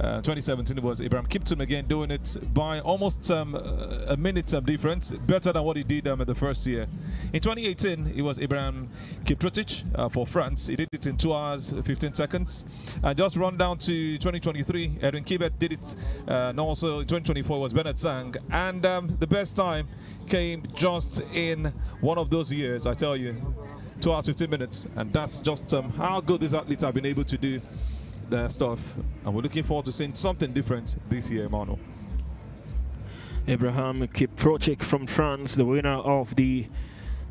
2017 was Abraham Kiptum again, doing it by almost a minute difference, better than what he did in the first year. In 2018, it was Abraham Kiptrotich for France. He did it in 2 hours, 15 seconds. And just run down to 2023, Edwin Kibet did it, and also 2024 was Bernard Sang. And the best time came just in one of those years, I tell you, 2 hours, 15 minutes. And that's just how good these athletes have been able to do their stuff, and we're looking forward to seeing something different this year, Emmanuel. Abraham Kiptrotich from France, the winner of the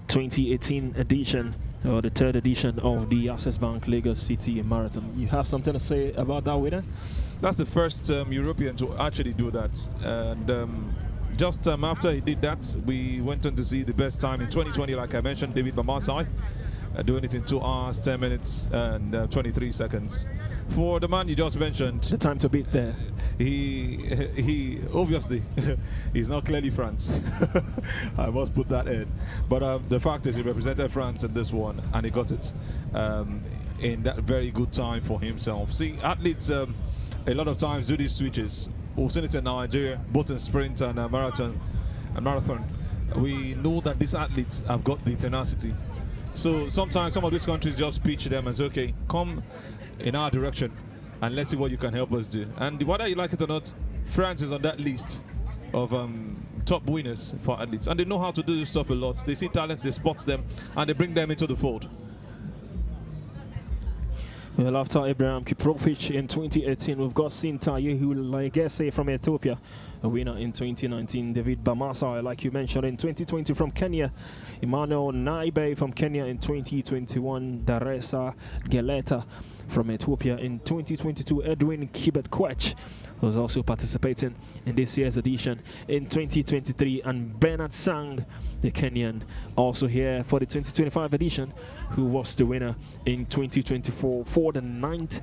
2018 edition, or the 3rd edition of the Access Bank Lagos City Marathon. You have something to say about that winner? That's the first European to actually do that, and just after he did that, we went on to see the best time in 2020, like I mentioned, David Bamasai, doing it in 2 hours, 10 minutes, and 23 seconds. For the man you just mentioned, the time to beat there. He obviously he's not clearly France. I must put that in. But the fact is, he represented France in this one, and he got it in that very good time for himself. See, athletes a lot of times do these switches. We've seen it in Nigeria, both in sprint and marathon. We know that these athletes have got the tenacity. So sometimes some of these countries just pitch them and say, okay, come in our direction and let's see what you can help us do. And whether you like it or not, France is on that list of top winners for athletes. And they know how to do this stuff a lot. They see talents, they spot them, and they bring them into the fold. Well, after Ibrahim Kiprovic in 2018, we've got Sintayehu Legese from Ethiopia, a winner in 2019. David Bamasa, like you mentioned, in 2020 from Kenya. Emmanuel Naibe from Kenya in 2021. Daresa Geleta from Ethiopia in 2022. Edwin Kibet-Kwech was also participating in this year's edition in 2023, and Bernard Sang, the Kenyan, also here for the 2025 edition, who was the winner in 2024 for the 9th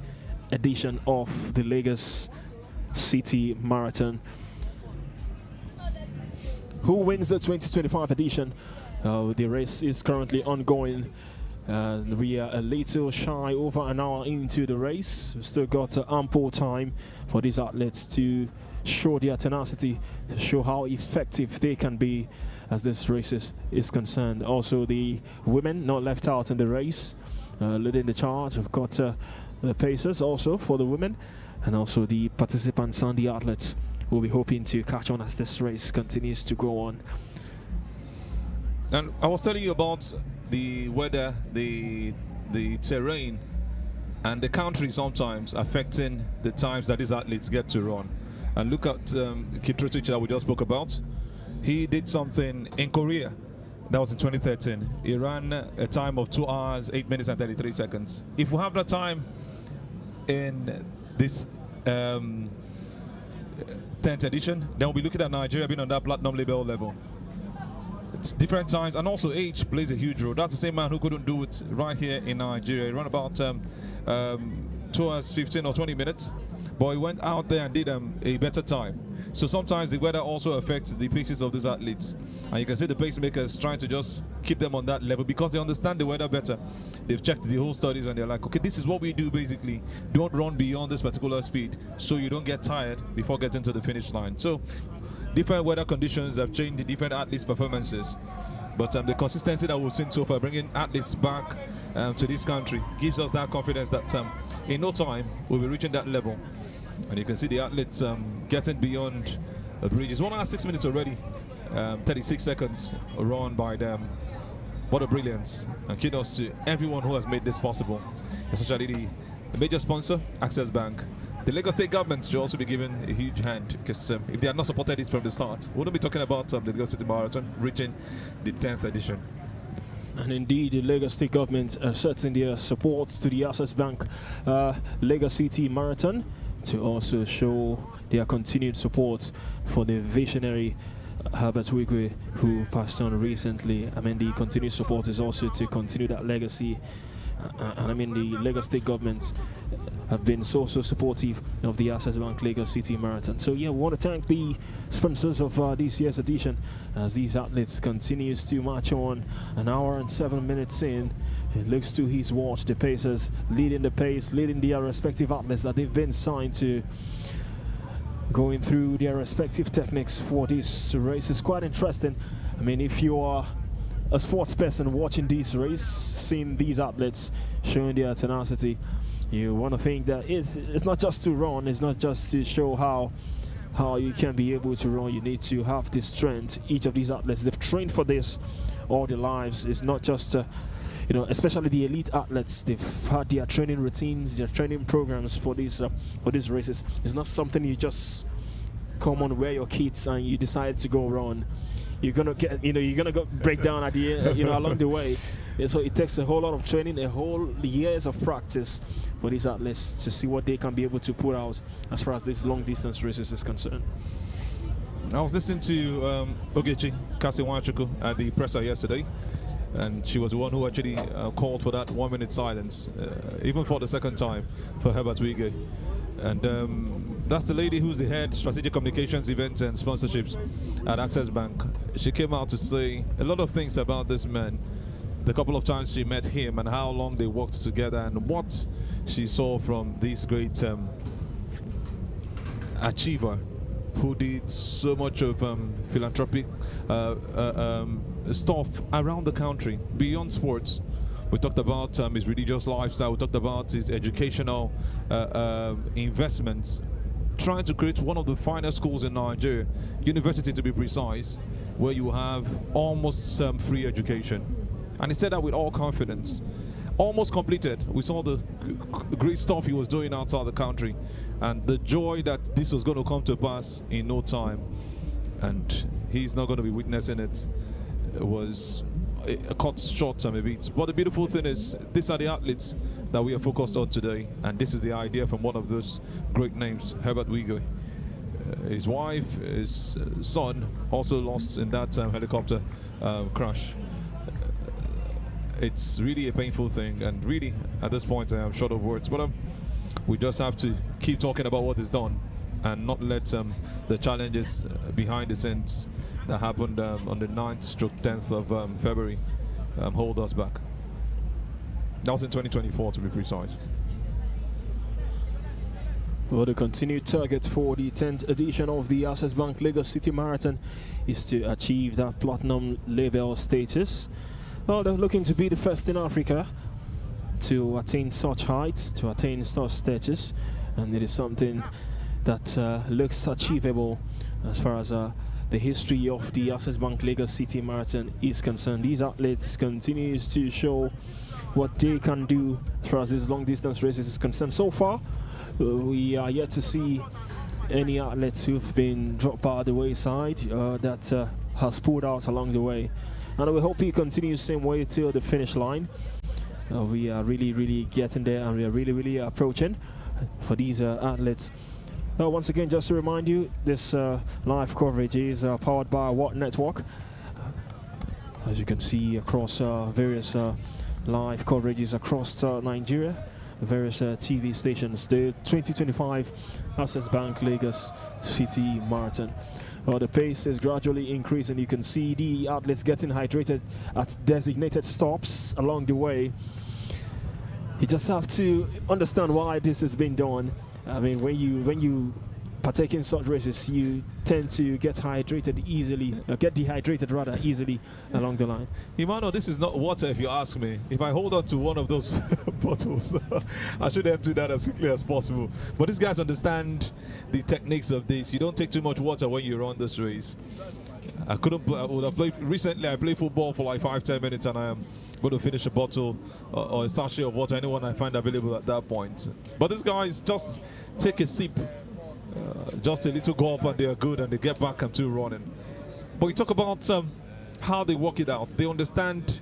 edition of the Lagos City Marathon. Who wins the 2025 edition? The race is currently ongoing. We are a little shy over an hour into the race. We've still got ample time for these athletes to show their tenacity, to show how effective they can be as this race is concerned. Also, the women not left out in the race, leading the charge. We've got the pacers also for the women, and also the participants and the athletes will be hoping to catch on as this race continues to go on. And I was telling you about the weather, the terrain, and the country sometimes affecting the times that these athletes get to run. And look at Kiprotich that we just spoke about. He did something in Korea. That was in 2013. He ran a time of 2 hours, 8 minutes and 33 seconds. If we have that time in this 10th edition, then we'll be looking at Nigeria being on that platinum label level. It's different times, and also age plays a huge role. That's the same man who couldn't do it right here in Nigeria. He ran about 2 hours 15 or 20 minutes, but he went out there and did a better time. So sometimes the weather also affects the paces of these athletes, and you can see the pacemakers trying to just keep them on that level because they understand the weather better. They've checked the whole studies and they're like, okay, this is what we do basically. Don't run beyond this particular speed so you don't get tired before getting to the finish line. So different weather conditions have changed the different athletes' performances, but the consistency that we've seen so far, bringing athletes back to this country, gives us that confidence that in no time we'll be reaching that level. And you can see the athletes getting beyond the bridges. 1 hour 6 minutes already, 36 seconds run by them. What a brilliance, and kudos to everyone who has made this possible, especially the major sponsor, Access Bank. The Lagos State government should also be given a huge hand, because if they had not supported this from the start, we wouldn't be talking about the Lagos City Marathon reaching the 10th edition. And indeed, the Lagos State government asserting their support to the Access Bank Lagos City Marathon to also show their continued support for the visionary Herbert Wigwe, who passed on recently. I mean, the continued support is also to continue that legacy. And I mean, the Lagos State government have been so supportive of the Access Bank Lagos City Marathon. So yeah, we want to thank the sponsors of this year's edition as these athletes continues to march on. An hour and 7 minutes in, it looks to his watch, the pacers leading the pace, leading their respective athletes that they've been signed to, going through their respective techniques for this race. Is quite interesting. I mean, if you are a sports person watching this race, seeing these athletes showing their tenacity, you want to think that it's not just to run, it's not just to show how you can be able to run. You need to have this strength. Each of these athletes, they've trained for this all their lives. It's not just especially the elite athletes, they've had their training routines, their training programs for these races. It's not something you just come on, wear your kits and you decide to go run. You're gonna get, you're gonna go break down at the end, along the way. And so it takes a whole lot of training, a whole years of practice for these athletes to see what they can be able to put out as far as this long distance races is concerned. I was listening to Ogechi Kasiwachuku at the presser yesterday, and she was the one who actually called for that 1 minute silence, even for the second time, for Herbert Wigwe. And that's the lady who's the head strategic communications, events and sponsorships at Access Bank. She came out to say a lot of things about this man, the couple of times she met him and how long they worked together and what she saw from this great achiever who did so much of philanthropic stuff around the country beyond sports. We talked about his religious lifestyle, we talked about his educational investments, trying to create one of the finest schools in Nigeria, university to be precise, where you have almost free education. And he said that with all confidence. almost completed. We saw the great stuff he was doing outside the country, and the joy that this was going to come to pass in no time, and he's not going to be witnessing it, was cut short some a bit. But the beautiful thing is, these are the athletes that we are focused on today, and this is the idea from one of those great names, Herbert Wigwe. His wife, his son also lost in that helicopter crash. It's really a painful thing, and really at this point I am short of words, but we just have to keep talking about what is done and not let the challenges behind the scenes that happened on the 9th/10th of February hold us back. That was in 2024 to be precise. Well, the continued target for the 10th edition of the Access Bank Lagos City Marathon is to achieve that platinum level status. Well, they're looking to be the first in Africa to attain such heights, to attain such status, and it is something that looks achievable as far as the history of the Access Bank Lagos City Marathon is concerned. These athletes continues to show what they can do as far as these long distance races is concerned. So far, we are yet to see any athletes who've been dropped by the wayside that has pulled out along the way. And we hope he continues the same way till the finish line. We are really getting there, and we are really approaching for these athletes. Once again, just to remind you, this live coverage is powered by Watt Network. As you can see across various live coverages across Nigeria, various TV stations, the 2025 Access Bank Lagos City Marathon. The pace is gradually increasing. You can see the athletes getting hydrated at designated stops along the way. You just have to understand why this has been done. I mean, when you partake in such races, you tend to get hydrated easily, get dehydrated rather easily along the line. Emmanuel, this is not water if you ask me. If I hold on to one of those bottles, I should empty that as quickly as possible. But these guys understand the techniques of this. You don't take too much water when you run this race. I would have played recently. I played football for like 5-10 minutes, and I am going to finish a bottle or a sachet of water, anyone I find available at that point. But these guys just take a sip, just a little gulp, and they are good, and they get back into running. But we talk about how they work it out. They understand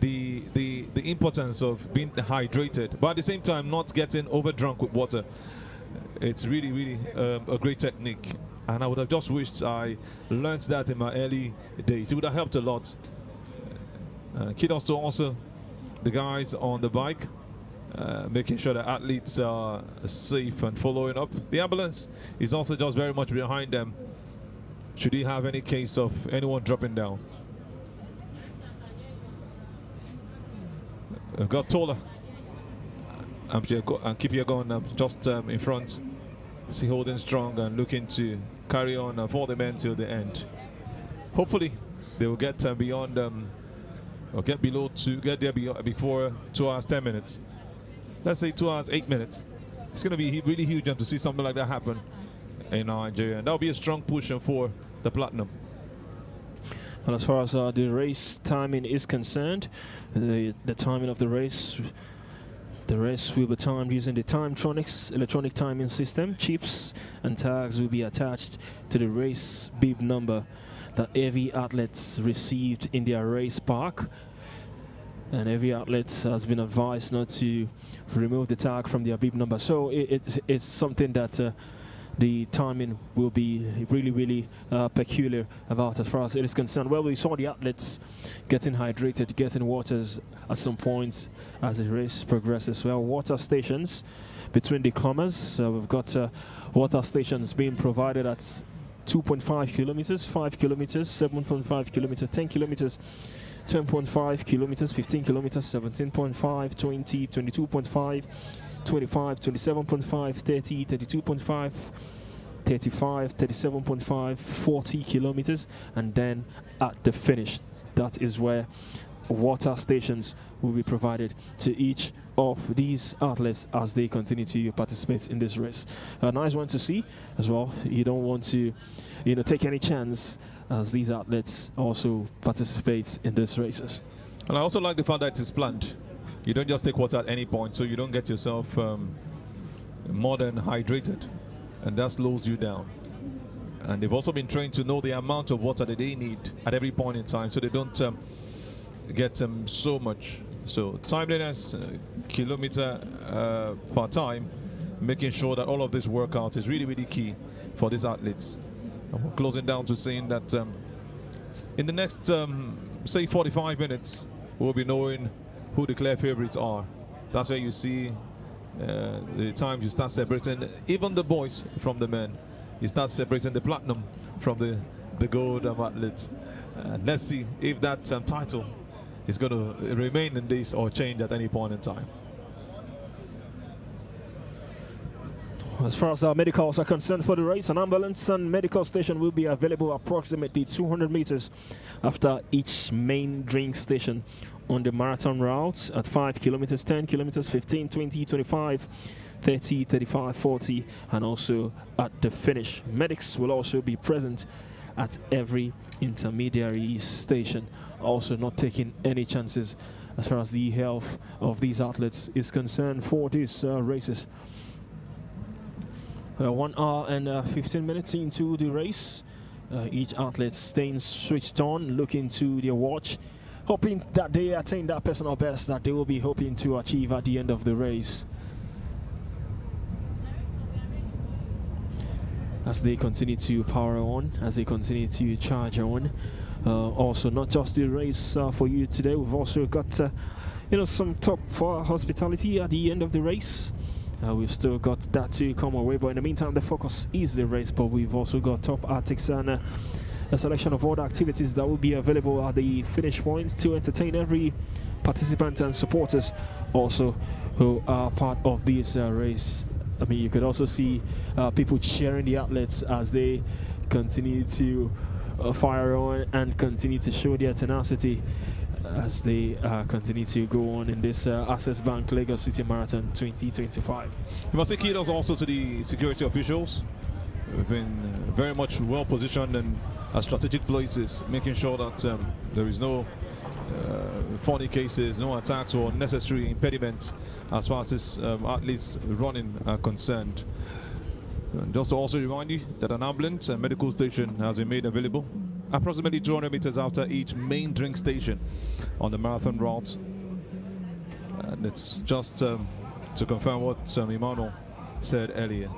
the importance of being hydrated, but at the same time not getting overdrunk with water. It's really a great technique, and I would have just wished I learned that in my early days. It would have helped a lot. Kudos to also the guys on the bike, making sure that athletes are safe and following up. The ambulance is also just very much behind them should he have any case of anyone dropping down. Got taller. And keep your gun just in front. See, holding strong and looking to carry on for the men till the end. Hopefully they will get beyond or get there before 2 hours 10 minutes. Let's say 2 hours 8 minutes. It's going to be really huge to see something like that happen in Nigeria, and that'll be a strong push for the platinum. And as far as the race timing is concerned, the timing of the race will be timed using the Timetronics electronic timing system. Chips and tags will be attached to the race bib number that every athlete received in their race pack. And every athlete has been advised not to remove the tag from their bib number. So it's something that the timing will be really peculiar about as far as it is concerned. Well, we saw the athletes getting hydrated, getting waters at some points as the race progresses. Well, water stations between the comers. We've got water stations being provided at 2.5 kilometers, 5 kilometers, 7.5 kilometers, 10 kilometers, 10.5 kilometers, 15 kilometers, 17.5, 20, 22.5, 25, 27.5, 30, 32.5, 35, 37.5, 40 kilometers, and then at the finish, that is where water stations will be provided to each of these athletes as they continue to participate in this race. A nice one to see as well. You don't want to, take any chance as these athletes also participate in these races. And I also like the fact that it's planned. you don't just take water at any point, so you don't get yourself more than hydrated, and that slows you down. And they've also been trained to know the amount of water that they need at every point in time, so they don't get so much. So timeliness, kilometer per time, making sure that all of this workout is really, really key for these athletes. And we're closing down to saying that in the next, say, 45 minutes, we'll be knowing who the clear favorites are. That's where you see the times you start separating even the boys from the men. You start separating the platinum from the gold athletes. Let's see if that title is going to remain in this or change at any point in time. As far as our medicals are concerned for the race, an ambulance and medical station will be available approximately 200 meters after each main drink station on the marathon route at 5 kilometers, 10 kilometers, 15, 20, 25, 30, 35, 40, and also at the finish. Medics will also be present at every intermediary station, also not taking any chances as far as the health of these athletes is concerned for these races. 1 hour and 15 minutes into the race. Each athlete staying switched on, looking to their watch, hoping that they attain that personal best that they will be hoping to achieve at the end of the race. As they continue to power on, as they continue to charge on. Also, not just the race for you today, we've also got some top hospitality at the end of the race. We've still got that to come away, but in the meantime the focus is the race. But we've also got top artics and a selection of other activities that will be available at the finish points to entertain every participant and supporters also who are part of this race. I mean, you could also see people cheering the athletes as they continue to fire on and continue to show their tenacity as they continue to go on in this Access Bank Lagos City Marathon 2025. You must say kudos also to the security officials. We've been very much well positioned and at strategic places, making sure that there is no funny cases, no attacks or unnecessary impediments as far as this athletes running are concerned. And just to also remind you that an ambulance and medical station has been made available approximately 200 meters after each main drink station on the marathon route. And it's just to confirm what Emmanuel said earlier.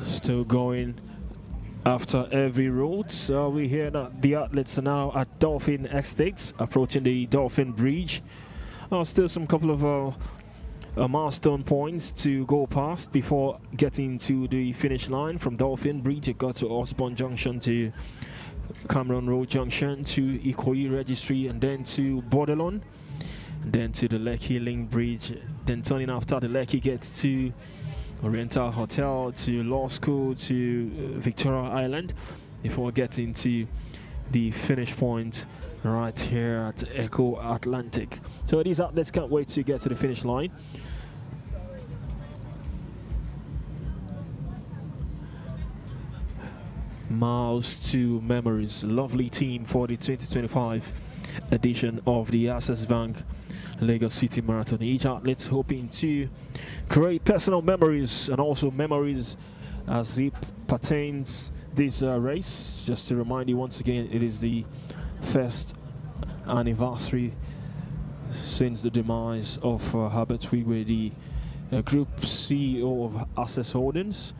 Still going after every route. We hear that the athletes are now at Dolphin Estates, approaching the Dolphin Bridge. Still some couple of milestone points to go past before getting to the finish line. From Dolphin Bridge, it got to Osborne Junction, to Cameron Road Junction, to Ikoyi Registry, and then to Bordelon, and then to the Lekki Link Bridge. Then turning after the Lekki gets to Oriental Hotel, to Law School, to Victoria Island, before getting to the finish point right here at Echo Atlantic. So these athletes can't wait to get to the finish line. Miles to Memories, lovely team for the 2025 edition of the Access Bank Lagos City Marathon. Each athlete hoping to create personal memories and also memories as it pertains this race. Just to remind you once again, it is the first anniversary since the demise of Herbert Wigwe, the Group CEO of Access Holdings.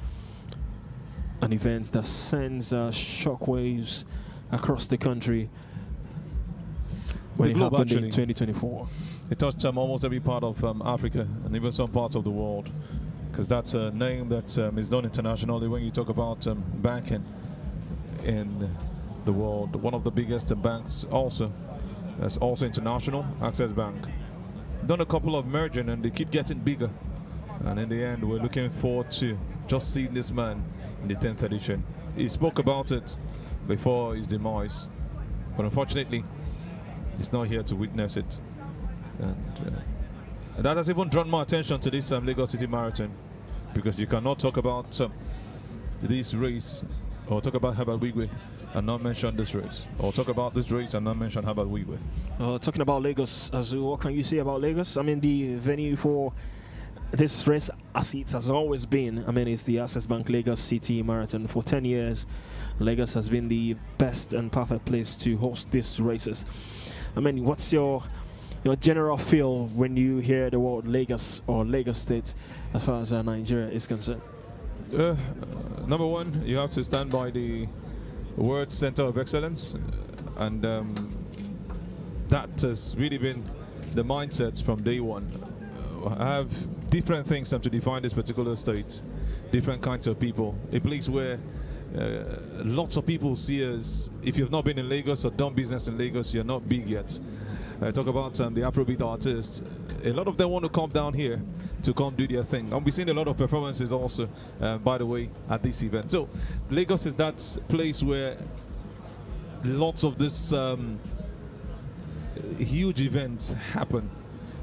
An event that sends shockwaves across the country when it happened in 2024. It touched almost every part of Africa and even some parts of the world, because that's a name that is known internationally when you talk about banking in the world. One of the biggest banks also, that's also international, Access Bank. Done a couple of merging and they keep getting bigger. And in the end, we're looking forward to just seeing this man in the 10th edition. He spoke about it before his demise, but unfortunately, he's not here to witness it. And that has even drawn my attention to this Lagos City Marathon, because you cannot talk about this race or talk about Herbert Wigwe and not mention this race, or talk about this race and not mention Herbert Wigwe. Talking about Lagos, what can you say about Lagos? I mean, the venue for this race, as it has always been, I mean, it's the Access Bank Lagos City Marathon. For 10 years, Lagos has been the best and perfect place to host these races. I mean, what's your general feel when you hear the word Lagos or Lagos State as far as Nigeria is concerned? Number one, you have to stand by the word Center of Excellence, and that has really been the mindset from day one. I have different things to define this particular state, different kinds of people. A place where lots of people see us. If you've not been in Lagos or done business in Lagos, you're not big yet. Talk about the Afrobeat artists. A lot of them want to come down here to come do their thing. And we've seen a lot of performances also, by the way, at this event. So Lagos is that place where lots of this huge events happen.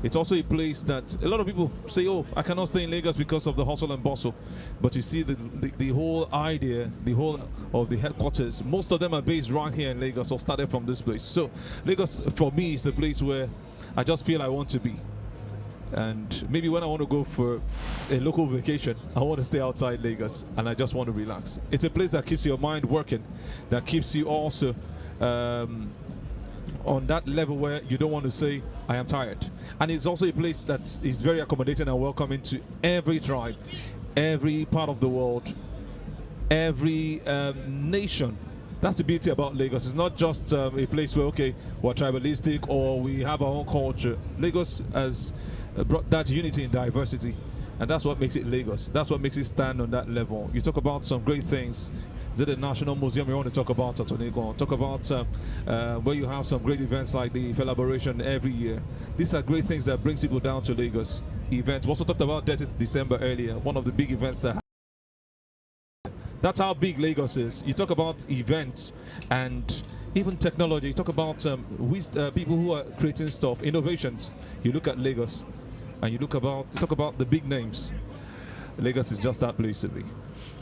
It's also a place that a lot of people say, oh, I cannot stay in Lagos because of the hustle and bustle. But you see the whole idea, the whole of the headquarters, most of them are based right here in Lagos or started from this place. So Lagos, for me, is the place where I just feel I want to be. And maybe when I want to go for a local vacation, I want to stay outside Lagos and I just want to relax. It's a place that keeps your mind working, that keeps you also on that level where you don't want to say, I am tired. And it's also a place that is very accommodating and welcoming to every tribe, every part of the world, every nation. That's the beauty about Lagos. It's not just a place where, okay, we're tribalistic or we have our own culture. Lagos has brought that unity and diversity, and that's what makes it Lagos. That's what makes it stand on that level. You talk about some great things. Is it the National Museum you want to talk about at Onego? Talk about where you have some great events like the Celebration every year. These are great things that brings people down to Lagos. Events. We also talked about 30th December earlier, one of the big events that that's how big Lagos is. You talk about events and even technology. You talk about people who are creating stuff, innovations. You look at Lagos and you talk about the big names. Lagos is just that place to be.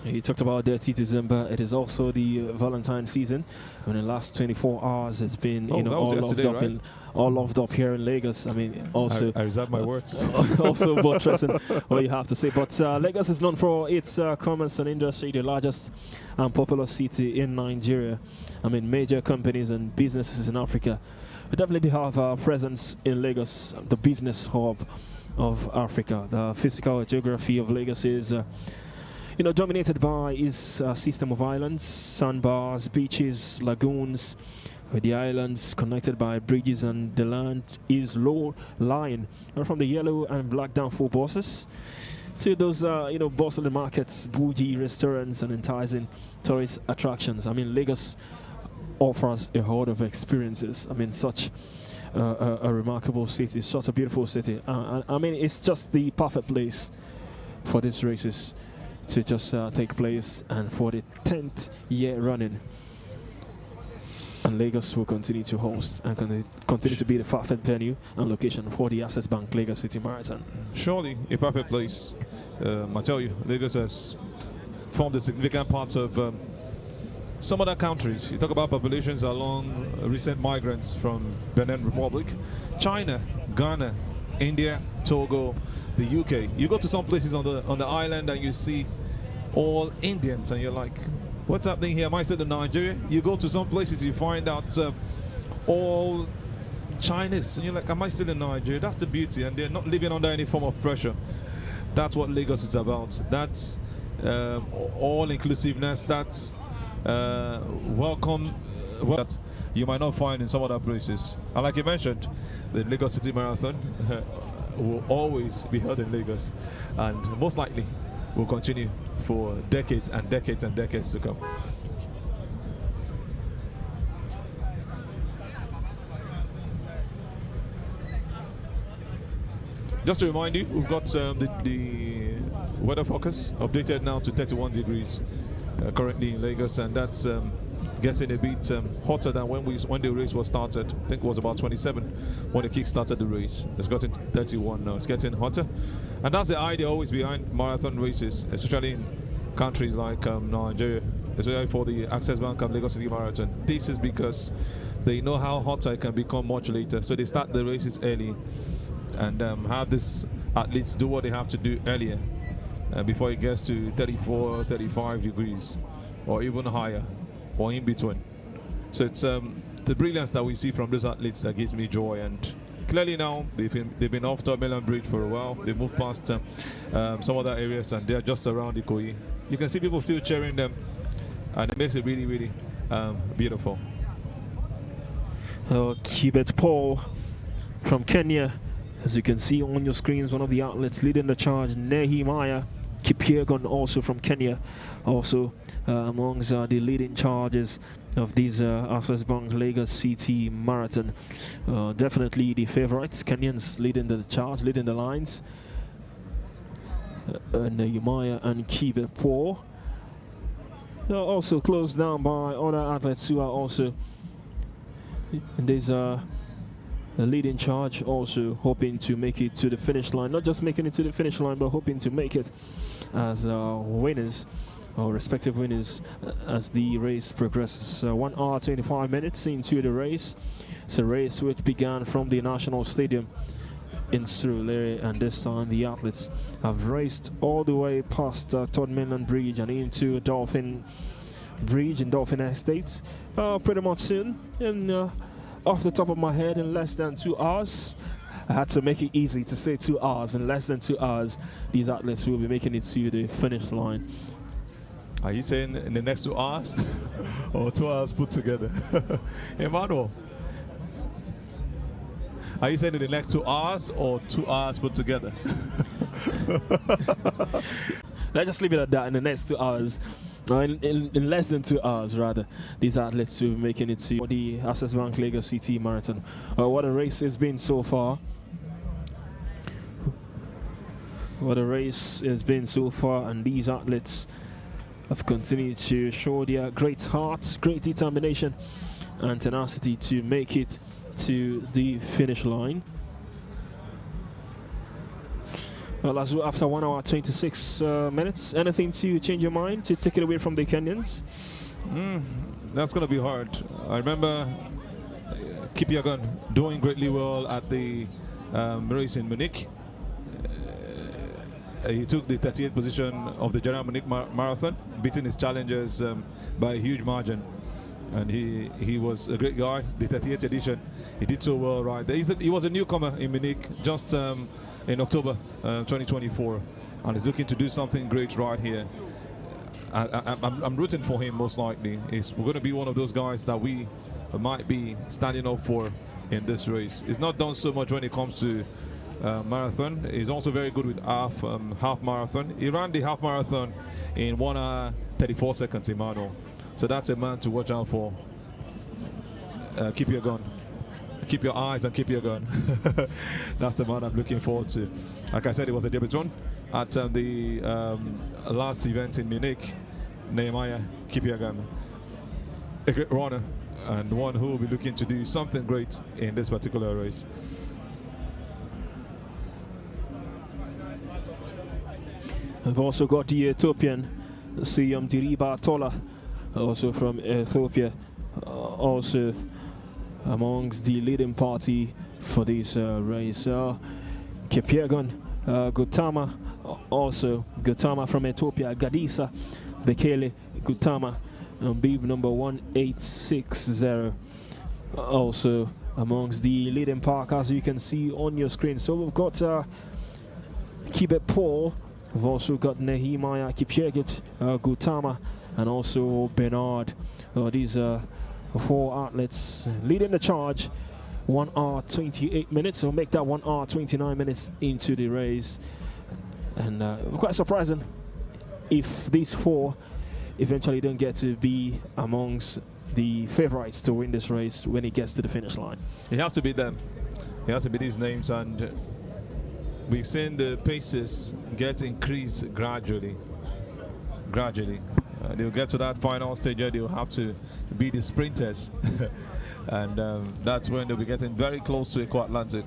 You talked about 30th December. It is also the Valentine's season. In the last 24 hours, it's been all loved up here in Lagos. I mean, also I reserve my words. Also buttressing what you have to say. But Lagos is known for its commerce and industry, the largest and popular city in Nigeria. I mean, major companies and businesses in Africa. We definitely have a presence in Lagos, the business hub of Africa. The physical geography of Lagos is dominated by its system of islands, sandbars, beaches, lagoons, with the islands connected by bridges, and the land is low-lying. From the yellow and black Danfo buses to those, bustling markets, bougie restaurants, and enticing tourist attractions. I mean, Lagos offers a host of experiences. I mean, such a remarkable city, such a beautiful city. I mean, it's just the perfect place for these races to just take place, and for the 10th year running. And Lagos will continue to host and continue to be the perfect venue and location for the Access Bank Lagos City Marathon. Surely a perfect place. I tell you, Lagos has formed a significant part of some other countries. You talk about populations along recent migrants from Benin Republic, China, Ghana, India, Togo, the UK. You go to some places on the island and you see all Indians and you're like, what's happening here? Am I still in Nigeria? You go to some places, you find out all Chinese and you're like, am I still in Nigeria? That's the beauty, and they're not living under any form of pressure. That's what Lagos is about. That's all inclusiveness. That's welcome that you might not find in some other places. And like you mentioned, the Lagos City Marathon will always be held in Lagos, and most likely will continue for decades and decades and decades to come. Just to remind you, we've got the weather forecast updated now to 31 degrees currently in Lagos, and that's getting a bit hotter than when the race was started. I think it was about 27 when the kick started the race. It's gotten 31 now. It's getting hotter. And that's the idea always behind marathon races, especially in countries like Nigeria, especially for the Access Bank and Lagos City Marathon. This is because they know how hotter it can become much later. So they start the races early and have these athletes do what they have to do earlier before it gets to 34, 35 degrees or even higher or in between. So it's the brilliance that we see from those athletes that gives me joy. And clearly now they've been off Third Mainland Bridge for a while. They've moved past some other areas and they're just around Ikoyi. You can see people still cheering them, and it makes it really, really beautiful. Kibet Paul from Kenya, as you can see on your screens, one of the outlets leading the charge. Nehemiah Kipyegon, also from Kenya, also amongst the leading charges of these Access Bank Lagos City Marathon. Definitely the favorites, Kenyans leading the charge, leading the lines. Nehemiah and Kibet Paul. They're also closed down by other athletes who are also in this leading charge, also hoping to make it to the finish line. Not just making it to the finish line, but hoping to make it as winners, or respective winners, as the race progresses. 1 hour 25 minutes into the race. It's a race which began from the National Stadium in Surulere, and this time the athletes have raced all the way past Third Mainland Bridge and into Dolphin Bridge and Dolphin Estates pretty much soon. And off the top of my head, in less than 2 hours, I had to make it easy to say 2 hours. In less than 2 hours, these athletes will be making it to the finish line. Are you saying in the next 2 hours or 2 hours put together? Emmanuel, are you saying in the next 2 hours or 2 hours put together? Let's just leave it at that. In the next 2 hours, in less than 2 hours rather, these athletes will be making it to the Access Bank Lagos City Marathon. What a race it's been so far. What a race it's been so far, and these athletes have continued to show their great heart, great determination and tenacity to make it to the finish line. Well, as well, after 1 hour 26 minutes, anything to change your mind, to take it away from the Kenyans? That's going to be hard. I remember Kipyegon doing greatly well at the race in Munich. He took the 38th position of the General Munich Marathon, beating his challengers by a huge margin. And he was a great guy. The 38th edition, he did so well right there. He was a newcomer in Munich just in October 2024, and he's looking to do something great right here. I'm rooting for him most likely. We're going to be one of those guys that we might be standing up for in this race. He's not done so much when it comes to marathon. He's also very good with half marathon. He ran the half marathon in 1 hour 34 seconds, Emmanuel. So that's a man to watch out for. Keep your gun. Keep your eyes and keep your gun. That's the man I'm looking forward to. Like I said, it was a debutant at the last event in Munich. Nehemiah Kipyegon, a great runner and one who will be looking to do something great in this particular race. We've also got the Ethiopian Siyam Diriba Tola, also from Ethiopia, also amongst the leading party for this race. Kipyegon, Gutama, also Gutama from Ethiopia, Gadisa Bekele Gutama, bib number 1860, also amongst the leading pack, as you can see on your screen. So we've got Kibet Paul, we've also got Nehemiah Kipyegon, Gutama, and also Bernard. These four athletes leading the charge. 1 hour 28 minutes, so make that 1 hour 29 minutes into the race. And quite surprising if these four eventually don't get to be amongst the favorites to win this race when it gets to the finish line. It has to be them. It has to be these names, and we've seen the paces get increased gradually. They'll get to that final stage where they'll have to be the sprinters. And that's when they'll be getting very close to Eco Atlantic.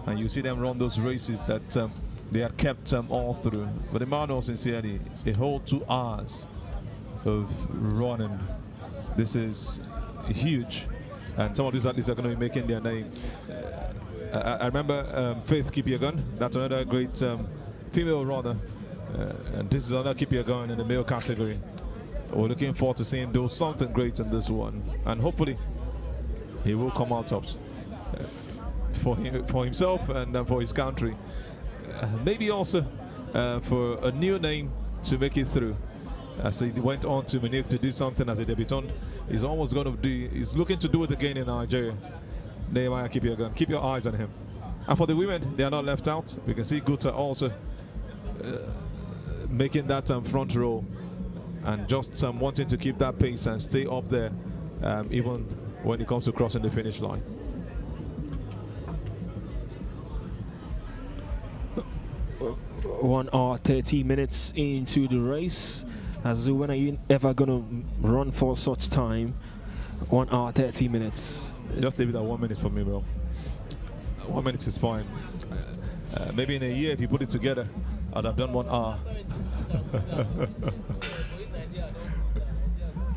And you see them run those races that they had kept all through. But Emmanuel, sincerely, a whole 2 hours of running. This is huge. And some of these athletes are going to be making their name. I remember Faith Kipyegon. That's another great female runner. And this is another Kipyegon in the male category. We're looking forward to seeing him do something great in this one. And hopefully, he will come out tops for himself and for his country. Maybe also for a new name to make it through. As he went on to Munich to do something as a debutant, he's almost going to do. He's looking to do it again in Nigeria. Nehemiah Kipyegon. Keep your eyes on him. And for the women, they are not left out. We can see Guta also making that front row and just wanting to keep that pace and stay up there, even when it comes to crossing the finish line. One hour 30 minutes into the race. As when are you ever gonna run for such time? 1 hour 30 minutes. Just leave it at 1 minute for me, bro. 1 minute is fine. Maybe in a year, if you put it together, I'd have done 1 hour.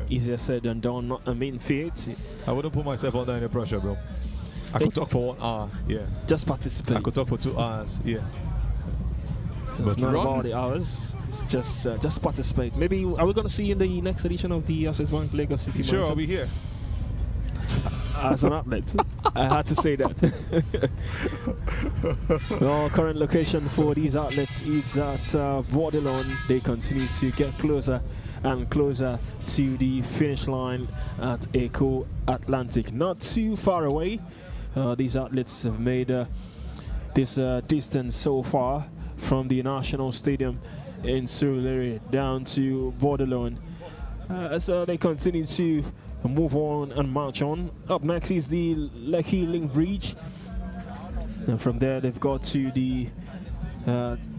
Easier said than done, not a main feat. I wouldn't put myself under any pressure, bro. I could talk for 1 hour, yeah. Just participate. I could talk for 2 hours, yeah. So it's not about the hours. It's just participate. Maybe are we going to see you in the next edition of the Access Bank Lagos City Marathon? Sure, I'll be here. As an athlete, I had to say that. Our current location for these athletes is at Bordelon. They continue to get closer and closer to the finish line at Eco Atlantic. Not too far away. These athletes have made this distance so far from the National Stadium in Surulere down to Bordelon. So they continue to move on and march on. Up next is the Lekki Link Bridge. And from there they've got to the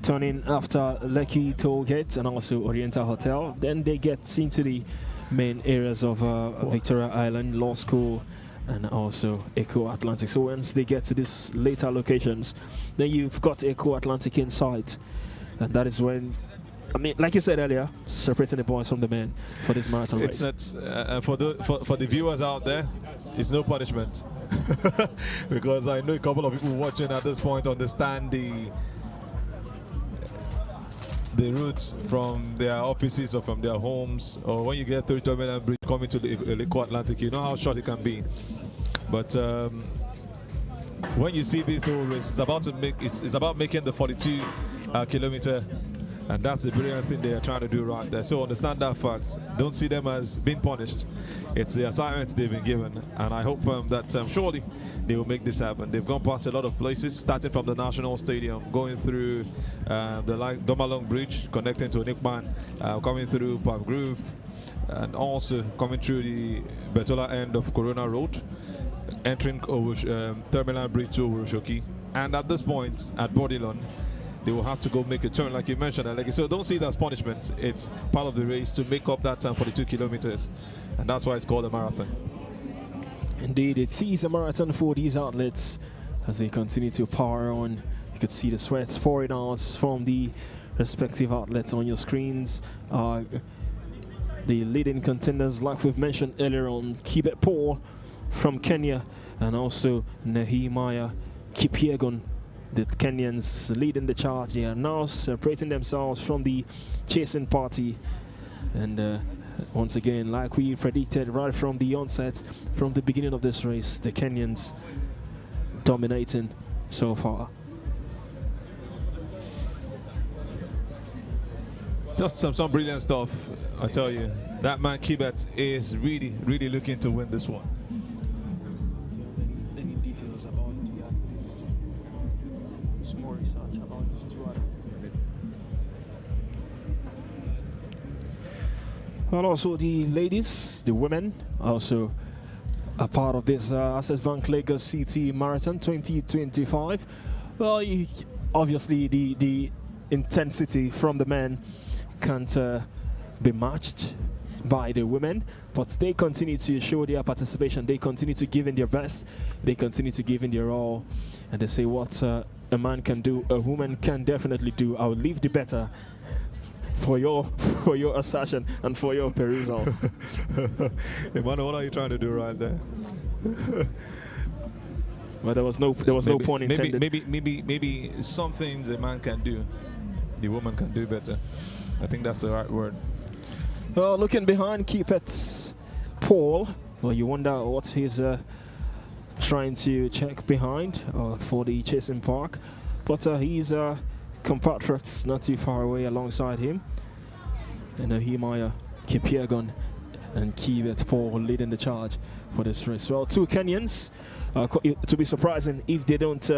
turning after Lekki Toll Gate and also Oriental Hotel. Then they get into the main areas of Victoria Island, Law School, and also Eco Atlantic. So once they get to these later locations, then you've got Eco Atlantic in sight. And that is when, I mean, like you said earlier, separating the boys from the men for this marathon race. It's not, for the viewers out there, it's no punishment. Because I know a couple of people watching at this point understand the routes from their offices or from their homes, or when you get through Terminal Bridge coming to the Eco Atlantic, you know how short it can be. But when you see this whole race, it's about making the 42 kilometer, and that's the brilliant thing they are trying to do right there. So understand that fact. Don't see them as being punished. It's the assignments they've been given, and I hope that surely they will make this happen. They've gone past a lot of places, starting from the National Stadium, going through the Domalong Bridge, connecting to Nickman, coming through Palm Grove, and also coming through the Betola end of Corona Road, entering Terminal Bridge to Urushoki. And at this point, at Bordelon, they will have to go make a turn, like you mentioned. So don't see it as punishment. It's part of the race to make up that time 42 kilometers. And that's why it's called a marathon. Indeed, it is a marathon for these athletes as they continue to power on. You could see the sweats pouring out from the respective athletes on your screens. The leading contenders, like we've mentioned earlier on, Kibet Paul from Kenya, and also Nehemiah Kipyegon. The Kenyans leading the charge. They are now separating themselves from the chasing party. And once again, like we predicted right from the onset, from the beginning of this race, the Kenyans dominating so far. Just some brilliant stuff, I tell you. That man Kibet is really, really looking to win this one. Any details about the athletes? Some more research about these two athletes. Well, also the ladies, the women, also a part of this Access Bank Lagos City Marathon 2025. Well, obviously the intensity from the men can't be matched by the women, but they continue to show their participation. They continue to give in their best. They continue to give in their all, and they say what a man can do, a woman can definitely do. I'll leave the better for your assertion and for your perusal. Emmanuel, what are you trying to do right there? Well, there was no pun intended. Maybe some things a man can do, the woman can do better. I think that's the right word. Well, looking behind Kipet Paul, well, you wonder what he's trying to check behind for the chasing park, but his compatriots not too far away alongside him. And Nehemiah Kipyegon and Kipet Paul leading the charge for this race. Well, two Kenyans. To be surprising if they don't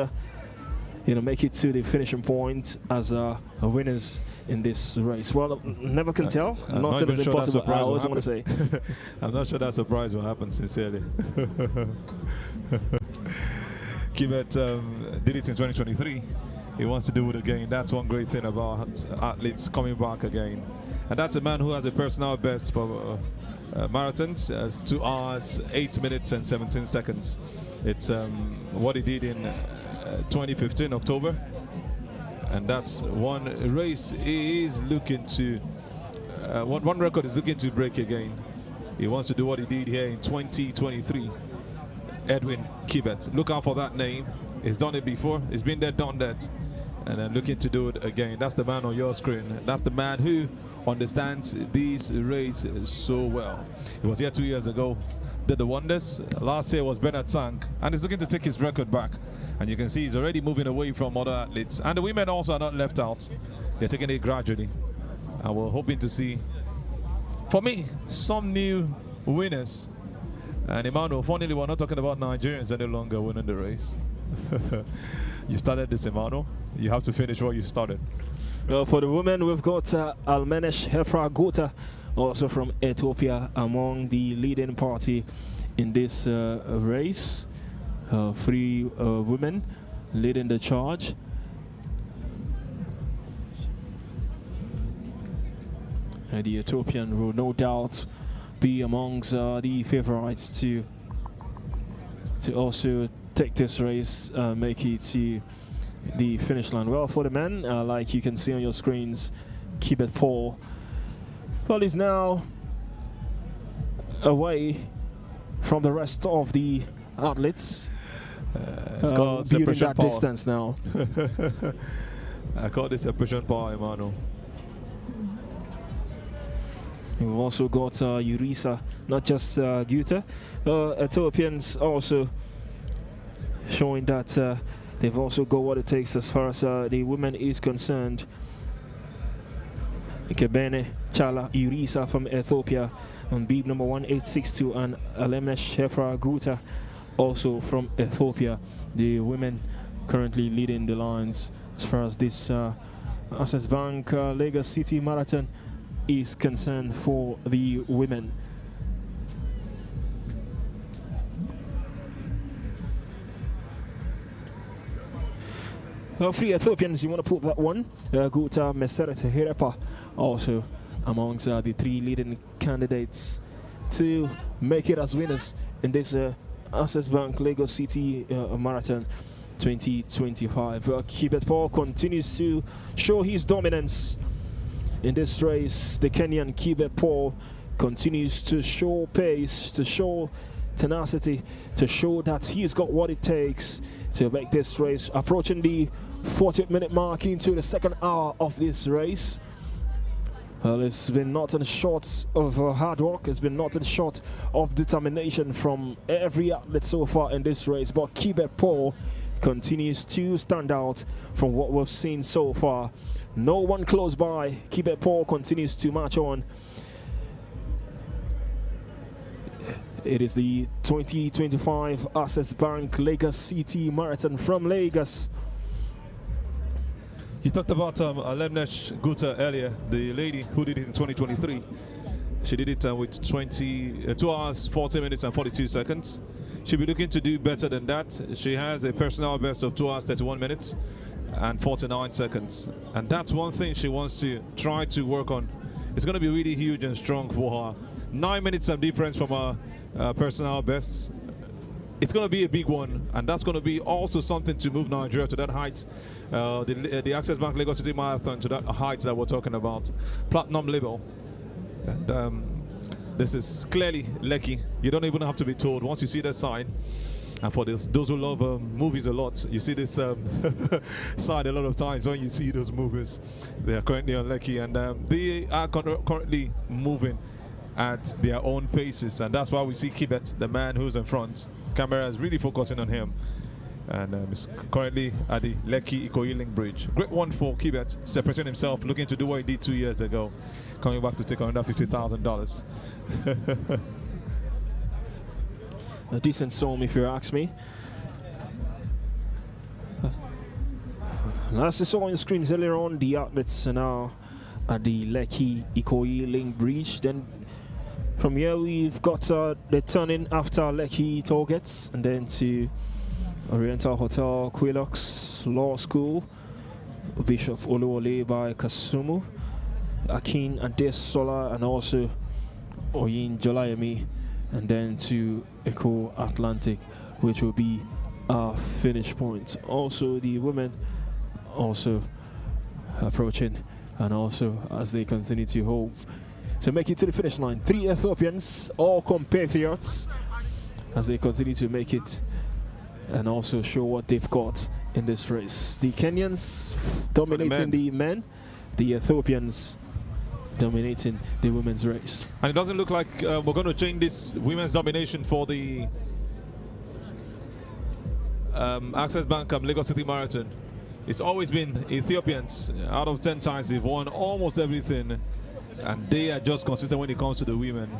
make it to the finishing point as winners in this race. Well, never can tell. Nothing is impossible. I always want to say. I'm not sure that surprise will happen, sincerely. Kibet did it in 2023. He wants to do it again. That's one great thing about athletes coming back again. And that's a man who has a personal best for marathons. 2 hours, 8 minutes and 17 seconds. It's what he did in 2015 October, and that's one race he is looking to one record is looking to break again. He wants to do what he did here in 2023. Edwin Kibet, look out for that name. He's done it before, he's been there, done that, and then looking to do it again. That's the man on your screen. That's the man who understands these races so well. He was here 2 years ago, did the wonders. Last year was Bernard Sank, and he's looking to take his record back. And you can see he's already moving away from other athletes. And the women also are not left out. They're taking it gradually. And we're hoping to see, for me, some new winners. And Emmanuel, funnily, we're not talking about Nigerians any longer winning the race. You started this, Emmanuel. You have to finish what you started. Well, for the women, we've got Almenesh Hefra Gota, also from Ethiopia, among the leading party in this race. 3 women leading the charge. The Ethiopian will no doubt be amongst the favorites to also take this race, make it to the finish line. Well, for the men, like you can see on your screens, Kibet Paul, well, is now away from the rest of the athletes. It's called building that power. Distance now. I call this separation power, Emmanuel. We've also got Urisa, not just Guta. Ethiopians also showing that they've also got what it takes as far as the women is concerned. Kebene Chala Urisa from Ethiopia on beat number 1862, and Almenesh Hefra Guta also from Ethiopia. The women currently leading the lines as far as this Access Bank Lagos City Marathon is concerned for the women. Three Ethiopians, you want to put that one. Guta Meseret Hirepa also amongst the 3 leading candidates to make it as winners in this Access Bank Lagos City Marathon 2025. Kibet Paul continues to show his dominance in this race. The Kenyan Kibet Paul continues to show pace, to show tenacity, to show that he's got what it takes to make this race. Approaching the 40-minute mark into the 2nd hour of this race. Well, it's been nothing short of hard work. It's been nothing short of determination from every athlete so far in this race. But Kibet Paul continues to stand out from what we've seen so far. No one close by. Kibet Paul continues to march on. It is the 2025 Access Bank Lagos City Marathon from Lagos. You talked about Almenesh Guta earlier, the lady who did it in 2023. She did it with 2 hours, 40 minutes and 42 seconds. She'll be looking to do better than that. She has a personal best of 2 hours, 31 minutes and 49 seconds. And that's one thing she wants to try to work on it's going to be really huge and strong for her. 9 minutes of difference from her personal bests. It's going to be a big one, and that's going to be also something to move Nigeria to that height, the Access Bank Lagos City Marathon to that height that we're talking about, platinum level. And this is clearly Lekki. You don't even have to be told. Once you see that sign, and for those who love movies a lot, you see this sign a lot of times when you see those movies. They are currently on Lekki, and they are currently moving at their own paces, and that's why we see Kibet, the man who's in front. Camera is really focusing on him, and he's currently at the Lekki Ikoyi Link Bridge. Great one for Kibet, separating himself, looking to do what he did 2 years ago, coming back to take on that $50,000. A decent sum, if you ask me. As you saw on your screens earlier on, the athletes are now at the Lekki Ikoyi Link Bridge. Then from here we've got the turning after Lekki Tollgates, and then to Oriental Hotel, Quilox Law School, Bishop Oluwole by Kasumu, Akin Adesola, and also Oyin Jolayemi, and then to Eco Atlantic, which will be our finish point. Also the women also approaching, and also as they continue to hope to make it to the finish line. 3 Ethiopians, all compatriots, as they continue to make it and also show what they've got in this race. The Kenyans dominating the men, the Ethiopians dominating the women's race. And it doesn't look like we're going to change this women's domination for the Access Bank Lagos City Marathon. It's always been Ethiopians. Out of 10 times, they've won almost everything, and they are just consistent when it comes to the women.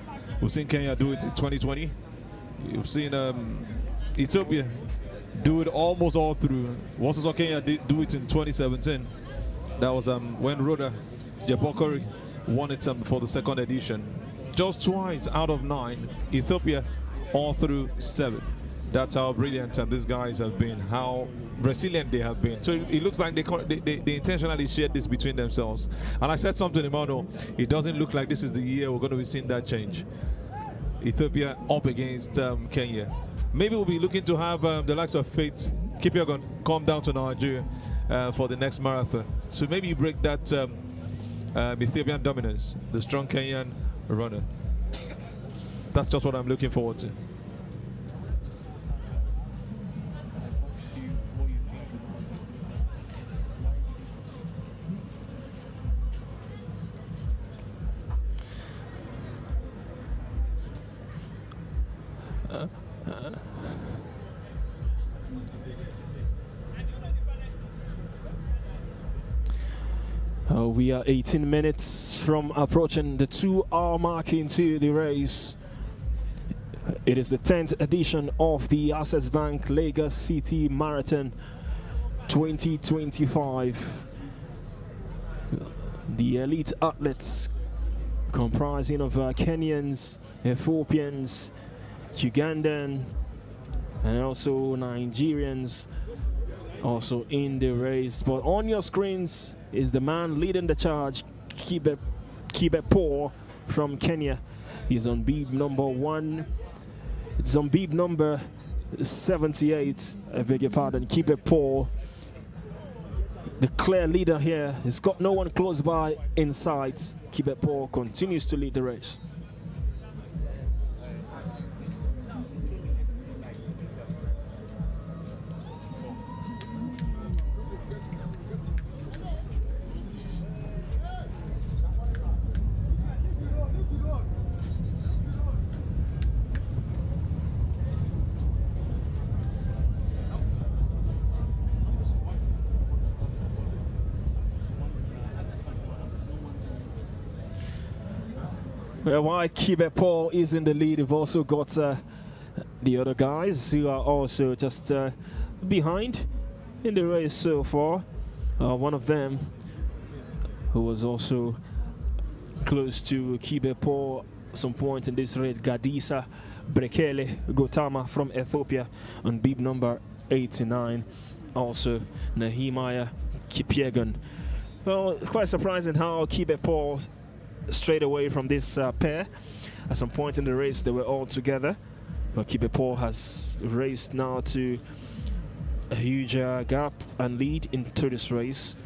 We've seen Kenya do it in 2020. You've seen Ethiopia do it almost all through. We also saw Kenya do it in 2017. That was when Rhoda Jebokori won it for the second edition. Just twice out of 9, Ethiopia all through 7. That's how brilliant these guys have been, how resilient they have been. So it looks like they intentionally shared this between themselves. And I said something, Emmanuel, it doesn't look like this is the year we're going to be seeing that change. Ethiopia up against Kenya. Maybe we'll be looking to have the likes of Faith Kipyegon come down to Nigeria for the next marathon. So maybe you break that Ethiopian dominance, the strong Kenyan runner. That's just what I'm looking forward to. We are 18 minutes from approaching the 2-hour mark into the race. It is the 10th edition of the Access Bank Lagos City Marathon 2025. The elite athletes comprising of Kenyans, Ethiopians, Ugandan, and also Nigerians also in the race. But on your screens is the man leading the charge, Kibet from Kenya. He's on beeb number 1. It's on beeb number 78. I beg your pardon, Kibet, the clear leader here. He's got no one close by in sight. Kibet continues to lead the race. Well, while Kibet is in the lead, we've also got the other guys who are also just behind in the race so far. One of them who was also close to Kibet some point in this race, Gadisa Brekele Gotama from Ethiopia on beeb number 89. Also Nehemiah Kipyegon. Well, quite surprising how Kibet straight away from this pair. At some point in the race, they were all together. But Kibepo has raced now to a huge gap and lead into this race.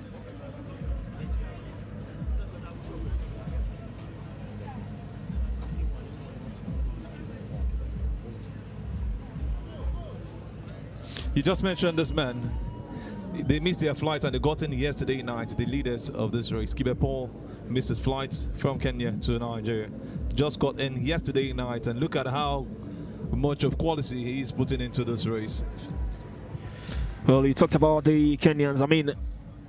You just mentioned this man. They missed their flight and they got in yesterday night. The leaders of this race, Kibepo, missed his flight from Kenya to Nigeria. Just got in yesterday night, and look at how much of quality he's putting into this race. Well, you talked about the Kenyans. I mean,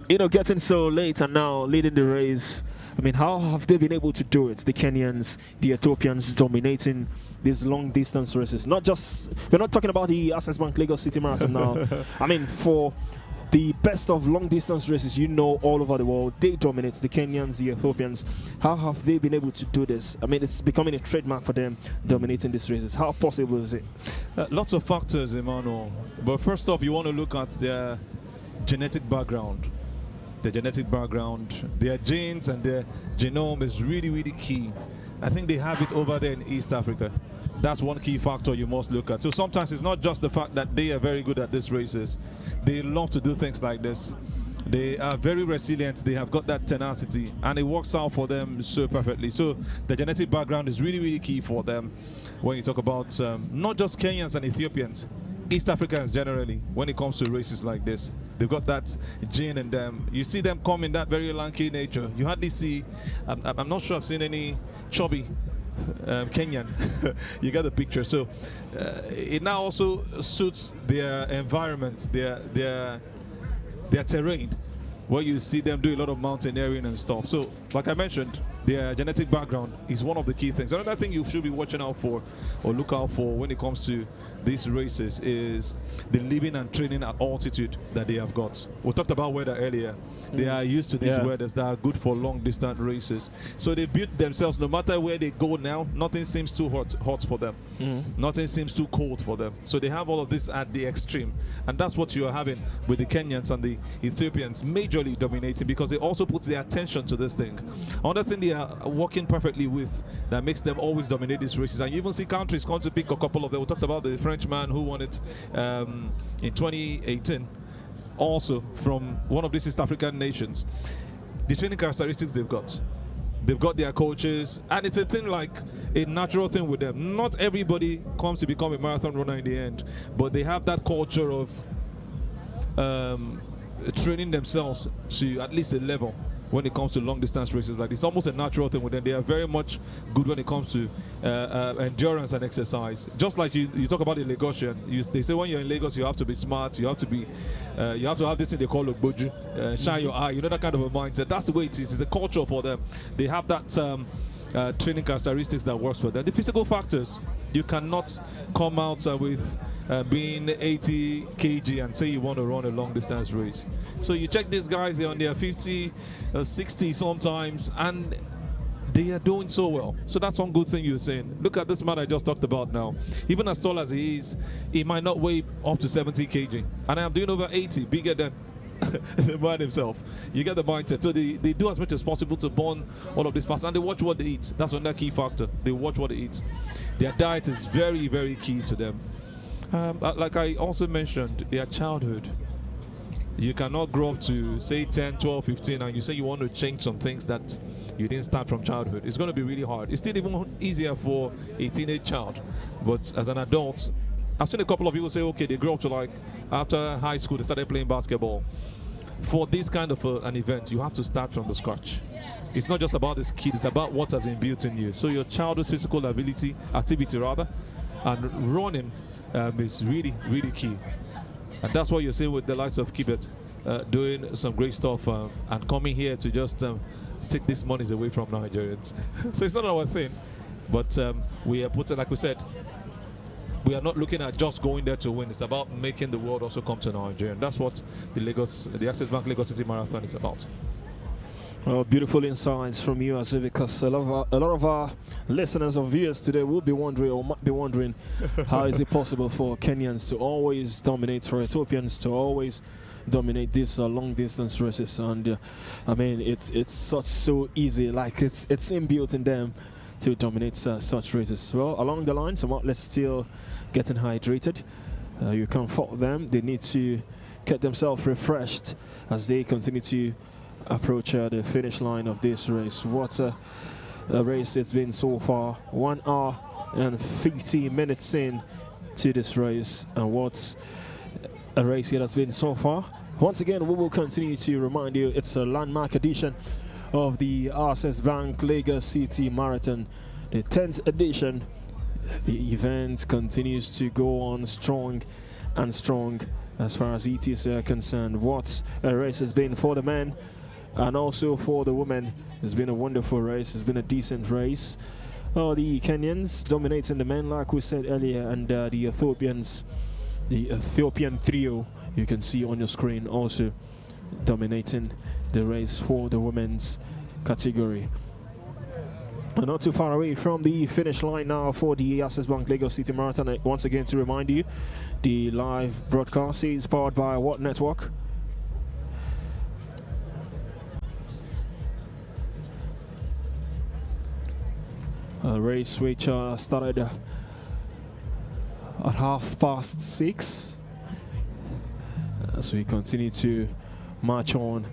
you know, getting so late and now leading the race. I mean, how have they been able to do it? The Kenyans, the Ethiopians dominating these long distance races. Not just, we're not talking about the Access Bank Lagos City Marathon now. I mean, for the best of long distance races, you know, all over the world, they dominate. The Kenyans, the Ethiopians. How have they been able to do this? I mean, it's becoming a trademark for them, dominating these races. How possible is it? Lots of factors, Emmanuel. But first off, you want to look at their genetic background. The genetic background, their genes and their genome is really, really key. I think they have it over there in East Africa. That's one key factor you must look at. So sometimes it's not just the fact that they are very good at these races. They love to do things like this. They are very resilient. They have got that tenacity, and it works out for them so perfectly. So the genetic background is really, really key for them when you talk about not just Kenyans and Ethiopians, East Africans generally, when it comes to races like this. They've got that gene in them. You see them come in that very lanky nature. You hardly see, I'm not sure I've seen any chubby Kenyan. You get the picture. So it now also suits their environment, their terrain, where you see them do a lot of mountaineering and stuff. So like I mentioned, their genetic background is one of the key things. Another thing you should be watching out for or look out for when it comes to these races is the living and training at altitude that they have got. We talked about weather earlier. They are used to these weathers that are good for long distance races. So they built themselves, no matter where they go now, nothing seems too hot for them. Nothing seems too cold for them. So they have all of this at the extreme. And that's what you are having with the Kenyans and the Ethiopians majorly dominating, because they also put their attention to this thing. Another thing they are working perfectly with that makes them always dominate these races. And you even see countries come to pick a couple of them. We talked about the Frenchman who won it in 2018, also from one of these East African nations. The training characteristics they've got their coaches, and it's a thing like a natural thing with them. Not everybody comes to become a marathon runner in the end, but they have that culture of training themselves to at least a level when it comes to long distance races like this. It's almost a natural thing with them. They are very much good when it comes to endurance and exercise. Just like you talk about the Lagosian, they say when you're in Lagos you have to be smart, you have to have this thing they call a boju, shine your eye, you know, that kind of a mindset. That's the way it is. It's a culture for them. They have that training characteristics that works for them. The physical factors, you cannot come out with being 80 kg and say you want to run a long distance race. So you check these guys, they're on their 50, 60 sometimes, and they are doing so well. So that's one good thing you're saying. Look at this man I just talked about now. Even as tall as he is, he might not weigh up to 70 kg. And I am doing over 80, bigger than the man himself. You get the mindset. So they do as much as possible to burn all of this fast, and they watch what they eat. That's another key factor. They watch what they eat. Their diet is very, very key to them. Like I also mentioned, their childhood. You cannot grow up to say 10, 12, 15 and you say you want to change some things that you didn't start from childhood. It's going to be really hard. It's still even easier for a teenage child. But as an adult, I've seen a couple of people say, okay, they grow up to like after high school, they started playing basketball. For this kind of an event, you have to start from the scratch. It's not just about this kid, it's about what has been built in you. So your childhood physical activity, and running is really, really key. And that's what you're seeing with the likes of Kibet doing some great stuff and coming here to just take these monies away from Nigerians. So it's not our thing, but we are putting, like we said, we are not looking at just going there to win. It's about making the world also come to Nigeria. And that's what the Access Bank Lagos City Marathon is about. Well, beautiful insights from you, Aziz, because a lot of our listeners or viewers today will be wondering or might be wondering how is it possible for Kenyans to always dominate, for Ethiopians to always dominate these long distance races. And I mean, it's so easy, like it's inbuilt in them to dominate such races. Well, along the line, some athletes still getting hydrated. You can't fault them. They need to get themselves refreshed as they continue to approach the finish line of this race. What a race it's been so far. 1 hour and 50 minutes in to this race, and what a race it has been so far. Once again, we will continue to remind you it's a landmark edition of the Access Bank Lagos City Marathon, the 10th edition. The event continues to go on strong and strong as far as it is concerned. What a race has been for the men and also for the women. It's been a wonderful race. It's been a decent race. The Kenyans dominating the men, like we said earlier, and the Ethiopians, the Ethiopian trio, you can see on your screen, also dominating the race for the women's category. Not too far away from the finish line now for the Access Bank Lagos City Marathon. Once again, to remind you, the live broadcast is powered by what network? A race which started at 6:30 as we continue to march on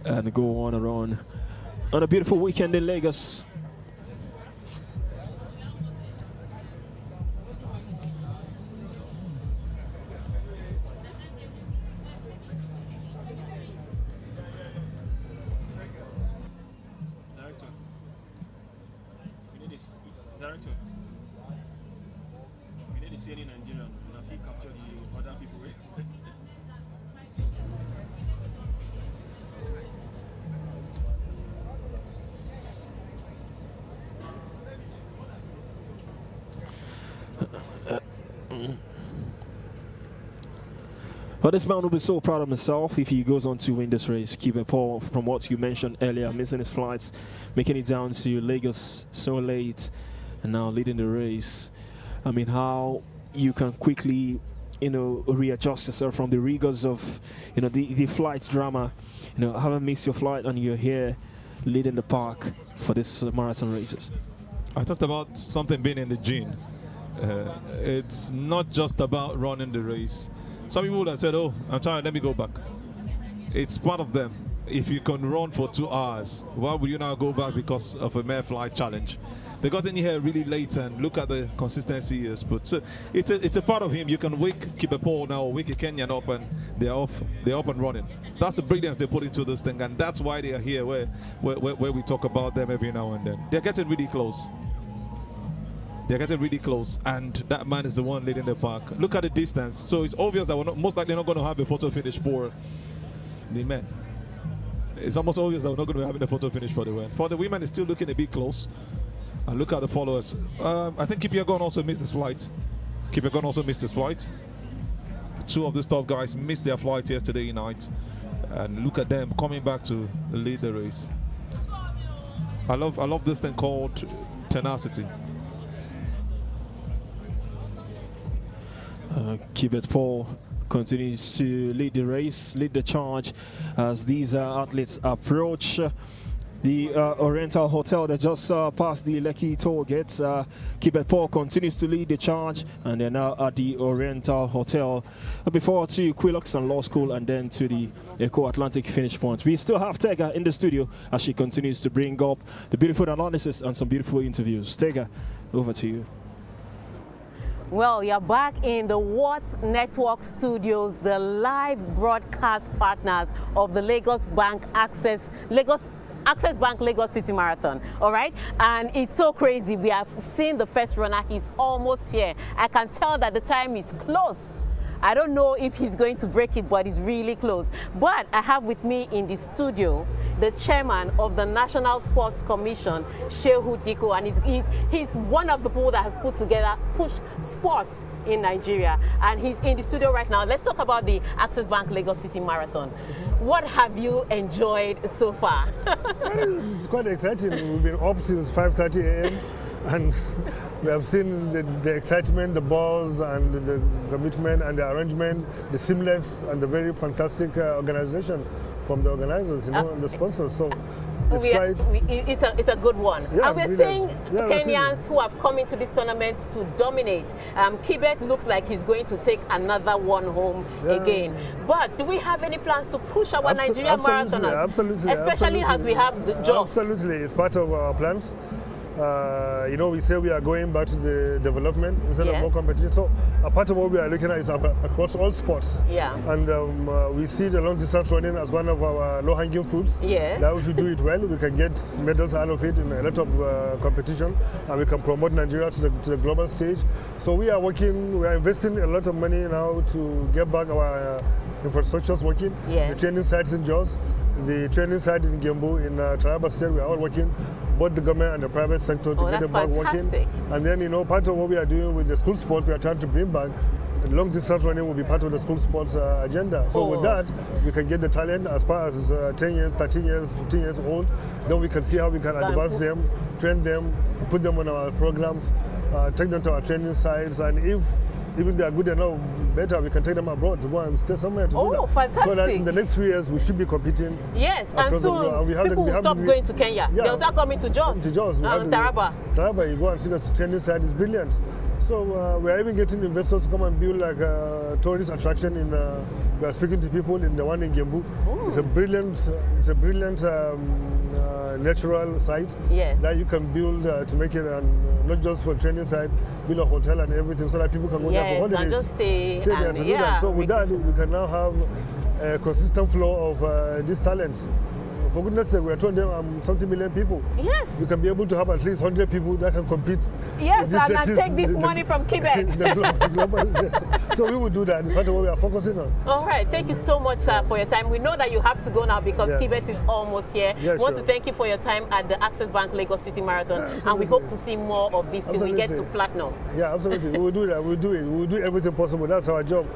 and go on and on a beautiful weekend in Lagos. Director, we need to see any Nigerian, and if he capture the other people. But this man will be so proud of himself if he goes on to win this race. Keep it, Paul, from what you mentioned earlier, missing his flights, making it down to Lagos so late, and now leading the race. I mean, how you can quickly, readjust yourself from the rigors of, the flight drama. Haven't missed your flight and you're here leading the pack for this marathon races. I talked about something being in the gene. It's not just about running the race. Some people would have said, oh, I'm tired, let me go back. It's part of them. If you can run for 2 hours, why would you now go back because of a mere flight challenge? They got in here really late, and look at the consistency he has put. So it's a part of him. You can wake Kipepol now, wake a Kenyan up, and they're up and running. That's the brilliance they put into this thing, and that's why they are here, where we talk about them every now and then. They're getting really close. They're getting really close, and that man is the one leading the pack. Look at the distance. So it's obvious that we're most likely not going to have a photo finish for the men. It's almost obvious that we're not going to be having a photo finish for the men. For the women, it's still looking a bit close. And look at the followers. I think Kipyegon also missed his flight. Kipyegon also missed his flight. 2 of these top guys missed their flight yesterday night. And look at them coming back to lead the race. I love this thing called tenacity. Kipyegon continues to lead the race, lead the charge as these athletes approach the Oriental Hotel that just passed the Lekki toll gate. Kipyegon continues to lead the charge, and they're now at the Oriental Hotel before to Quilloxon Law School and then to the Eco Atlantic finish point. We still have Tega in the studio as she continues to bring up the beautiful analysis and some beautiful interviews. Tega, over to you. Well, you're back in the What Network studios, the live broadcast partners of the Lagos Access Bank Lagos City Marathon. All right, and it's so crazy. We have seen the first runner. He's almost here. I can tell that the time is close. I don't know if he's going to break it, but it's really close. But I have with me in the studio the chairman of the National Sports Commission, Shehu Diko, and he's one of the people that has put together Push Sports in Nigeria. And he's in the studio right now. Let's talk about the Access Bank Lagos City Marathon. What have you enjoyed so far? Well, it's quite exciting. We've been up since 5:30 a.m. And we have seen the excitement, the balls, and the commitment, and the arrangement, the seamless, and the very fantastic organization from the organizers, and the sponsors. So it's a good one. Yeah, and we're seeing Kenyans who have come into this tournament to dominate. Kibet looks like he's going to take another one home again. But do we have any plans to push our Nigerian marathoners? Absolutely. Especially as we have the Jos. Absolutely. It's part of our plans. We say we are going back to the development instead of more competition. So a part of what we are looking at is across all sports. Yeah. And we see the long distance running as one of our low-hanging fruits. Yes. Now if we do it well, we can get medals out of it in a lot of competition, and we can promote Nigeria to the global stage. So we are investing a lot of money now to get back our infrastructures working. Yes. The training sites in Jos, the training site in Gembu, in Taraba State, we are all working, both the government and the private sector, to get it back working. And then, part of what we are doing with the school sports, we are trying to bring back long distance running will be part of the school sports agenda. So with that, we can get the talent as far as 10 years, 13 years, 15 years old. Then we can see how we can advance them, train them, put them on our programs, take them to our training sites, and if even they are good enough, better, we can take them abroad to go and stay somewhere to do that. Fantastic. So that in the next 3 years, we should be competing. Yes, and soon people will stop going to Kenya. They'll start coming to Jos. Taraba. Taraba, you go and see the training site is brilliant. So we are even getting investors to come and build like a tourist attraction in. We are speaking to people in the one in Gembu. It's a brilliant natural site that you can build to make it not just for training site, build a hotel and everything so that people can go there for holidays. And just stay there to do that. So with that, we can now have a consistent flow of these talents. For goodness sake, we are 20-something million people. Yes. We can be able to have at least 100 people that can compete. Yes, and take this money from Kibet. So we will do that. That's what we are focusing on. All right. Thank you so much, sir, for your time. We know that you have to go now because Kibet is almost here. Yeah, we want to thank you for your time at the Access Bank Lagos City Marathon. And we hope to see more of this till we get to platinum. Yeah, absolutely. We will do that. We'll do it. We'll do everything possible. That's our job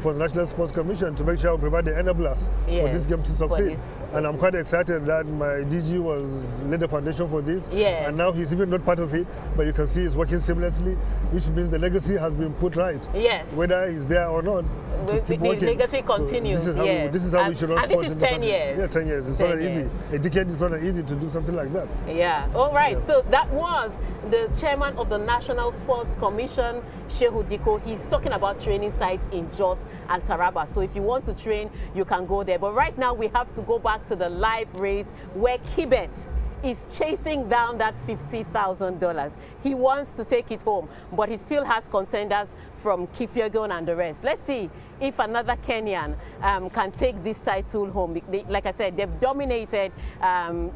for the National Sports Commission, to make sure we provide the enablers for this game to succeed. And I'm quite excited that my DG was laid the foundation for this. Yes. And now he's even not part of it, but you can see he's working seamlessly, which means the legacy has been put right. Yes. Whether he's there or not, the legacy continues. So this is how we should run sports. And this is 10 years. Yeah, 10 years. It's not easy. A decade is not easy to do something like that. Yeah. All right. Yeah. So that was the chairman of the National Sports Commission, Shehu Diko. He's talking about training sites in Jos and Taraba. So if you want to train, you can go there. But right now we have to go back to the live race where Kibet is chasing down that $50,000. He wants to take it home, but he still has contenders from Kipyegon and the rest. Let's see if another Kenyan can take this title home. Like I said, they've dominated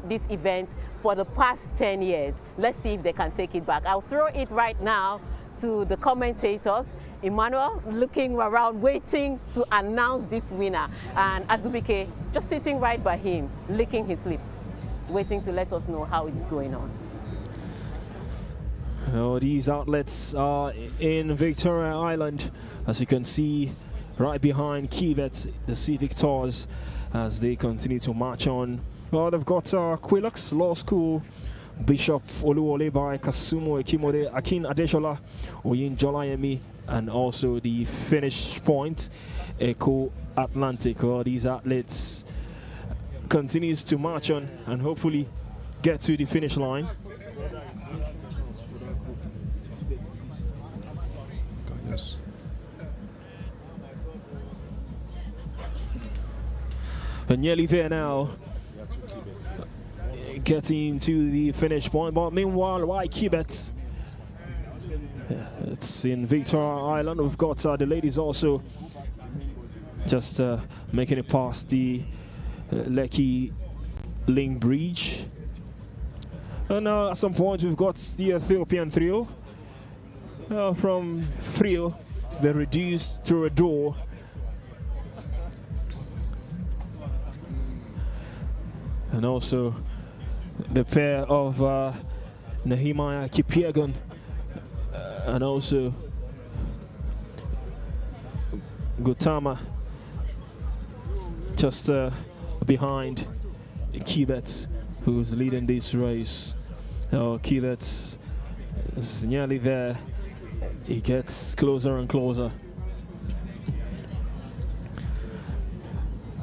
this event for the past 10 years. Let's see if they can take it back. I'll throw it right now to the commentators. Emmanuel looking around, waiting to announce this winner. And Azubike just sitting right by him, licking his lips, waiting to let us know how it's going on. Oh, these outlets are in Victoria Island, as you can see right behind Kibet, the Sea Victors, as they continue to march on. Well, they've got Quilux Law School, Bishop Oluwole by Kasumo Ekimode, Akin Adeshola, Oyin Jolayemi, and also the finish point, Echo Atlantic. Well, these athletes continues to march on and hopefully get to the finish line. Yes. We're nearly there now, getting to the finish point. But meanwhile, why Kibet? It's in Victoria Island. We've got the ladies also just making it past the Lekki Link Bridge. And at some point we've got the Ethiopian trio. From trio, they're reduced to a door. And also the pair of Nehemiah Kipyegon and also Gautama just behind Kibet, who's leading this race. Kibet It's nearly there. He gets closer and closer.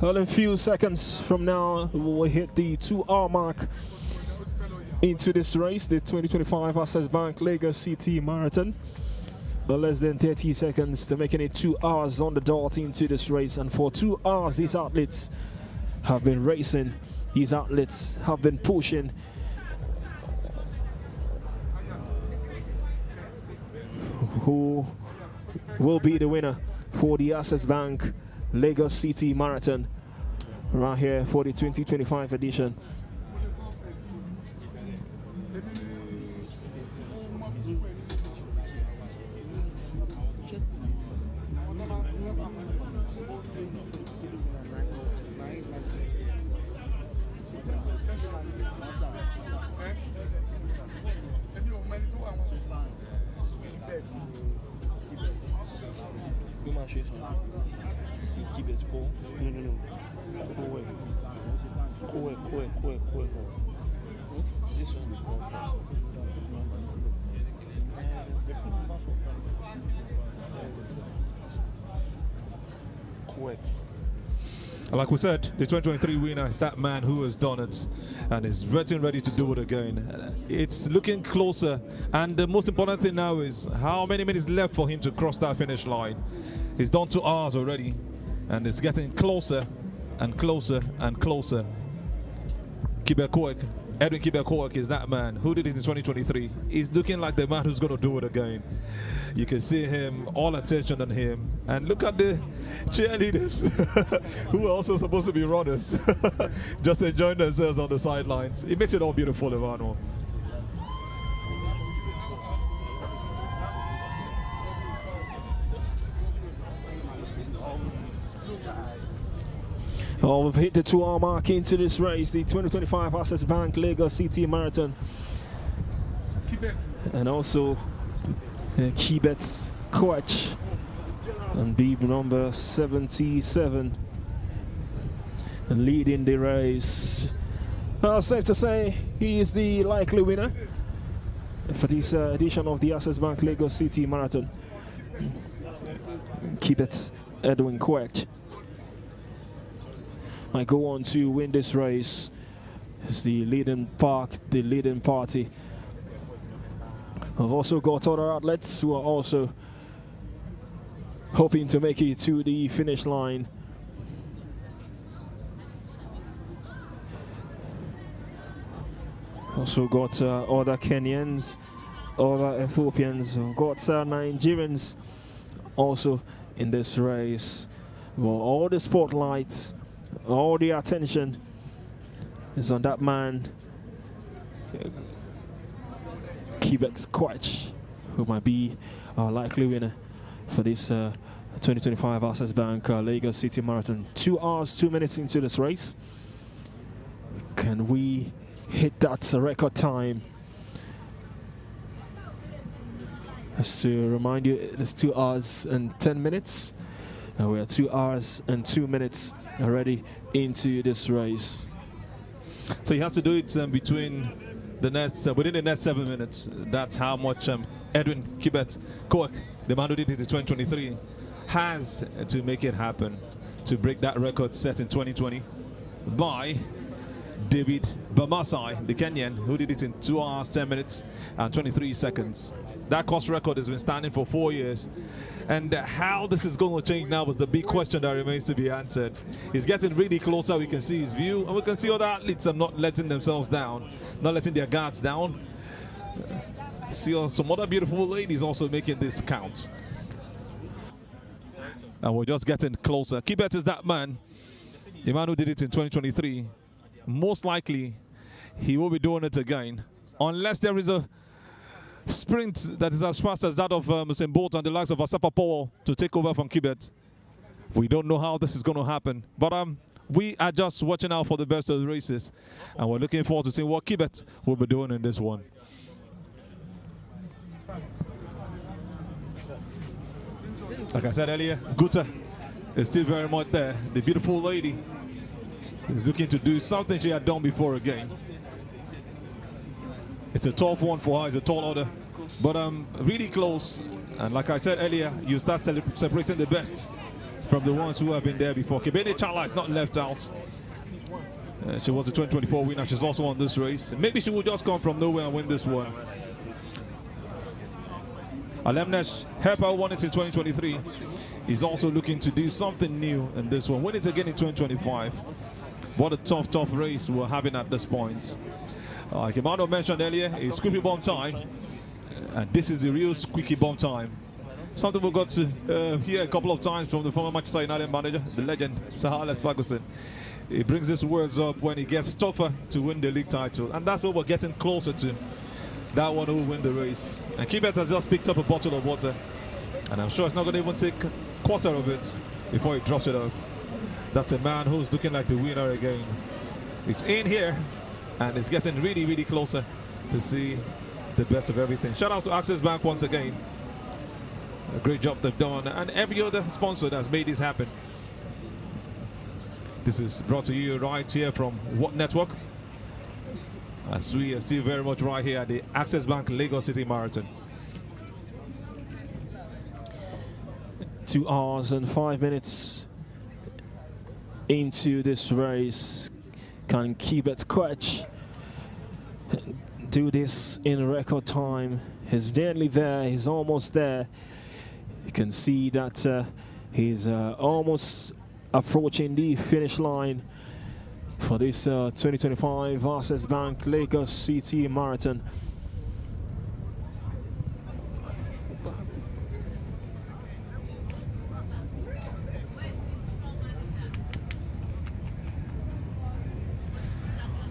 Well, in a few seconds from now, we'll hit the 2-hour mark into this race, the 2025 Access Bank Lagos City Marathon. But less than 30 seconds to making it 2 hours on the dot into this race. And for 2 hours, these athletes have been racing. These athletes have been pushing. Who will be the winner for the Access Bank Lagos City Marathon right here for the 2025 edition? Like we said, the 2023 winner is that man who has done it and is ready to do it again. It's looking closer, and the most important thing now is how many minutes left for him to cross that finish line. He's done 2 hours already, and it's getting closer and closer and closer. Edwin Kibet-Koech is that man who did it in 2023. He's looking like the man who's going to do it again. You can see him, all attention on him. And look at the cheerleaders who are also supposed to be runners, just enjoying themselves on the sidelines. It makes it all beautiful, Emmanuel. Oh, we've hit the 2-hour mark into this race, the 2025 Access Bank Lagos City Marathon. And also Kibet-Koech and bib number 77 leading the race. Safe to say he is the likely winner for this edition of the Access Bank Lagos City Marathon. Kibet Edwin Koech might go on to win this race. It's the leading party. I've also got other athletes who are also hoping to make it to the finish line. Also got other Kenyans, other Ethiopians. We've got Nigerians also in this race. Well, all the spotlight, all the attention is on that man, Kibet-Koech, who might be our likely winner for this 2025 Access Bank Lagos City Marathon. 2 hours, 2 minutes into this race. Can we hit that record time? Just to remind you, it's 2 hours and 10 minutes. We are 2 hours and 2 minutes already into this race. So he has to do it between the next, within the next 7 minutes. That's how much Edwin Kibet-Koech, the man who did it in 2023, has to make it happen, to break that record set in 2020 by David Bamasai, the Kenyan, who did it in 2 hours, 10 minutes and 23 seconds. That course record has been standing for 4 years. And how this is going to change now is the big question that remains to be answered. He's getting really closer. We can see his view, and we can see other athletes are not letting themselves down, not letting their guards down. See some other beautiful ladies also making this count. And we're just getting closer. Kibet is that man, the man who did it in 2023. Most likely, he will be doing it again, unless there is a sprint that is as fast as that of Usain Bolt and the likes of Asafa Powell to take over from Kibet. We don't know how this is going to happen, but we are just watching out for the best of the races, and we're looking forward to seeing what Kibet will be doing in this one. Like I said earlier, Guta is still very much there. The beautiful lady is looking to do something she had done before again. It's a tough one for her. It's a tall order. But really close. And like I said earlier, you start separating the best from the ones who have been there before. Kebene Chala is not left out. She was the 2024 winner. She's also on this race. Maybe she will just come from nowhere and win this one. Alemnesh Herpa won it in 2023. He's also looking to do something new in this one. Win it again in 2025. What a tough race we're having at this point. Like Emmanuel mentioned earlier, it's squeaky bomb time. And this is the real squeaky bomb time. Something we got to hear a couple of times from the former Manchester United manager, the legend Sir Alex Ferguson. He brings his words up when he gets tougher to win the league title. And that's what we're getting closer to. That one who will win the race. And Kibet has just picked up a bottle of water. And I'm sure it's not going to even take a quarter of it before he drops it off. That's a man who's looking like the winner again. It's in here, and it's getting really, really closer to see the best of everything. Shout out to Access Bank once again. A great job they've done, and every other sponsor that's made this happen. This is brought to you right here from What Network, as we are still very much right here at the Access Bank Lagos City Marathon. 2 hours and 5 minutes into this race. Can Kibet Quetch do this in record time? He's nearly there, he's almost there. You can see that he's almost approaching the finish line for this 2025 Access Bank Lagos City Marathon.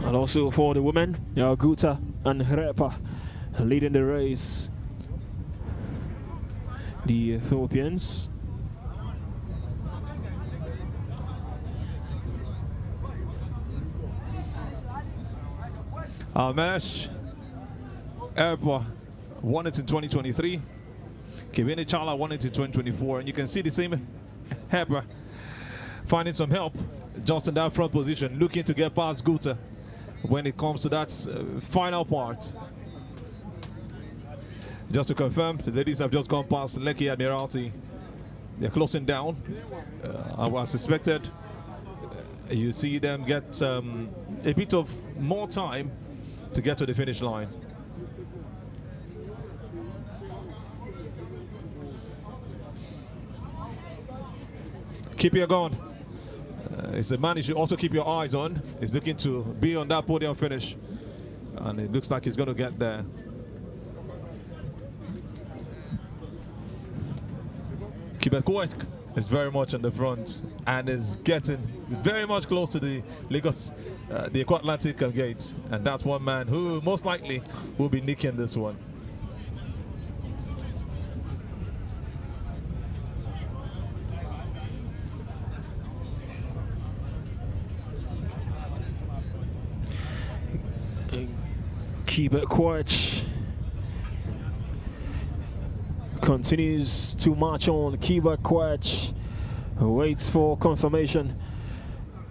And also for the women, Guta and Herpa leading the race. The Ethiopians. Mesh Herpa won it in 2023. Kebene Chala won it in 2024. And you can see the same Herpa finding some help just in that front position, looking to get past Guta when it comes to that final part. Just to confirm, the ladies have just gone past Lekki Admiralty. They're closing down. As suspected, you see them get a bit of more time to get to the finish line. Keep your gun. It's a man you should also keep your eyes on. He's looking to be on that podium finish. And it looks like he's going to get there. Kibet Quetch is very much on the front and is getting very much close to the Lagos, the Eco Atlantic gate. And that's one man who most likely will be nicking this one. Kibet Quetch continues to march on. Kibet Quetch waits for confirmation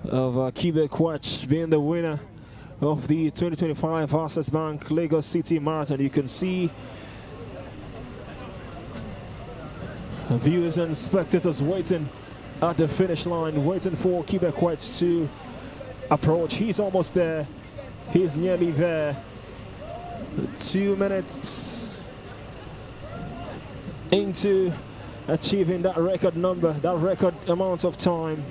of Kibet Quetch being the winner of the 2025 Access Bank Lagos City Marathon. You can see viewers and spectators waiting at the finish line, waiting for Kibet Quetch to approach. He's almost there. He's nearly there. 2 minutes into achieving that record number, that record amount of time.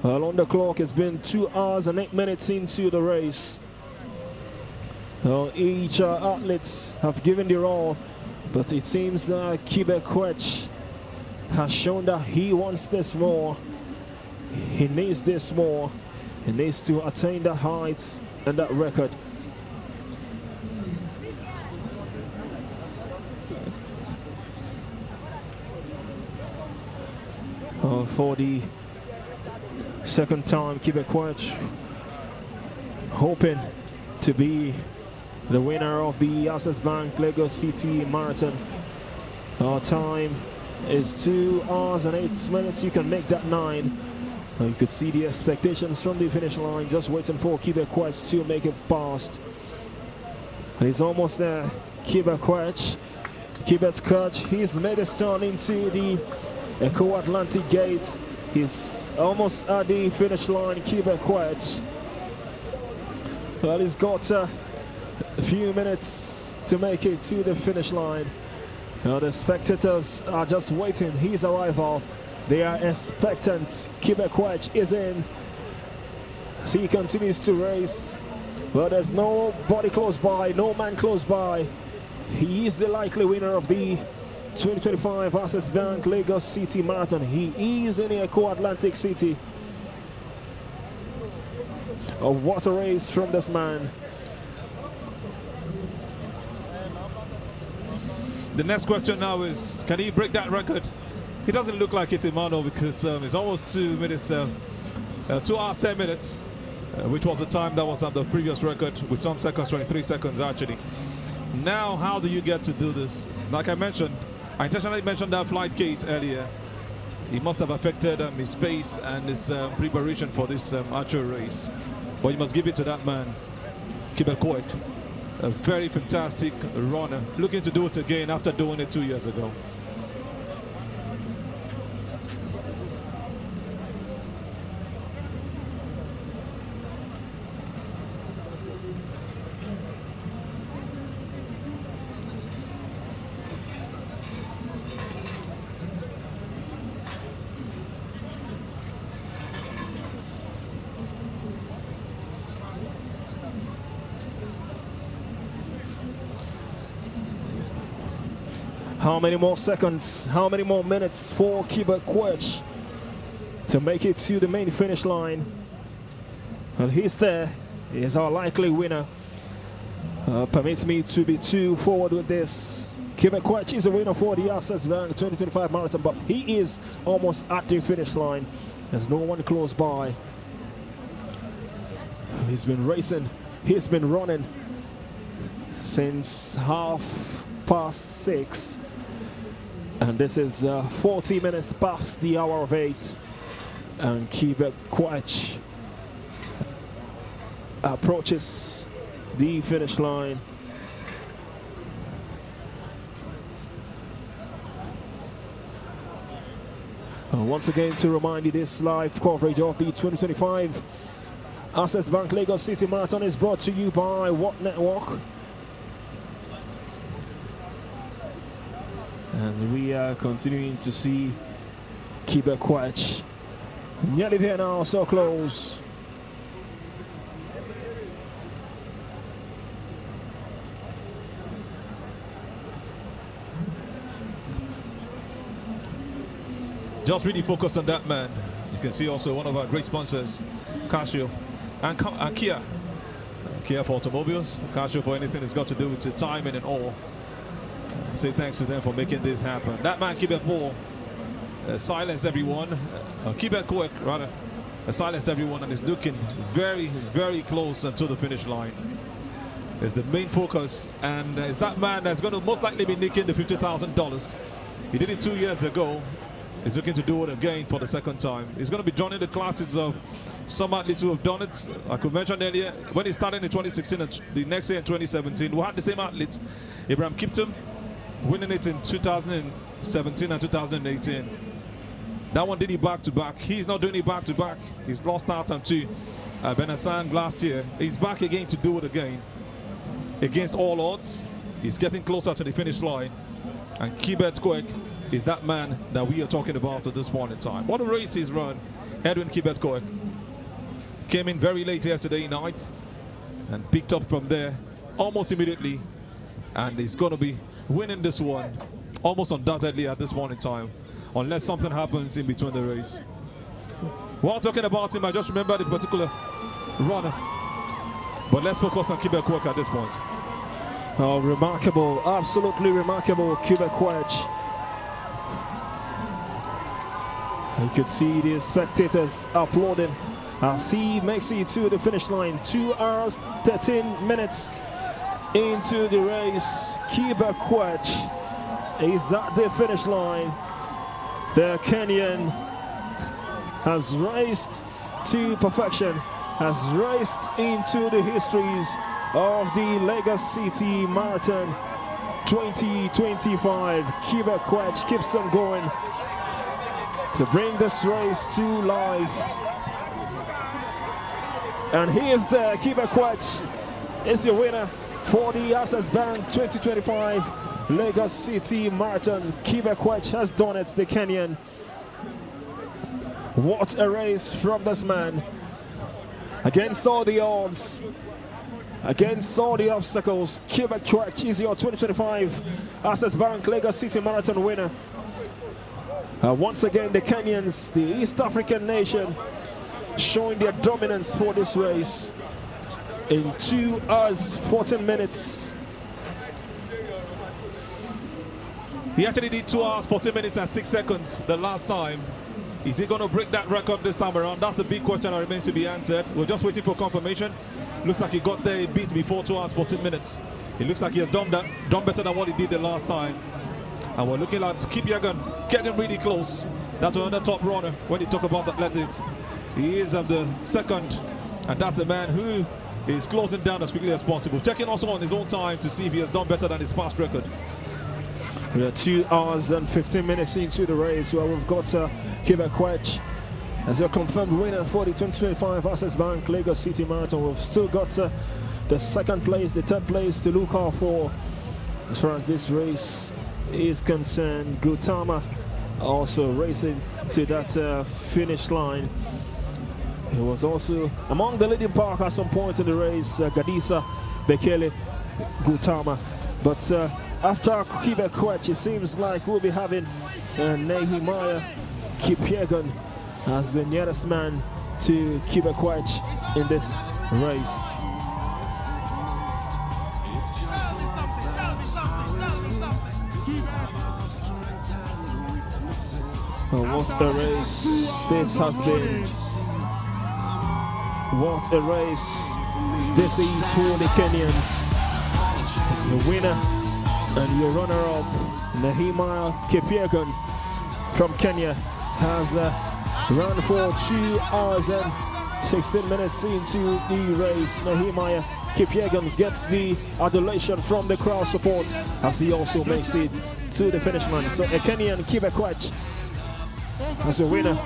Well, on the clock, it's been 2 hours and 8 minutes into the race. Well, each athletes have given their all, but it seems that Kibet Quetch has shown that he wants this more. He needs this more. He needs to attain that height and that record. For the second time, Kibet Quetch hoping to be the winner of the Access Bank Lagos City Marathon. Our time is 2 hours and 8 minutes. You can make that 9. You could see the expectations from the finish line, just waiting for Kibet Quetch to make it past. He's almost there. Kibet Quetch Kibet Koech, he's made a turn into the Eco Atlantic gate. He's almost at the finish line, Kibet Koech. Well, he's got a few minutes to make it to the finish line. Now the spectators are just waiting his arrival. They are expectant. Kibet Koech is in. As he continues to race. Well, there's nobody close by, no man close by. He is the likely winner of the 2025 Access Bank Lagos City Marathon. He is in the Eco Atlantic City. Oh, what a race from this man. The next question now is, can he break that record? He doesn't look like it, Emmanuel, because it's almost 2 minutes, 2 hours, 10 minutes, which was the time that was at the previous record with some seconds, 23 seconds actually. Now, how do you get to do this? Like I mentioned, I intentionally mentioned that flight case earlier. It must have affected his pace and his preparation for this actual race. But you must give it to that man, Kibet Koech. A very fantastic runner, looking to do it again after doing it 2 years ago. How many more seconds, how many more minutes for Kibet Koech to make it to the main finish line? Well, he's there. He's our likely winner. Permits me to be too forward with this. Kibet Koech is a winner for the Access Bank 2025 Marathon, but he is almost at the finish line. There's no one close by. He's been racing, he's been running since 6:30. And this is 40 minutes past the hour of 8. And Kibet Koech approaches the finish line. Once again, to remind you, this live coverage of the 2025 Access Bank Lagos City Marathon is brought to you by What Network. And we are continuing to see Kibet Koech nearly there now, so close. Just really focus on that man. You can see also one of our great sponsors, Casio and Kia. Kia for automobiles, Casio for anything that's got to do with the timing and all. Say thanks to them for making this happen. That man, Kibet Koech, silenced everyone. Kibet Koech, rather, silenced everyone and is looking very, very close to the finish line. It's the main focus, and it's that man that's going to most likely be nicking the $50,000. He did it 2 years ago. He's looking to do it again for the second time. He's going to be joining the classes of some athletes who have done it. Like we mentioned earlier, when he started in 2016 and the next year in 2017, we had the same athletes. Abraham Kiptum, winning it in 2017 and 2018. That one did it back-to-back. He's not doing it back-to-back. He's lost out on to Ben Hassan last year. He's back again to do it again. Against all odds, he's getting closer to the finish line. And Kibet Koech is that man that we are talking about at this point in time. What a race he's run. Edwin Kibet Koech came in very late yesterday night and picked up from there almost immediately. And he's going to be winning this one almost undoubtedly at this point in time, unless something happens in between the race. While talking about him, I just remember the particular runner. But let's focus on Kibet Koech at this point. Oh, remarkable, absolutely remarkable, Kibet Koech. You could see the spectators applauding as he makes it to the finish line. 2 hours, 13 minutes into the race. Kibet Koech is at the finish line. The Kenyan has raced to perfection, has raced into the histories of the Lagos City Marathon. 2025. Kiba Quach keeps on going to bring this race to life. And here's the Kiba Quach is your winner for the Access Bank 2025 Lagos City Marathon. Kiba Quach has done it, the Kenyan. What a race from this man. Against all the odds, against all the obstacles, Kiba Quach is your 2025 Access Bank Lagos City Marathon winner. Once again, the Kenyans, the East African nation, showing their dominance for this race in 2 hours 14 minutes. He actually did 2 hours 14 minutes and 6 seconds the last time. Is he going to break that record this time around? That's the big question that remains to be answered. We're just waiting for confirmation. Looks like he got there a bit before 2 hours 14 minutes. It looks like he has done better than what he did the last time. And we're looking at Kipyegon getting really close. That's another top runner when you talk about athletics. He is the second, and that's a man who is closing down as quickly as possible. Checking also on his own time to see if he has done better than his past record. We are 2 hours and 15 minutes into the race where we've got Kiba Quach as your confirmed winner for the 2025 Access Bank Lagos City Marathon. We've still got the second place, the third place to look out for as far as this race is concerned. Gautama also racing to that finish line. He was also among the leading pack at some point in the race, Gadisa, Bekele, Gautama. But after Kiba Quach, it seems like we'll be having Nehemiah Kipyegon as the nearest man to Kiba Quach in this race. What a race this has been. What a race this is for the Kenyans. Your winner and your runner-up, Nehemiah Kipyegon from Kenya, has run for 2 hours and 16 minutes into the race. Nehemiah Kipyegon gets the adulation from the crowd support as he also makes it to the finish line. So a Kenyan, Kiba Quach, as a winner,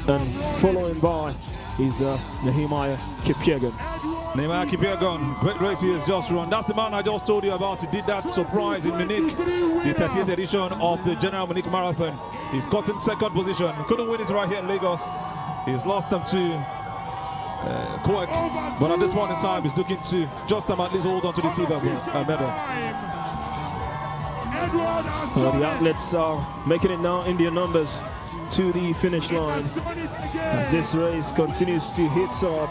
and following by is Nehemiah Kipyegon. Nehemiah Kipyegon, great race he has just run. That's the man I just told you about. He did that surprise in Munich, the 30th edition of the General Munich Marathon. He's got in second position. Couldn't win it right here in Lagos. He's lost them to Quirk, but at this point in time, he's looking to just at least hold on to the silver medal. Well, the athletes are making it now in their numbers to the finish line as this race continues to hit up,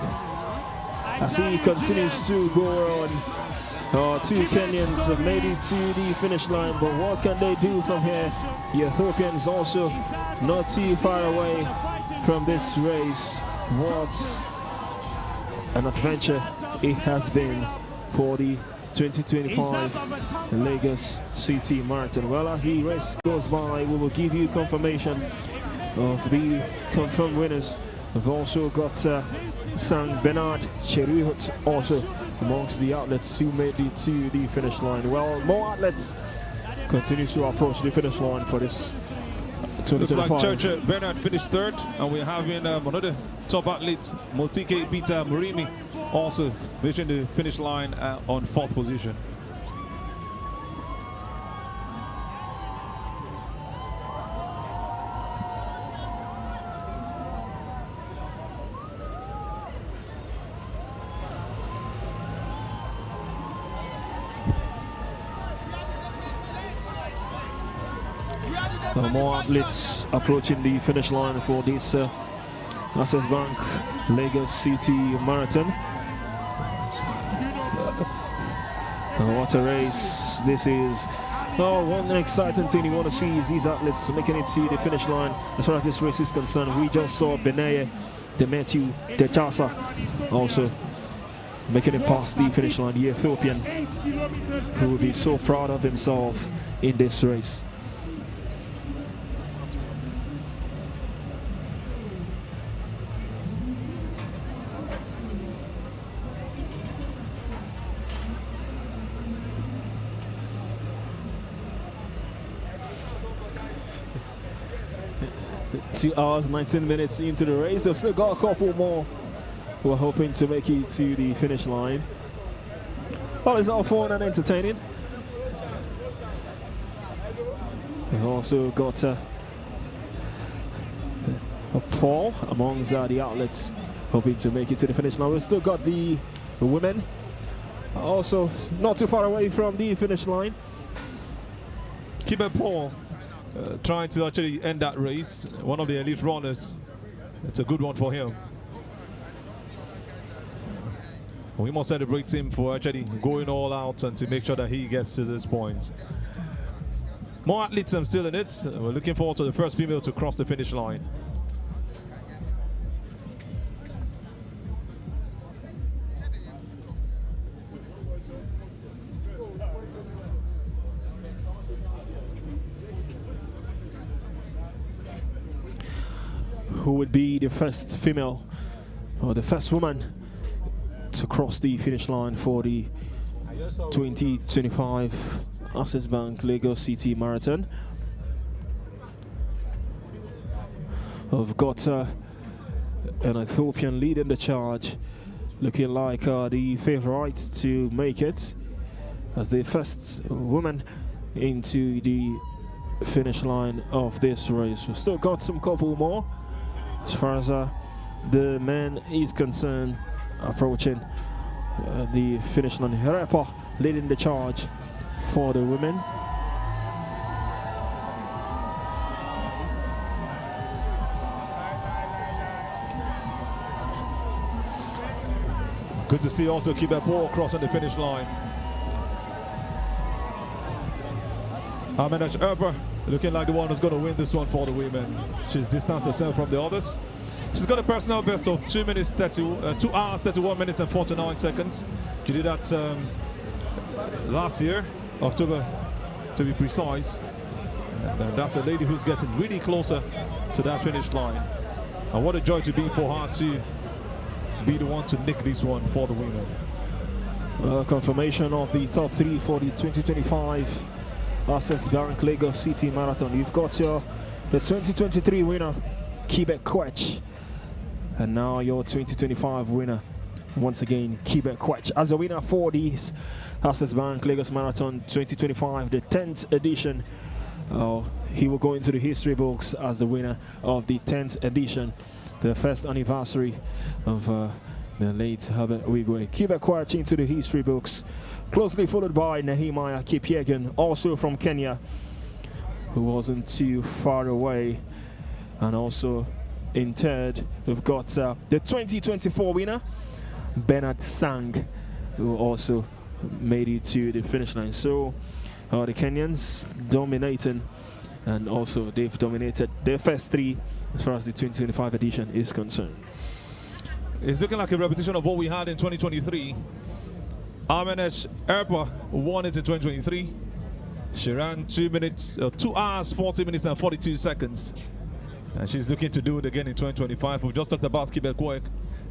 as he continues to go on. Two Kenyans have made it to the finish line, but what can they do from here? The Ethiopians also not too far away from this race. What an adventure it has been for the 2025 Lagos City Marathon. Well, as the race goes by, we will give you confirmation of the confirmed winners. We've also got St. Bernard Cheruyot also amongst the athletes who made it to the finish line. Well, more athletes continue to approach the finish line for this 2025. Looks like Church Bernard finished third, and we're having another top athlete, Multike Peter Murimi, also reaching the finish line on fourth position. More athletes approaching the finish line for this Access Bank Lagos City Marathon. What a race this is. One exciting thing you want to see is these athletes making it to the finish line. As far as this race is concerned, we just saw Beneye Demetiu Dechasa also making it past the finish line, the Ethiopian, who will be so proud of himself in this race. 2 hours, 19 minutes into the race. We've still got a couple more who are hoping to make it to the finish line. Well, it's all fun and entertaining. We've also got a fall amongst the outlets hoping to make it to the finish line. We've still got the women also not too far away from the finish line. Kibet Paul trying to actually end that race. One of the elite runners. It's a good one for him. We must celebrate him for actually going all out and to make sure that he gets to this point. More athletes are still in it. We're looking forward to the first female to cross the finish line. Who would be the first female or the first woman to cross the finish line for the 2025 Access Bank Lagos City Marathon? We've got an Ethiopian leading the charge, looking like the favourite to make it as the first woman into the finish line of this race. We've still got some couple more as far as the men is concerned, approaching the finish line. Herepa leading the charge for the women. Good to see also Kibet Paul crossing the finish line. Amenesh Erber looking like the one who's going to win this one for the women. She's distanced herself from the others. She's got a personal best of 2 hours, 31 minutes and 49 seconds. She did that last year, October to be precise. And that's a lady who's getting really closer to that finish line. And what a joy to be for her to be the one to nick this one for the women. Confirmation of the top three for the 2025 Access Bank Lagos City Marathon. You've got the 2023 winner, Kibet Kwech, and now your 2025 winner, once again, Kibet Kwech, as a winner for the Access Bank Lagos Marathon 2025, the 10th edition. He will go into the history books as the winner of the 10th edition, the first anniversary of the late Herbert Wigwe. Kibet Kwech into the history books, closely followed by Nehemiah Kipyegon, also from Kenya, who wasn't too far away. And also in third, we've got the 2024 winner, Bernard Sang, who also made it to the finish line. So the Kenyans dominating, and also they've dominated their first three as far as the 2025 edition is concerned. It's looking like a repetition of what we had in 2023. Amenesh Erber won it in 2023. She ran 2 hours, 40 minutes and 42 seconds. And she's looking to do it again in 2025. We've just talked about Kibet Kwech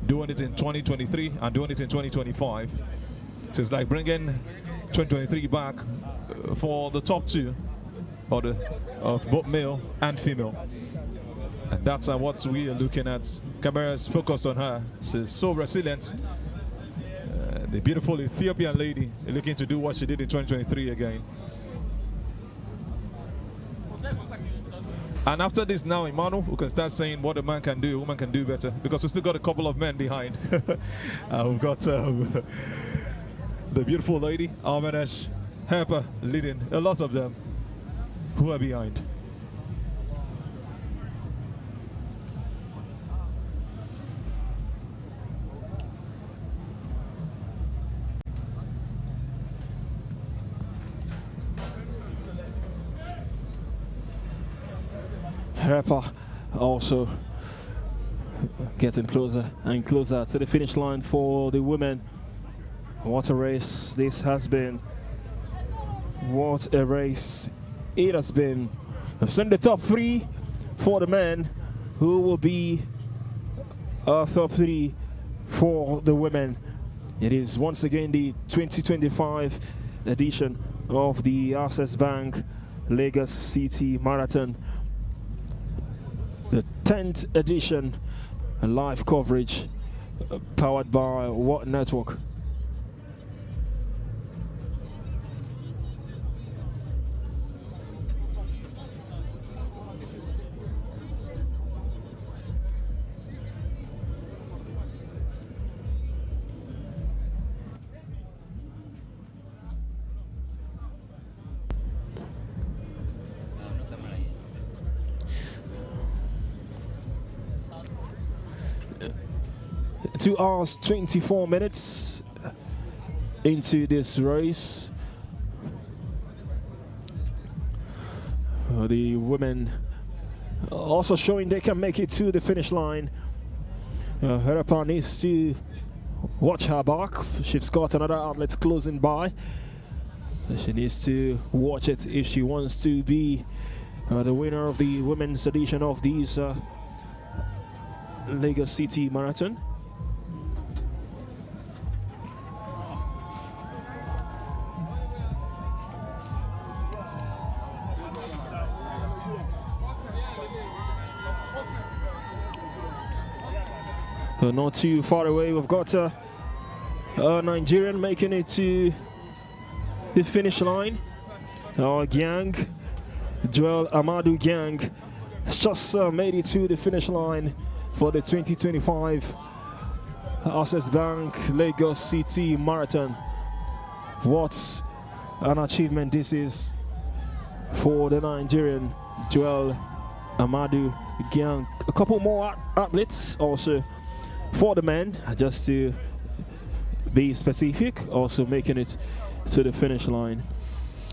doing it in 2023 and doing it in 2025. So it's like bringing 2023 back for the top two of both male and female. And that's what we are looking at. Cameras focused on her. She's so resilient. The beautiful Ethiopian lady looking to do what she did in 2023 again. And after this now, Emmanuel, we can start saying what a man can do, a woman can do better, because we still got a couple of men behind. We've got the beautiful lady, Amenesh Erber, leading a lot of them who are behind. Herepa also getting closer and closer to the finish line for the women. What a race this has been. What a race it has been. I've seen the top three for the men, who will be our top three for the women. It is once again the 2025 edition of the Access Bank Lagos City Marathon. The 10th edition live coverage powered by What Network. Two hours, 24 minutes into this race. The women also showing they can make it to the finish line. Herapa needs to watch her back. She's got another outlet closing by. She needs to watch it if she wants to be the winner of the women's edition of these Lagos City Marathon. Not too far away, we've got a Nigerian making it to the finish line. Gyang, Joel Amadu Gyang, just made it to the finish line for the 2025 Access Bank Lagos City Marathon. What an achievement this is for the Nigerian Joel Amadu Gyang. A couple more athletes also for the men, just to be specific, also making it to the finish line.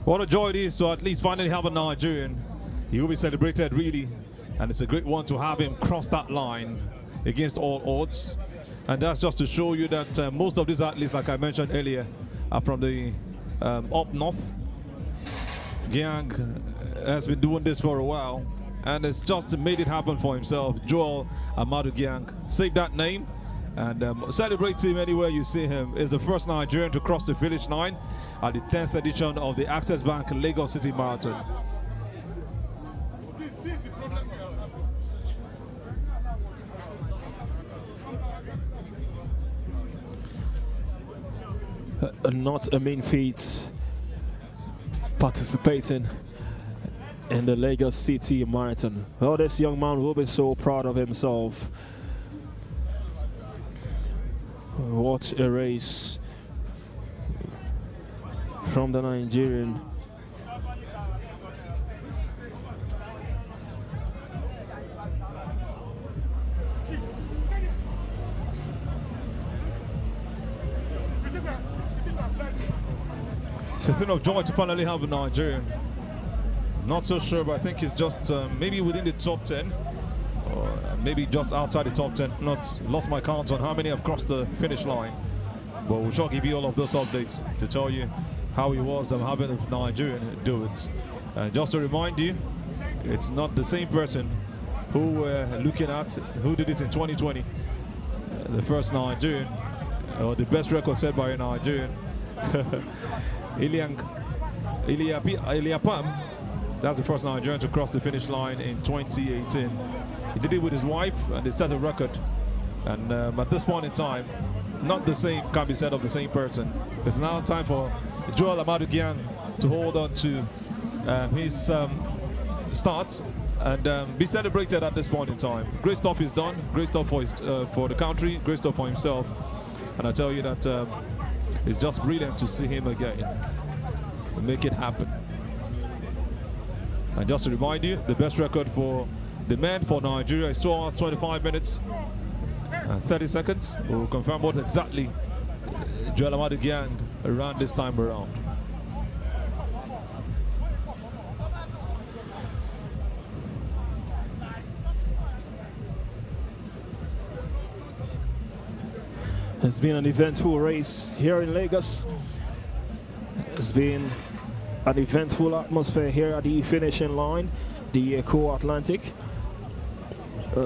What a joy it is to at least finally have a Nigerian. He will be celebrated really, and it's a great one to have him cross that line against all odds. And that's just to show you that most of these athletes, like I mentioned earlier, are from the up north. Gyang has been doing this for a while, and it's just made it happen for himself. Joel Amadu Gyang, save that name and celebrate him anywhere you see him. Is the first Nigerian to cross the finish line at the 10th edition of the Access Bank Lagos City Marathon. Not a mean feat participating in the Lagos City Marathon. Well, this young man will be so proud of himself. What a race from the Nigerian. It's a thing of joy to finally have a Nigerian. Not so sure, but I think it's just maybe within the top 10 or maybe just outside the top 10. Not lost my count on how many have crossed the finish line, but we shall give you all of those updates to tell you how it was and having a Nigerian do it. And just to remind you, it's not the same person who we're looking at who did it in 2020. The first Nigerian, or the best record set by a Nigerian. Iliapam, that's the first Nigerian to cross the finish line in 2018. He did it with his wife and they set a record. And at this point in time, not the same can be said of the same person. It's now time for Joel Amadu Gyang to hold on to his start and be celebrated at this point in time. Great stuff is done, great stuff for the country, great stuff for himself. And I tell you that it's just brilliant to see him again and make it happen. And just to remind you, the best record for the men for Nigeria is 2 hours, 25 minutes and 30 seconds. We'll confirm what exactly Joel Amadu Gyang around this time around. It's been an eventful race here in Lagos. It's been an eventful atmosphere here at the finishing line, the Eco Atlantic.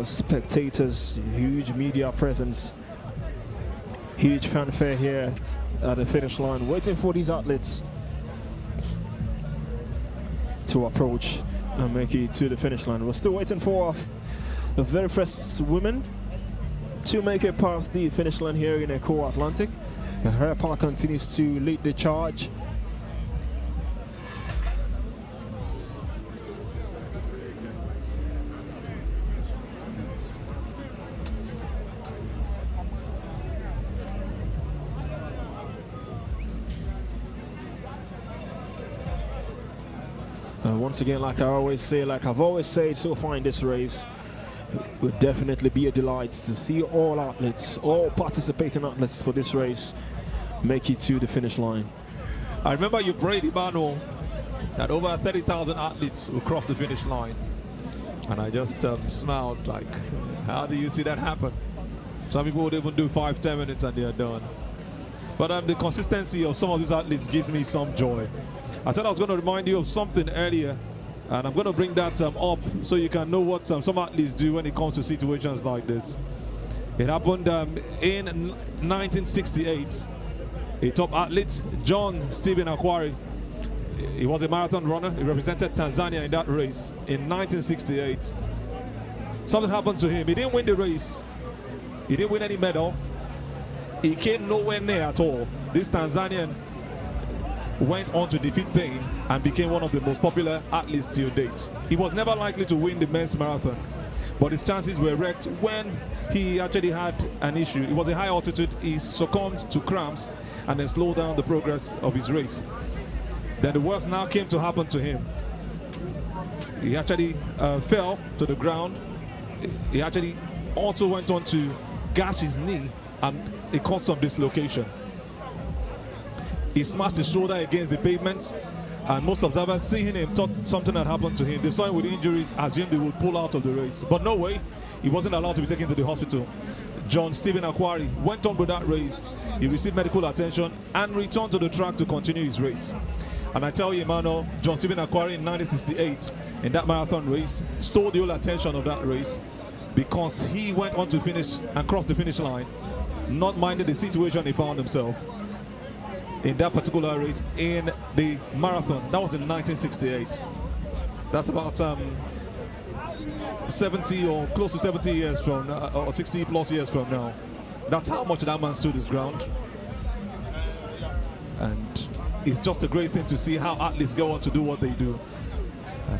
Spectators, huge media presence, huge fanfare here at the finish line, waiting for these athletes to approach and make it to the finish line. We're still waiting for the very first women to make it past the finish line here in Echo Atlantic. Herpa continues to lead the charge. Once again, like I've always said so far in this race, it would definitely be a delight to see all athletes, all participating athletes for this race make it to the finish line. I remember you prayed, Emmanuel, that over 30,000 athletes will cross the finish line. And I just smiled like, how do you see that happen? Some people would even do 5-10 minutes and they're done. But the consistency of some of these athletes gives me some joy. I said I was going to remind you of something earlier, and I'm going to bring that up so you can know what some athletes do when it comes to situations like this. It happened in 1968. A top athlete, John Stephen Akhwari, he was a marathon runner. He represented Tanzania in that race in 1968. Something happened to him. He didn't win the race. He didn't win any medal. He came nowhere near at all. This Tanzanian went on to defeat pain and became one of the most popular athletes till date. He was never likely to win the men's marathon, but his chances were wrecked when he actually had an issue. It was a high altitude. He succumbed to cramps and then slowed down the progress of his race. Then the worst now came to happen to him. He actually fell to the ground. He actually also went on to gash his knee, and it caused some dislocation. He smashed his shoulder against the pavement, and most observers seeing him thought something had happened to him. They saw him with injuries, assumed he would pull out of the race. But no way, he wasn't allowed to be taken to the hospital. John Stephen Akhwari went on with that race. He received medical attention and returned to the track to continue his race. And I tell you, Emmanuel, John Stephen Akhwari in 1968, in that marathon race, stole the whole attention of that race because he went on to finish and cross the finish line, not minding the situation he found himself in that particular race in the marathon. That was in 1968. That's about 70 or close to 70 years from or 60 plus years from now. That's how much that man stood his ground. And it's just a great thing to see how athletes go on to do what they do.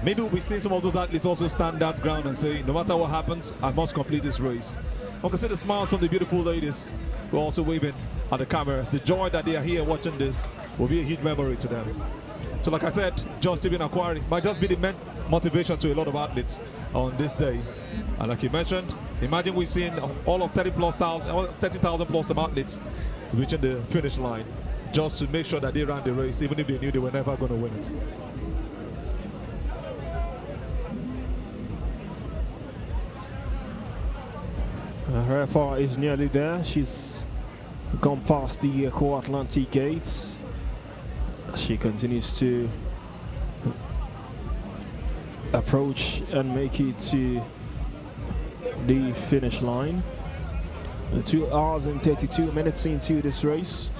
Maybe we'll be seeing some of those athletes also stand that ground and say, no matter what happens, I must complete this race. I can see the smiles from the beautiful ladies who are also waving at the cameras. The joy that they are here watching this will be a huge memory to them. So like I said, John Stephen Akhwari might just be the motivation to a lot of athletes on this day. And like you mentioned, imagine we've seen all of 30,000 plus of athletes reaching the finish line just to make sure that they ran the race, even if they knew they were never going to win it. Herpa is nearly there. She's gone past the Echo Atlantic gates. She continues to approach and make it to the finish line. 2 hours and 32 minutes into this race.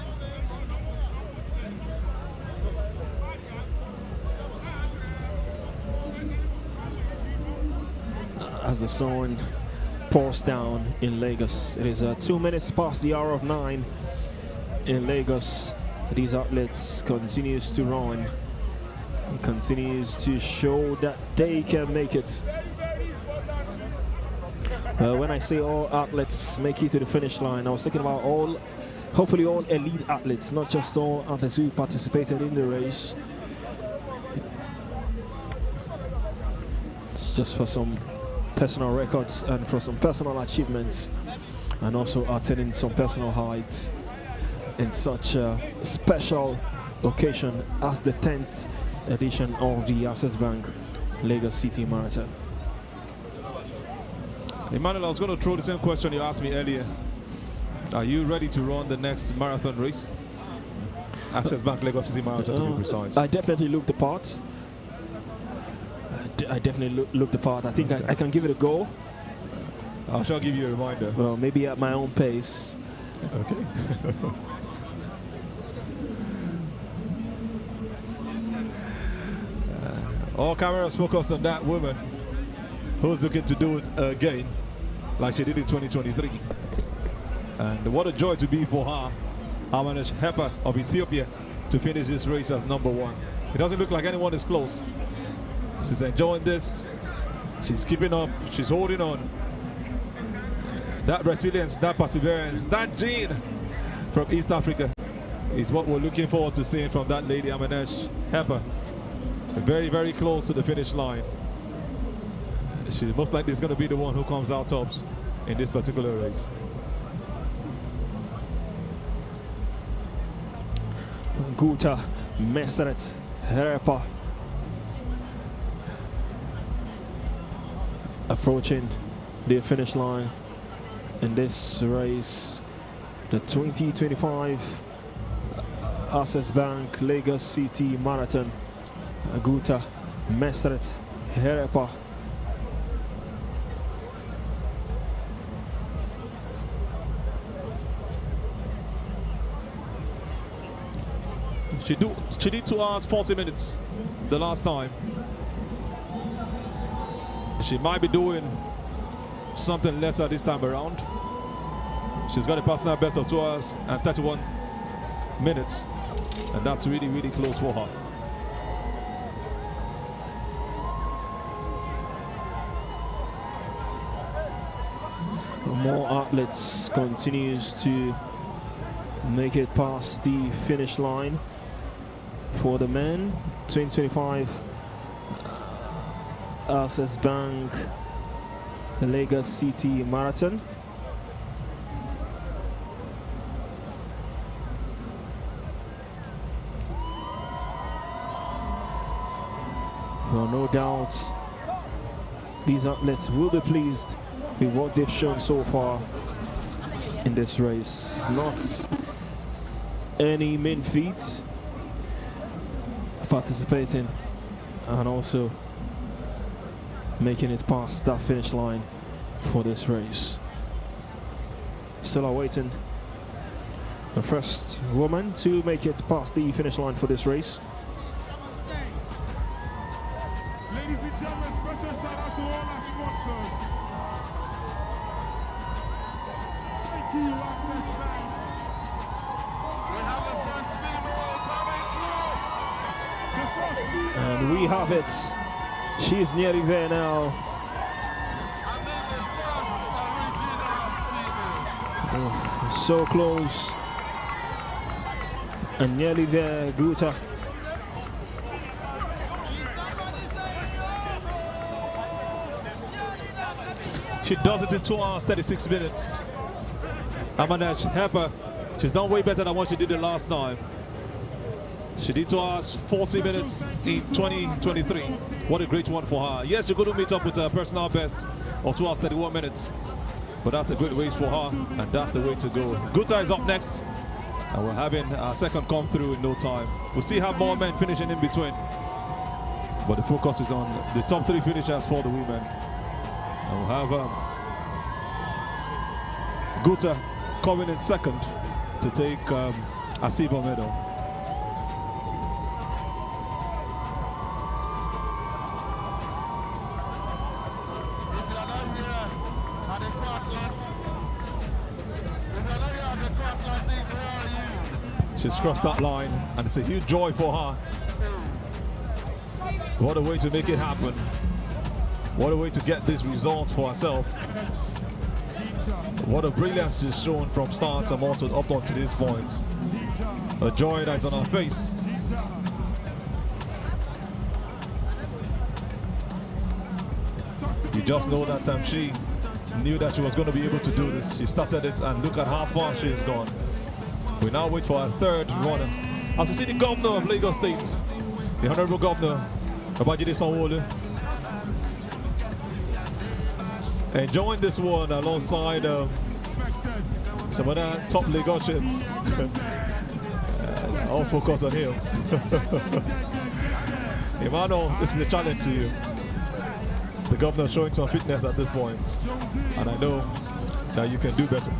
As the sun pours down in Lagos. It is 2 minutes past the hour of 9 in Lagos. These athletes continues to run. It continues to show that they can make it. When I say all athletes make it to the finish line, I was thinking about hopefully all elite athletes, not just all athletes who participated in the race. It's just for some personal records and for some personal achievements, and also attaining some personal heights in such a special occasion as the 10th edition of the Access Bank Lagos City Marathon. Emmanuel, I was going to throw the same question you asked me earlier. Are you ready to run the next marathon race? Access Bank Lagos City Marathon, to be precise. I definitely look the part. I definitely look the part. I think I can give it a go. I shall give you a reminder. Well, maybe at my own pace. Okay. All cameras focused on that woman. who's looking to do it again, like she did in 2023. And what a joy to be for her, Amanesh Hepa of Ethiopia, to finish this race as number 1. It doesn't look like anyone is close. She's enjoying this. She's keeping up. She's holding on. That resilience, that perseverance, that gene from East Africa is what we're looking forward to seeing from that lady, Amanesh Hepa. Very, very close to the finish line. She most likely is going to be the one who comes out tops in this particular race. Guta Meseret Hepa approaching the finish line in this race, the 2025 Access Bank Lagos City Marathon. Guta Meseret Hepa. She did 2 hours 40 minutes the last time. She might be doing something lesser this time around. She's got a personal best of 2 hours and 31 minutes, and that's really, really close for her. More athletes continues to make it past the finish line. For the men, 2025 Access Bank Lagos City Marathon. Well, no doubt these athletes will be pleased with what they've shown so far in this race. Not any mean feat participating and also making it past that finish line for this race. Still awaiting the first woman to make it past the finish line for this race. Ladies and gentlemen, special shout out to all our sponsors. Thank you, Access Bank. We have the first female coming through. The first female. And we have it. She's nearly there now. And then the first original female. Oh, so close. And nearly there, Guta. She does it in 2 hours 36 minutes. Amanesh Hepa, she's done way better than what she did the last time. She did 2 hours 40 minutes in 2023. What a great one for her. Yes, she couldn't meet up with her personal best of 2 hours 31 minutes, but that's a great race for her, and that's the way to go. Guta is up next, and we're having our second come through in no time. We'll still have more men finishing in between, but the focus is on the top 3 finishers for the women. And we'll have Guta coming in second to take a silver medal. She's crossed that line, and it's a huge joy for her. What a way to make it happen. What a way to get this result for herself. What a brilliance she's shown from start and up onto this point. A joy that's on her face. You just know that she knew that she was going to be able to do this. She started it, and look at how far she has gone. We now wait for our third runner. As we see the Governor of Lagos State, the Honorable Governor, Babajide Sanwo-Olu, enjoying this one alongside some other top Lagosians. All focus on him. Emmanuel, this is a challenge to you. The Governor showing some fitness at this point, and I know that you can do better.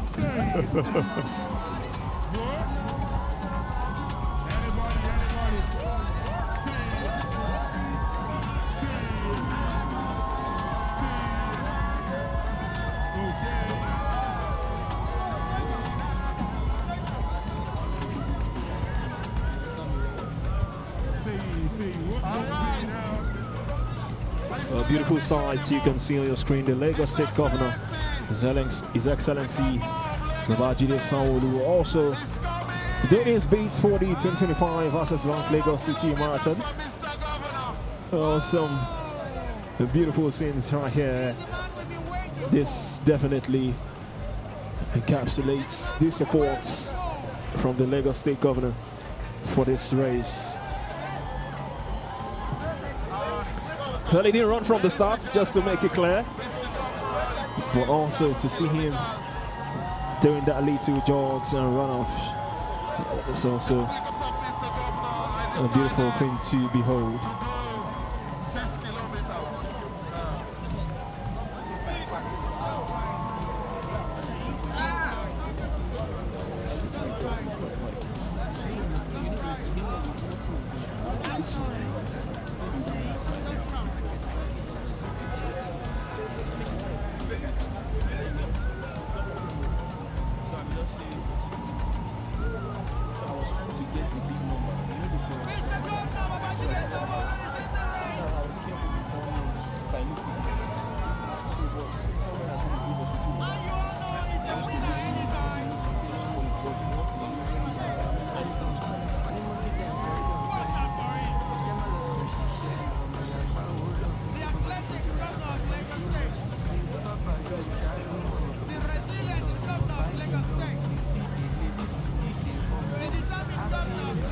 A beautiful sight you can see on your screen. The Lagos State Governor, His Excellency Babajide Sanwo-Olu, also doing his beats for the 2025 Access Bank Lagos City Marathon. Some beautiful scenes right here. This definitely encapsulates the support from the Lagos State Governor for this race. Well, he didn't run from the start, just to make it clear, but also to see him doing that little jogs and runoff, it's also a beautiful thing to behold.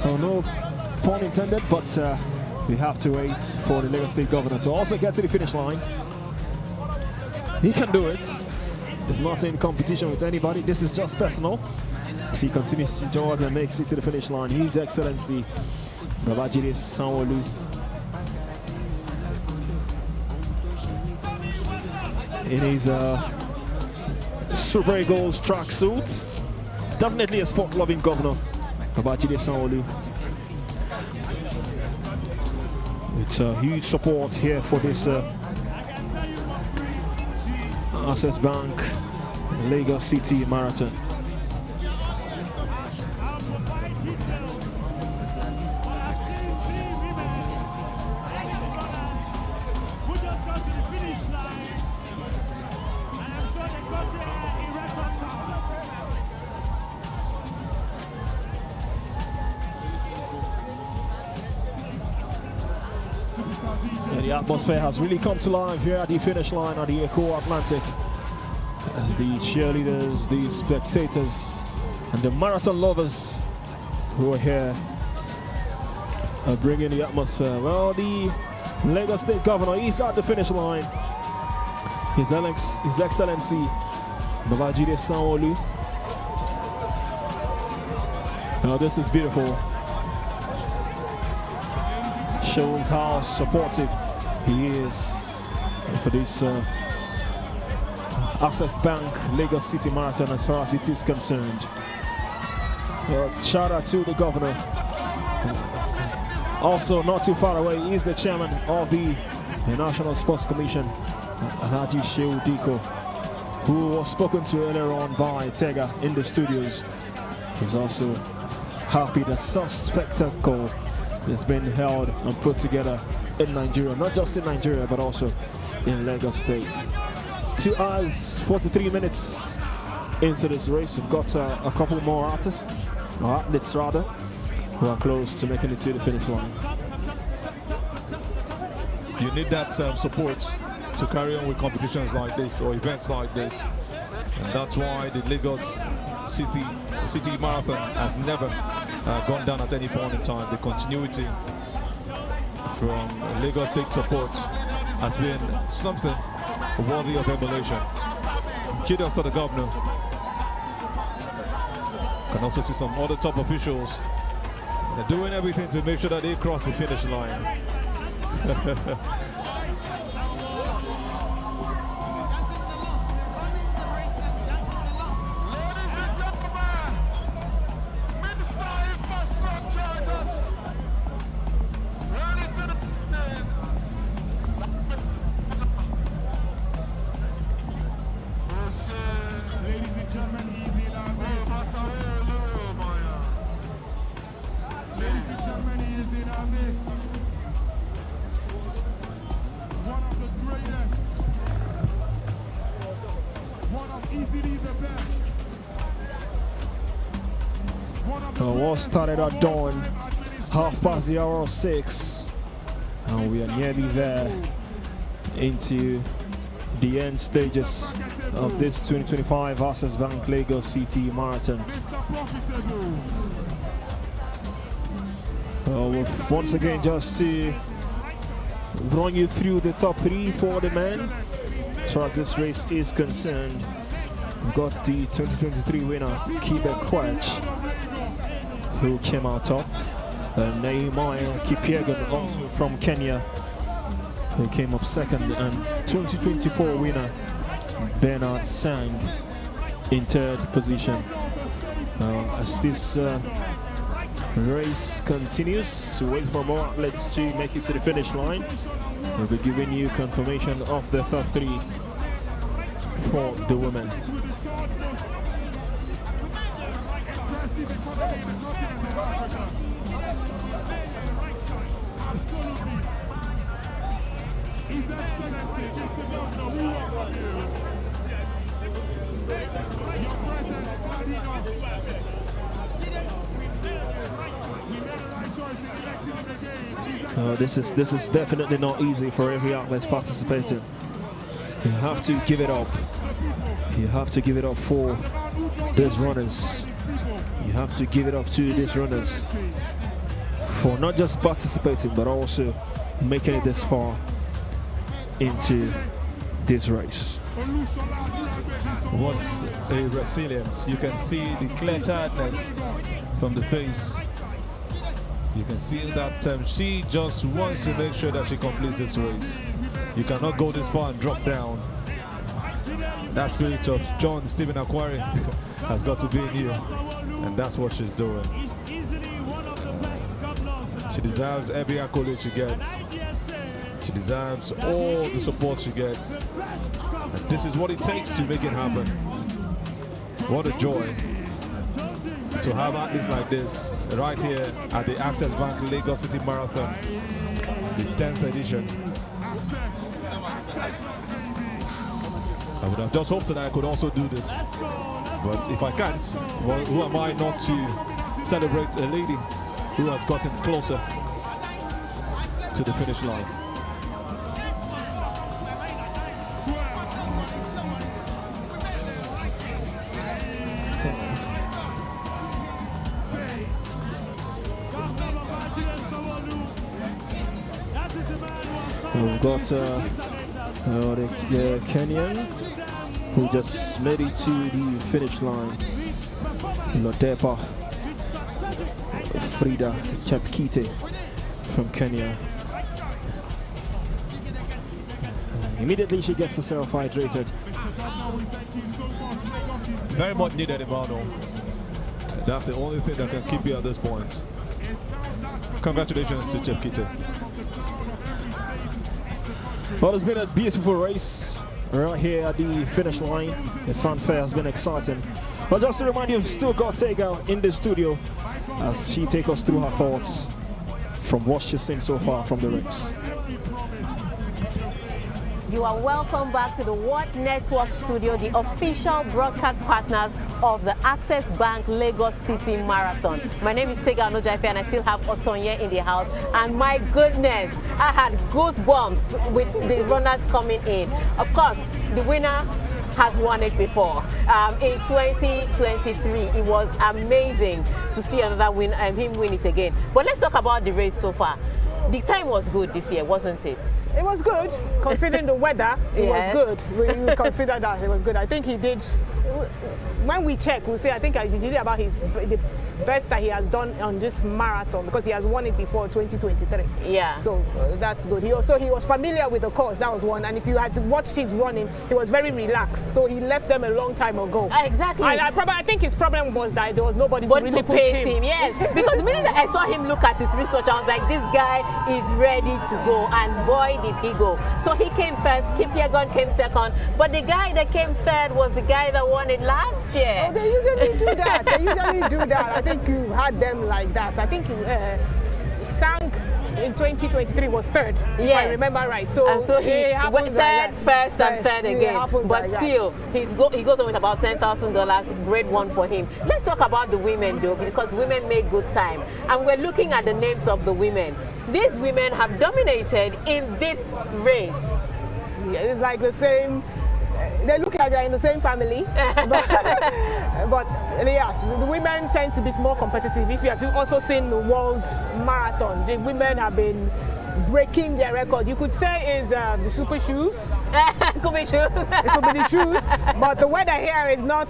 Oh, no pun intended, but we have to wait for the Lagos State Governor to also get to the finish line. He can do it. He's not in competition with anybody. This is just personal. As he continues to jog and makes it to the finish line. His Excellency Babajide Sanwo-Olu. In his Super Eagles tracksuit. Definitely a sport-loving governor, Babajide Sanwo-Olu. It's a huge support here for this Access Bank Lagos City Marathon. And the atmosphere has really come to life here at the finish line of the Echo Atlantic, as the cheerleaders, the spectators, and the marathon lovers who are here are bringing the atmosphere. Well, the Lagos State Governor is at the finish line. His Excellency Babajide Sanwo-Olu. Now this is beautiful. Shows how supportive he is for this Access Bank Lagos City Marathon as far as it is concerned. Shout out to the governor. Also, not too far away, he is the chairman of the National Sports Commission, Alhaji Shehu Diko, who was spoken to earlier on by Tega in the studios. He's also happy that such spectacle has been held and put together in Nigeria, not just in Nigeria, but also in Lagos State. 2 hours, 43 minutes into this race. We've got a couple more artists, or athletes rather, who are close to making it to the finish line. You need that support to carry on with competitions like this or events like this. And that's why the Lagos City Marathon has never gone down at any point in time. The continuity from Lagos State support has been something worthy of emulation. Kudos to the governor. Can also see some other top officials. They're doing everything to make sure that they cross the finish line. War started at dawn, 6:30, and we are nearly there into the end stages of this 2025 Access Bank Lagos City Marathon. Once again, just to run you through the top 3 for the men as far as this race is concerned. We've got the 2023 winner, Kibe Kwech, who came out top. Nehemiah Kipyegon, also from Kenya, who came up second. And 2024 winner, Bernard Sang, in 3rd position. As this race continues, to wait for more athletes to make it to the finish line, we'll be giving you confirmation of the top 3 for the women. This is definitely not easy for every athlete participating. You have to give it up. You have to give it up for these runners. You have to give it up to these runners for not just participating but also making it this far into this race. What a resilience. You can see the clear tiredness from the face. You can see that she just wants to make sure that she completes this race. You cannot go this far and drop down. That spirit of John Stephen Aquari has got to be in you, and that's what she's doing. She deserves every accolade she gets. She deserves all the support she gets. And this is what it takes to make it happen. What a joy to have athletes like this right here at the Access Bank Lagos City Marathon, the 10th edition. I would have just hoped that I could also do this, but if I can't, well, who am I not to celebrate a lady who has gotten closer to the finish line? We've got the Kenyan who just made it to the finish line. Lotepa Frida Chepkite from Kenya. Immediately she gets herself hydrated. Very much needed, Emmanuel. That's the only thing that can keep you at this point. Congratulations to Chepkite. Well, it's been a beautiful race right here at the finish line. The fanfare has been exciting. But just to remind you, we've still got Tega in the studio as she takes us through her thoughts from what she's seen so far from the race. You are welcome back to the What Network Studio, the official broadcast partners of the Access Bank Lagos City Marathon. My name is Tega Onojaife and I still have Otonye in the house. And my goodness, I had goosebumps with the runners coming in. Of course, the winner has won it before. In 2023, it was amazing to see another win, him win it again. But let's talk about the race so far. The time was good this year, wasn't it? It was good, considering the weather. It was good. We consider that it was good. I think he did. When we check, we'll say I think he did about the best that he has done on this marathon because he has won it before 2023. Yeah. So that's good. He was familiar with the course. That was one. And if you had watched his running, he was very relaxed. So he left them a long time ago. Exactly. And I think his problem was that there was nobody to really push him. Yes. Because the minute I saw him look at his research, I was like, this guy is ready to go. And boy, did he go. So he came first. Kipyegon came second. But the guy that came third was the guy that won it last year. Oh, they usually do that. They usually do that. I think you had them like that. I think Sang in 2023 was third, yes. if I remember right. So, and so he went third, first, and third again. But still, he goes on with about $10,000. Great one for him. Let's talk about the women, though, because women make good time. And we're looking at the names of the women. These women have dominated in this race. Yeah, it's like the same. They look like they're in the same family, but yes, the women tend to be more competitive. If you have also seen the World Marathon, the women have been breaking their record. You could say is the super shoes. Could be shoes. It could be the shoes, but the weather here is not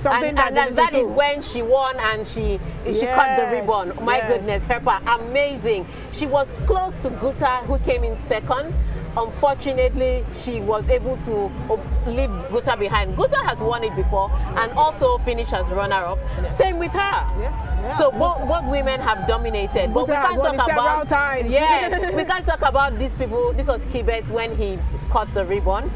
something that is when she won and she cut the ribbon. My goodness, Herpa, amazing. She was close to Guta, who came in second. Unfortunately, she was able to leave Guta behind. Guta has won it before and also finished as runner-up. Same with her. So both women have dominated. But we can't talk about we can't talk about these people. This was Kibet when he cut the ribbon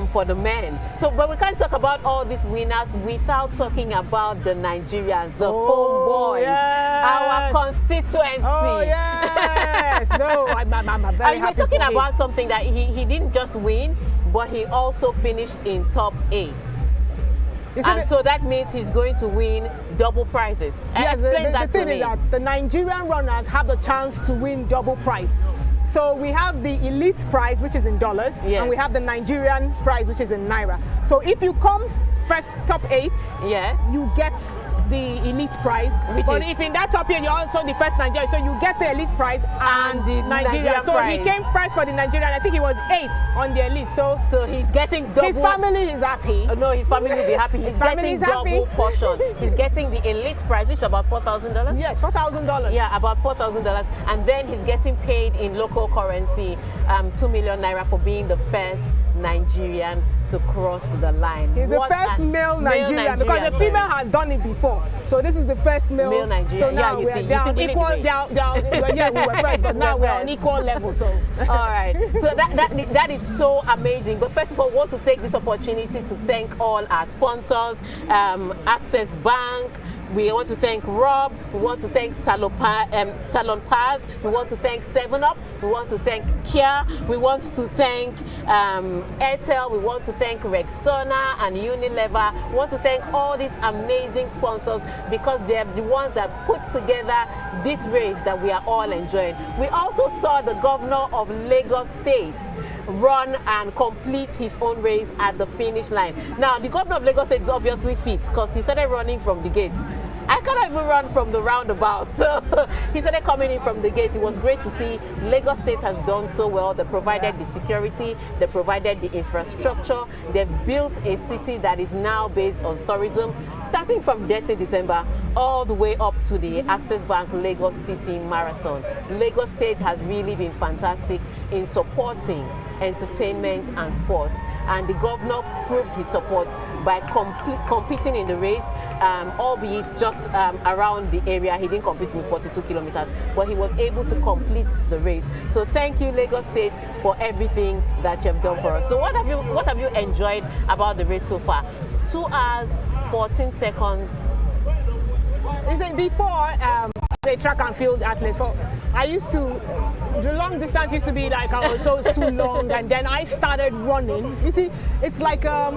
for the men. So, but we can't talk about all these winners without talking about the Nigerians, the homeboys, our constituency. Oh yes, no, I'm very happy. We're talking about something that he didn't just win, but he also finished in top 8. And so that means he's going to win double prizes. Yes, explain that to me. The thing is that the Nigerian runners have the chance to win double prize. So we have the elite prize, which is in dollars, and we have the Nigerian prize, which is in naira. So if you come first top 8, you get the elite prize. But if in that top 8 you're also the first Nigerian, so you get the elite prize and the Nigerian. So he came first for the Nigerian. I think he was 8th on the elite. So he's getting double. His family is happy. No, his family will be happy. He's getting double portion. He's getting the elite prize, which is about $4,000. Yes, $4,000. Yeah, about $4,000, and then he's getting paid in local currency, 2 million naira for being the first Nigerian to cross the line. He's the first male Nigerian, because the female has done it before. So this is the first male Nigerian. So now you see, we were first, but now we're on equal level. So all right. So that is so amazing. But first of all, I want to take this opportunity to thank all our sponsors, Access Bank. We want to thank Rob. We want to thank Salon Paz. We want to thank 7up. We want to thank Kia. We want to thank Airtel. We want to thank Rexona and Unilever. We want to thank all these amazing sponsors because they're the ones that put together this race that we are all enjoying. We also saw the governor of Lagos State run and complete his own race at the finish line. Now, the governor of Lagos State is obviously fit because he started running from the gate. I cannot even run from the roundabout. So he started coming in from the gate. It was great to see. Lagos State has done so well. They provided the security, they provided the infrastructure. They've built a city that is now based on tourism, starting from 30 December all the way up to the Access Bank Lagos City Marathon. Lagos State has really been fantastic in supporting entertainment and sports, and the governor proved his support by competing in the race, albeit just around the area. He didn't compete in 42 kilometers, but he was able to complete the race. So thank you, Lagos State, for everything that you have done for us. So what have you enjoyed about the race so far? 2 hours 14 seconds. You see, before the track and field athletes, the long distance used to be like too long, and then I started running. You see, it's like a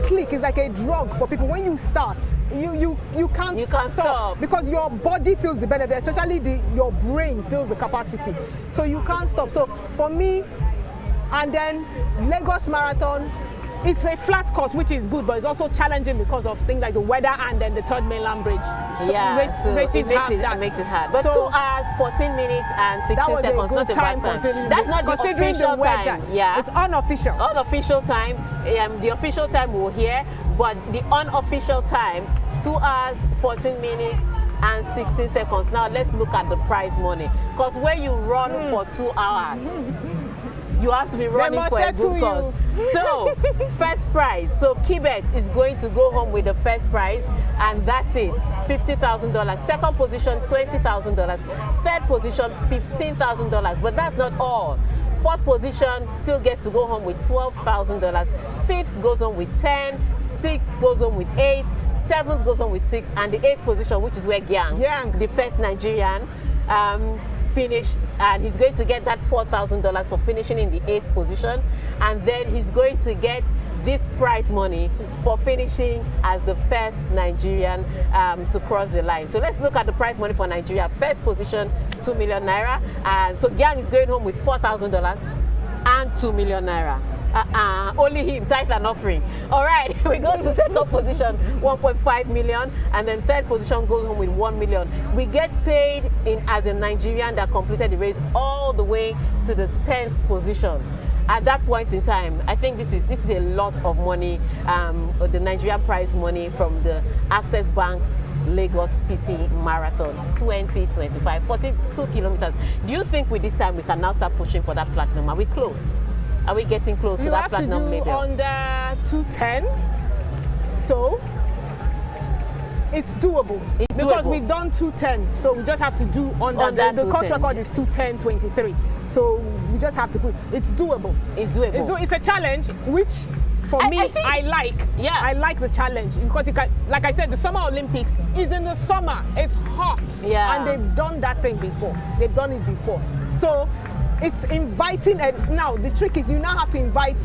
click, it's like a drug for people. When you start, you can't stop because your body feels the benefit, especially your brain feels the capacity. So you can't stop. So for me, and then Lagos Marathon, it's a flat course, which is good, but it's also challenging because of things like the weather and then the Third Mainland Bridge. So it makes it hard. But 2 hours, 14 minutes and 16 seconds, not a bad time. That's not the official time. Yeah, it's unofficial. Unofficial time. The official time we'll hear, but the unofficial time, 2 hours, 14 minutes and 16 seconds. Now let's look at the prize money, because when you run for 2 hours, you have to be running for a good cause. So, first prize. So, Kibet is going to go home with the first prize, and that's it, $50,000. Second position, $20,000. Third position, $15,000. But that's not all. Fourth position still gets to go home with $12,000. Fifth goes home with 10. Sixth goes home with 8. Seventh goes home with 6. And the eighth position, which is where Gyang, the first Nigerian, finished, and he's going to get that $4,000 for finishing in the 8th position, and then he's going to get this prize money for finishing as the first Nigerian to cross the line. So let's look at the prize money for Nigeria. First position, 2 million naira, and so Gyang is going home with $4,000 and 2 million naira. Only him, tithe and offering. All right, we go to second position, 1.5 million, and then third position goes home with 1 million. We get paid as a Nigerian that completed the race all the way to the 10th position. At that point in time, I think this is a lot of money, the Nigerian prize money from the Access Bank Lagos City Marathon 2025, 42 kilometers. Do you think with this time we can now start pushing for that platinum? Are we close? Are we getting close to that platinum medal? Under 210, so it's doable. It's because doable. We've done 210, so we just have to do under the course record is 210.23. So we just have to put it's doable. It's doable. It's a challenge, which for me I like. Yeah, I like the challenge because it can, like I said, the Summer Olympics is in the summer. It's hot. Yeah, and they've done that thing before. They've done it before. So it's inviting, and now the trick is you now have to invite,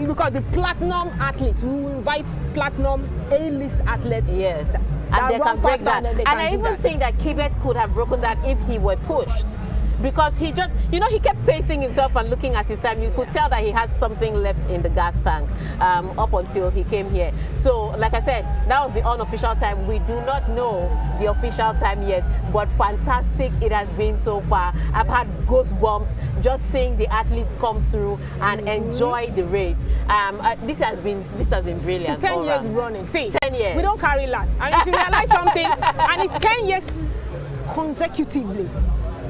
because the platinum athletes, we will invite platinum A-list athletes. Yes, and they can break that. And I even think that Kibet could have broken that if he were pushed. Because he just, he kept pacing himself and looking at his time. You could tell that he had something left in the gas tank up until he came here. So, like I said, that was the unofficial time. We do not know the official time yet, but fantastic it has been so far. I've had goosebumps just seeing the athletes come through and enjoy the race. This has been brilliant. 10 years running. See, 10 years. We don't carry last. And if you realize something, and it's 10 years consecutively.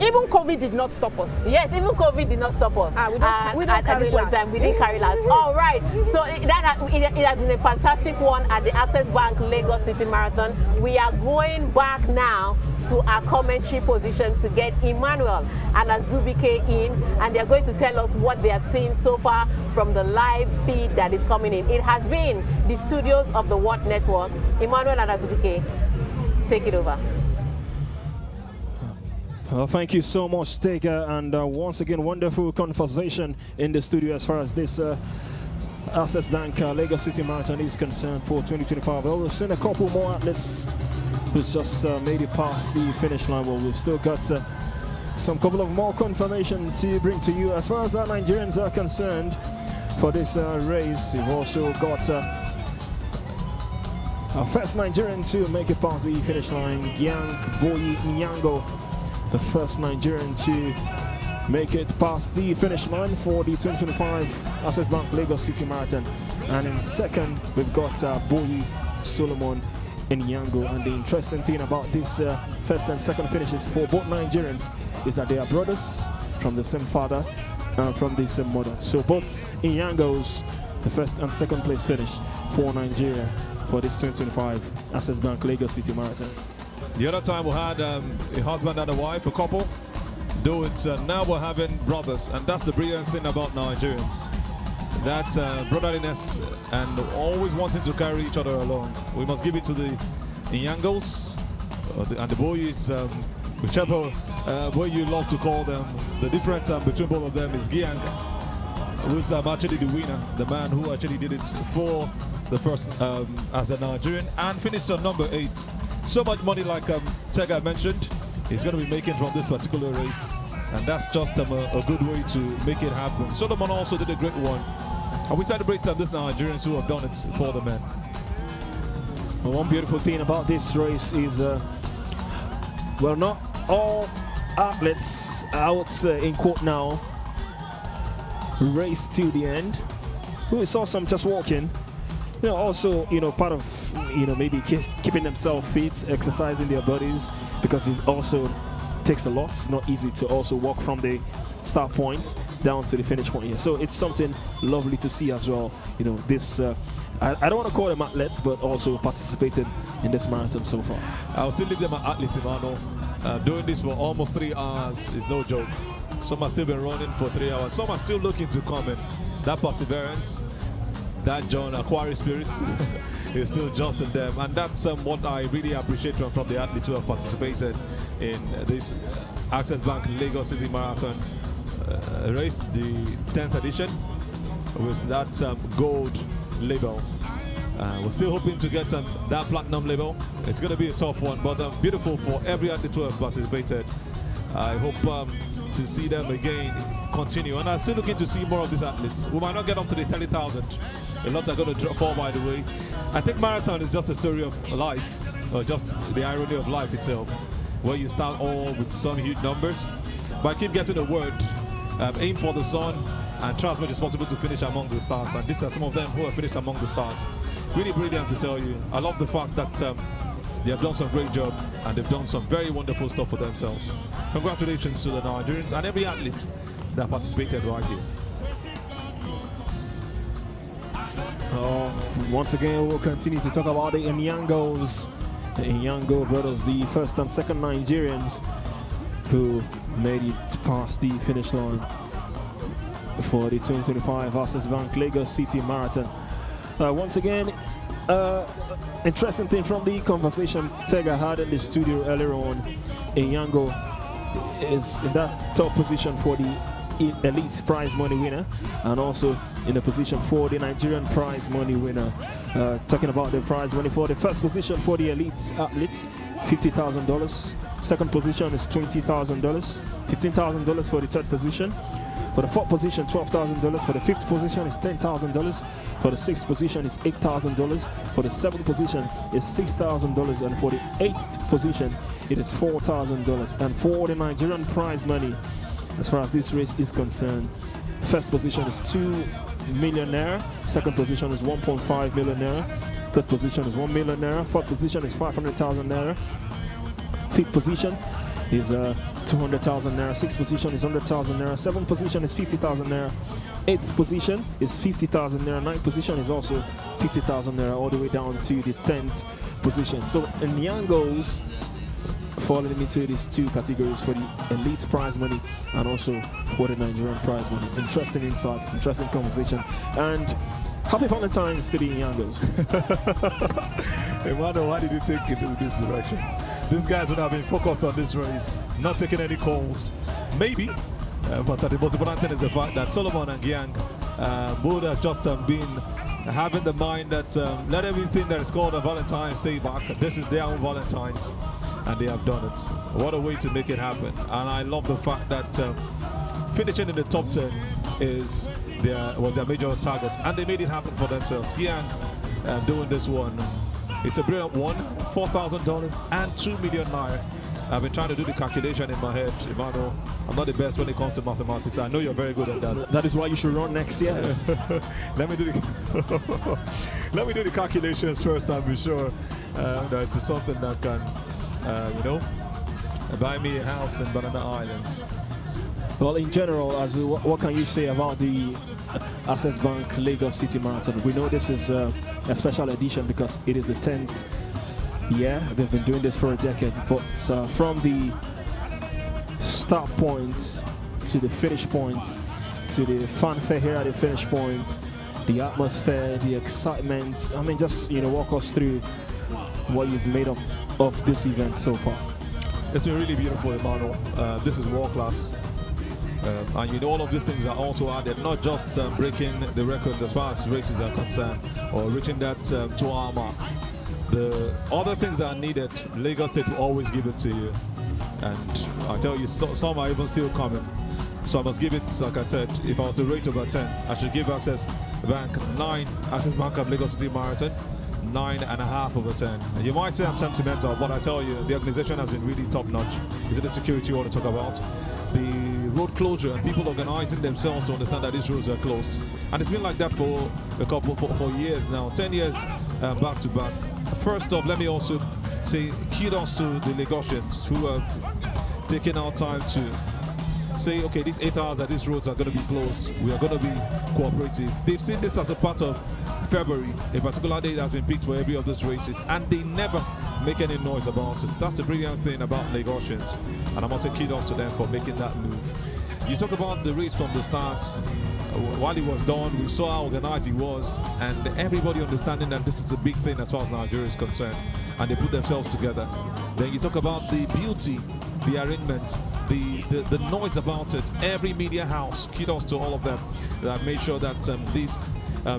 Even COVID did not stop us. Yes, even COVID did not stop us. We don't at this point in time, we didn't carry last. All right, so it has been a fantastic one at the Access Bank Lagos City Marathon. We are going back now to our commentary position to get Emmanuel and Azubike in, and they're going to tell us what they are seeing so far from the live feed that is coming in. It has been the studios of the What Network. Emmanuel and Azubike, take it over. Well, thank you so much, Tega, and once again, wonderful conversation in the studio as far as this Access Bank Lagos City Marathon is concerned for 2025. Well, we've seen a couple more athletes who's just made it past the finish line, but we've still got some couple of more confirmations to bring to you. As far as our Nigerians are concerned for this race, we've also got our first Nigerian to make it past the finish line, Gyang Boyi Nyango, the first Nigerian to make it past the finish line for the 2025 Access Bank Lagos City Marathon. And in second, we've got Boyi Solomon Nyango. And the interesting thing about this first and second finishes for both Nigerians is that they are brothers from the same father and from the same mother. So both Nyangos, the first and second place finish for Nigeria for this 2025 Access Bank Lagos City Marathon. The other time we had a husband and a wife, a couple. Though it's now we're having brothers, and that's the brilliant thing about Nigerians. That brotherliness and always wanting to carry each other along. We must give it to the Nyangos and the boys, whichever way you love to call them. The difference between both of them is Gyang, who's actually the winner, the man who actually did it for the first as a Nigerian and finished on number 8. So much money, like Tega mentioned, he's going to be making from this particular race, and that's just a good way to make it happen. Solomon also did a great one, and we celebrate these Nigerians who have done it for the men. Well, one beautiful thing about this race is, well, not all athletes out in quote now race till the end. We saw some just walking. Also, part of, maybe keeping themselves fit, exercising their bodies, because it also takes a lot. It's not easy to also walk from the start point down to the finish point here. So it's something lovely to see as well. This, I don't want to call them athletes, but also participating in this marathon so far. I'll still leave them at athletes, Emmanuel. Doing this for almost 3 hours is no joke. Some have still been running for 3 hours. Some are still looking to come in. That perseverance, that John Aquarius spirit is still just in them, and that's what I really appreciate from the athletes who have participated in this Access Bank Lagos City Marathon race, the 10th edition, with that gold label. We're still hoping to get that platinum label. It's going to be a tough one, but beautiful for every athlete who have participated. I hope to see them again continue, and I'm still looking to see more of these athletes. We might not get up to the 30,000. A lot are going to fall by the way. I think marathon is just a story of life, or just the irony of life itself, where you start all with some huge numbers, but I keep getting the word, aim for the sun and try as much as possible to finish among the stars, and these are some of them who have finished among the stars. Really brilliant to tell you. I love the fact that they have done some great job and they've done some very wonderful stuff for themselves. Congratulations to the Nigerians and every athlete that participated right here. Once again, we'll continue to talk about the Inyangos. The Inyango brothers, the first and second Nigerians who made it past the finish line for the 2025 Access Bank Lagos City Marathon. Once again, interesting thing from the conversation Tega had in the studio earlier on, Inyango is in that top position for the elite prize money winner, and also in a position for the Nigerian prize money winner. Talking about the prize money for the first position for the elite athletes, $50,000. Second position is $20,000. $15,000 for the third position. For the fourth position, $12,000. For the fifth position is $10,000. For the sixth position is $8,000. For the seventh position is $6,000. And for the eighth position, it is $4,000. And for the Nigerian prize money, as far as this race is concerned, first position is 2 million naira. Second position is 1.5 million naira. Third position is 1 million naira. Fourth position is 500,000 naira. Fifth position is 200,000 naira. Sixth position is 100,000 naira. Seventh position is 50,000 naira. Eighth position is 50,000 naira. Ninth position is also 50,000 naira, all the way down to the 10th position. So Inyangos falling into these two categories for the elite prize money and also for the Nigerian prize money. Interesting insight, interesting conversation, and happy Valentine's to the Inyangos. Emmanuel, why did you take it in this direction? These guys would have been focused on this race, not taking any calls. Maybe, but the most important thing is the fact that Solomon and Gyang would have just been having the mind that let everything that is called a Valentine stay back. This is their own Valentine's, and they have done it. What a way to make it happen. And I love the fact that finishing in the top 10 was their major target, and they made it happen for themselves. Gyang doing this one. It's a brilliant one, $4,000 and 2 million naira. I've been trying to do the calculation in my head, Emmanuel. I'm not the best when it comes to mathematics. I know you're very good at that. That is why you should run next year. Let me do the calculations first and be sure that it's something that can, buy me a house in Banana Island. Well, in general, what can you say about the Access Bank Lagos City Marathon? We know this is a special edition because it is the 10th year. They've been doing this for a decade, but from the start point to the finish point to the fanfare here at the finish point, the atmosphere, the excitement, I mean, just walk us through what you've made of this event so far. It's been really beautiful, Emmanuel. This is world class. And all of these things are also added, not just breaking the records as far as races are concerned or reaching that 2-hour mark. The other things that are needed, Lagos State will always give it to you. And I tell you, some are even still coming. So I must give it, like I said, if I was to rate over 10, I should give Access Bank 9, Access Bank of Lagos City Marathon, 9.5 over 10. You might say I'm sentimental, but I tell you, the organization has been really top notch. Is it the security you want to talk about? The road closure and people organizing themselves to understand that these roads are closed. And it's been like that for for years now, 10 years back to back. First off, let me also say kudos to the Lagosians who have taken our time to say, okay, these 8 hours that these roads are going to be closed, we are going to be cooperative. They've seen this as a part of February, a particular day that has been picked for every of those races, and they never make any noise about it. That's the brilliant thing about Lagosians, and I must say kudos to them for making that move. You talk about the race from the start. While it was done, we saw how organized it was, and everybody understanding that this is a big thing as far as Nigeria is concerned, and they put themselves together. Then you talk about the beauty, the arrangement, the noise about it. Every media house, kudos to all of them that made sure that this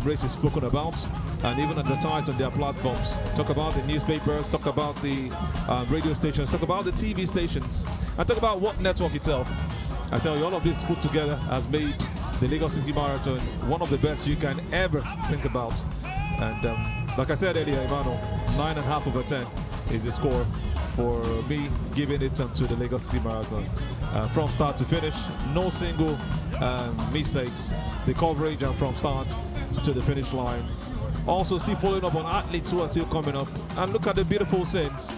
race is spoken about and even advertised on their platforms. Talk about the newspapers, talk about the radio stations, talk about the TV stations, and talk about what network itself. I tell you, all of this put together has made the Lagos City Marathon one of the best you can ever think about. And like I said earlier, Emmanuel, 9.5 out of 10 is the score for me giving it to the Lagos City Marathon. From start to finish, no single mistakes. The coverage and from start to the finish line. Also still following up on athletes who are still coming up. And look at the beautiful scenes.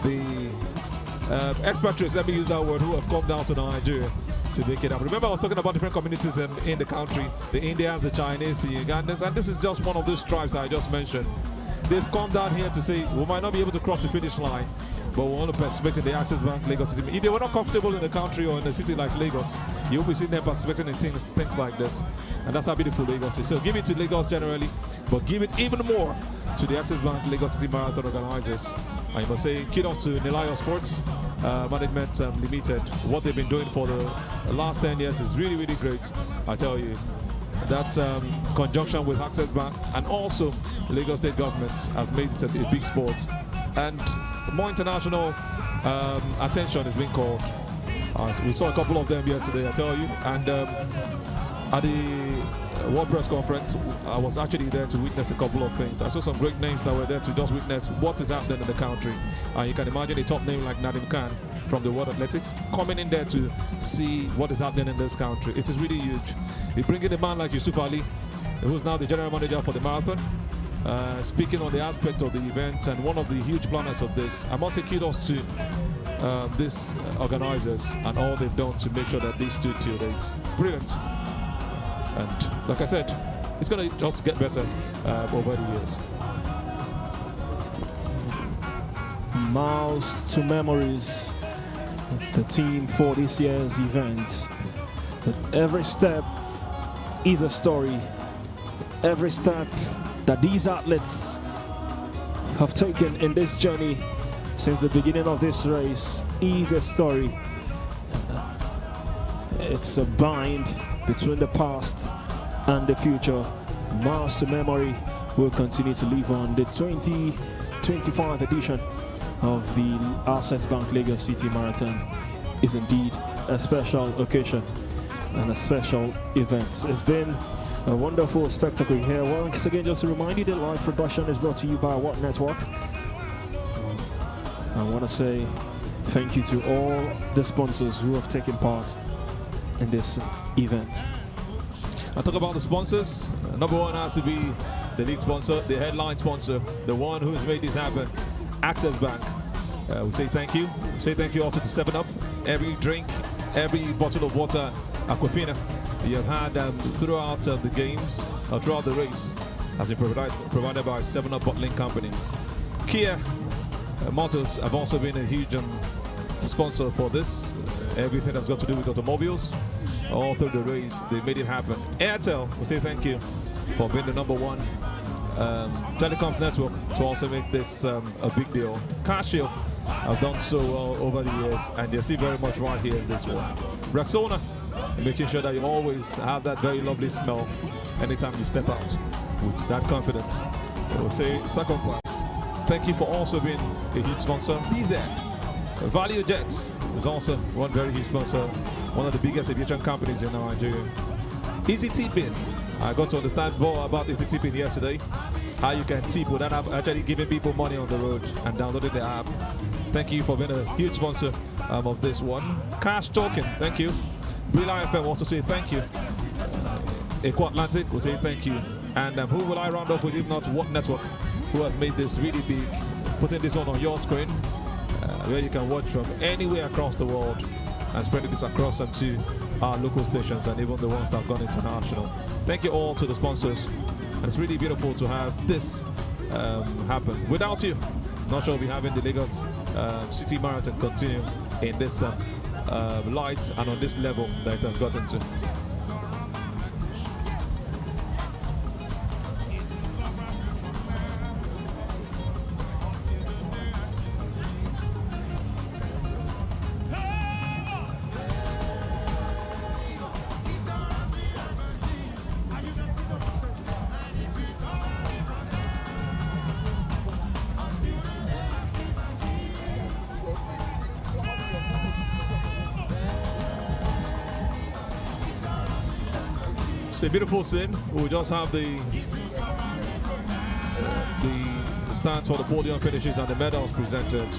The expatriates, let me use that word, who have come down to Nigeria to make it up. Remember, I was talking about different communities in the country, the Indians, the Chinese, the Ugandans, and this is just one of those tribes that I just mentioned. They've come down here to say, we might not be able to cross the finish line, but we want to participate in the Access Bank Lagos City. If they were not comfortable in the country or in a city like Lagos, you will be seeing them participating in things like this. And that's how beautiful Lagos is. So give it to Lagos generally, but give it even more to the Access Bank Lagos City Marathon organizers. I must say, kudos to Nilayo Sports Management Limited. What they've been doing for the last 10 years is really, really great. I tell you, that conjunction with Access Bank and also Lagos State government has made it a big sport. And more international attention is being called. We saw a couple of them yesterday, I tell you. And at the World Press Conference, I was actually there to witness a couple of things. I saw some great names that were there to just witness what is happening in the country. You can imagine a top name like Nadim Khan from the World Athletics coming in there to see what is happening in this country. It is really huge. We bring in a man like Yusuf Ali, who's now the general manager for the marathon, speaking on the aspect of the event and one of the huge planners of this. I must say kudos to these organizers and all they've done to make sure that these stood till date. Brilliant. And like I said, it's going to just get better over the years. Miles to memories, the team for this year's event. But every step is a story. Every step that these athletes have taken in this journey since the beginning of this race is a story. It's a bind between the past and the future. Miles to memory will continue to live on. The 2025 edition of the Access Bank Lagos City Marathon is indeed a special occasion and a special event. It's been a wonderful spectacle here. Once again, just to remind you, the live production is brought to you by What Network. I want to say thank you to all the sponsors who have taken part in this event. I talk about the sponsors. Number one has to be the lead sponsor, the headline sponsor, the one who's made this happen, Access Bank. We say thank you. We say thank you also to 7-Up. Every drink, every bottle of water, Aquafina you have had throughout the games, throughout the race, has been provided by 7-Up Bottling Company. Kia Motors have also been a huge sponsor for this. Everything that's got to do with automobiles, all through the race, they made it happen. Airtel, we say thank you for being the number one telecoms network to also make this a big deal. Casio have done so well over the years, and they're still very much right here in this one. Rexona, making sure that you always have that very lovely smell anytime you step out with that confidence. We'll say second place. Thank you for also being a huge sponsor. BZ, Value Jets is also one very huge sponsor, one of the biggest aviation companies in Nigeria. Easy Tipping, I got to understand more about Easy Tipping yesterday. How you can tip without actually giving people money on the road and downloading the app. Thank you for being a huge sponsor of this one. Cash Token, thank you. Brilla FM also say thank you. Eco Atlantic will say thank you. And who will I round off with if not What Network, who has made this really big, putting this one on your screen, where you can watch from anywhere across the world and spreading this across to our local stations and even the ones that have gone international. Thank you all to the sponsors. And it's really beautiful to have this happen. Without you, not sure we'll be having the Lagos City Marathon continue in this light and on this level that it has gotten to. It's a beautiful scene. We just have the stands for the podium finishes and the medals presented.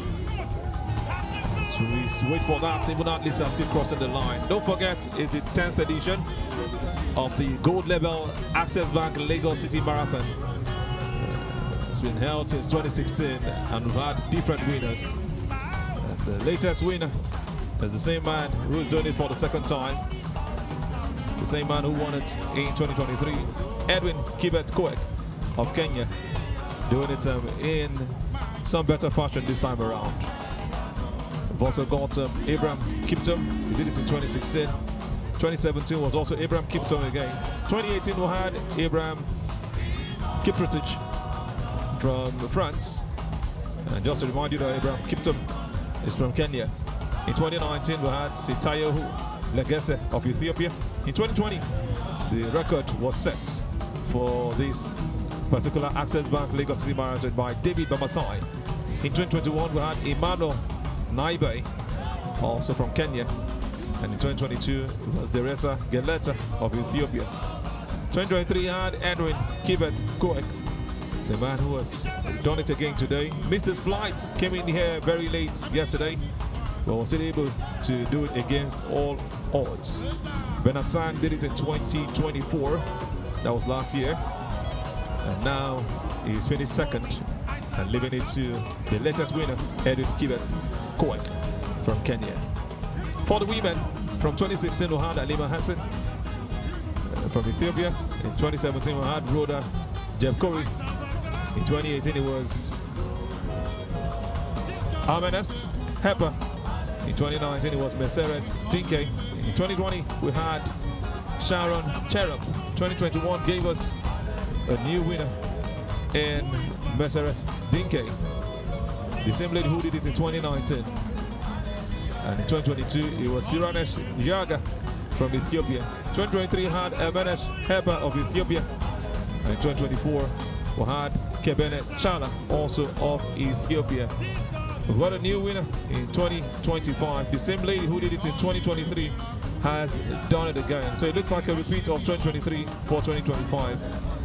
So we wait for that. Even athletes are still crossing the line. Don't forget, it's the 10th edition of the Gold Level Access Bank Lagos City Marathon. It's been held since 2016 and we've had different winners. And the latest winner is the same man who's doing it for the second time. The same man who won it in 2023, Edwin Kibet Koech of Kenya, doing it in some better fashion this time around. We've also got Abraham Kiptum, who did it in 2016. 2017 was also Abraham Kiptum again. 2018 we had Abraham Kiprotich from France. And just to remind you that Abraham Kiptum is from Kenya. In 2019 we had Sitayo Legese of Ethiopia. In 2020 the record was set for this particular Access Bank Lagos City Marathon by David Bamasai. In 2021 we had Emmanuel Naibe, also from Kenya. And in 2022 it was Deresa Geleta of Ethiopia. 2023 had Edwin Kibet Koech, the man who has done it again today. Missed his flight, came in here very late yesterday, but was still able to do it against all odds. Bernard Sang did it in 2024, that was last year, and now he's finished second and leaving it to the latest winner, Edwin Kibet Koech from Kenya. For the women, from 2016 we had Alima Hassan from Ethiopia. In 2017 we had Rhoda Jebkori. In 2018 it was Amenes Hepa. In 2019 it was Meseret Dinke. In 2020 we had Sharon Cherub. 2021 gave us a new winner in Meseret Dinke, the same lady who did it in 2019. And in 2022 it was Siranesh Yaga from Ethiopia. 2023 had Amenes Hepa of Ethiopia. And in 2024 we had Kebene Chala, also of Ethiopia. We've got a new winner in 2025. The same lady who did it in 2023 has done it again. So it looks like a repeat of 2023 for 2025.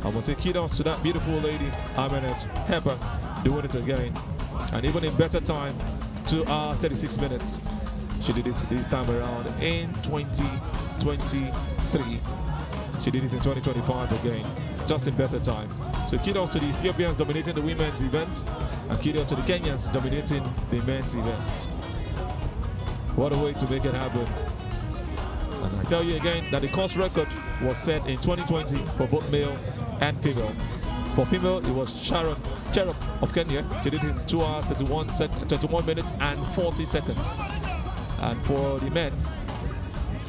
I must say kudos to that beautiful lady, Amenes Hepa, doing it again. And even in better time, 2 hours, 36 minutes. She did it this time around in 2023. She did it in 2025 again, just in better time. So kudos to the Ethiopians dominating the women's event, and kudos to the Kenyans dominating the men's event. What a way to make it happen. And I tell you again that the course record was set in 2020 for both male and female. For female, it was Sharon Cherub of Kenya. She did it in 2 hours, 21 minutes and 40 seconds. And for the men,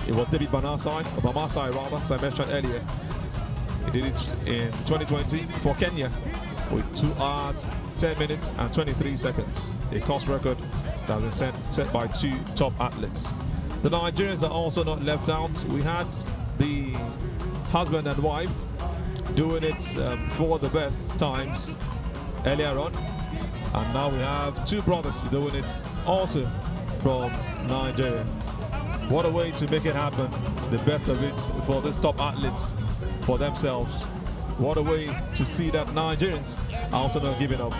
it was David Bamasai rather, as I mentioned earlier. He did it in 2020 for Kenya with 2 hours, 10 minutes and 23 seconds. A course record that was set by 2 top athletes. The Nigerians are also not left out. We had the husband and wife doing it for the best times earlier on. And now we have 2 brothers doing it also from Nigeria. What a way to make it happen. The best of it for these top athletes, for themselves. What a way to see that Nigerians are also not giving up.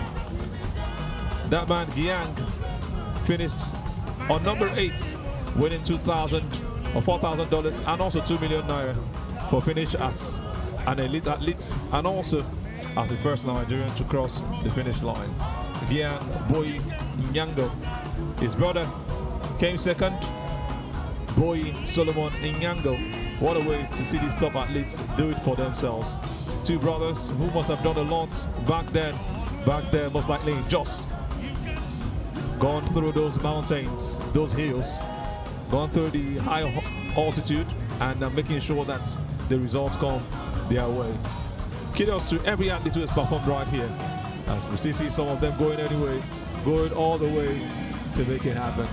That man Giang finished on number 8, winning $2,000 or $4,000 and also 2 million naira for finish as an elite athlete and also as the first Nigerian to cross the finish line. Giang Boy Nyango, his brother, came second. Boy Solomon Nyango. What a way to see these top athletes do it for themselves. 2 brothers who must have done a lot back there most likely in Jos. Gone through those mountains, those hills, gone through the high altitude and making sure that the results come their way. Kudos to every athlete who has performed right here, as we still see some of them going all the way to make it happen.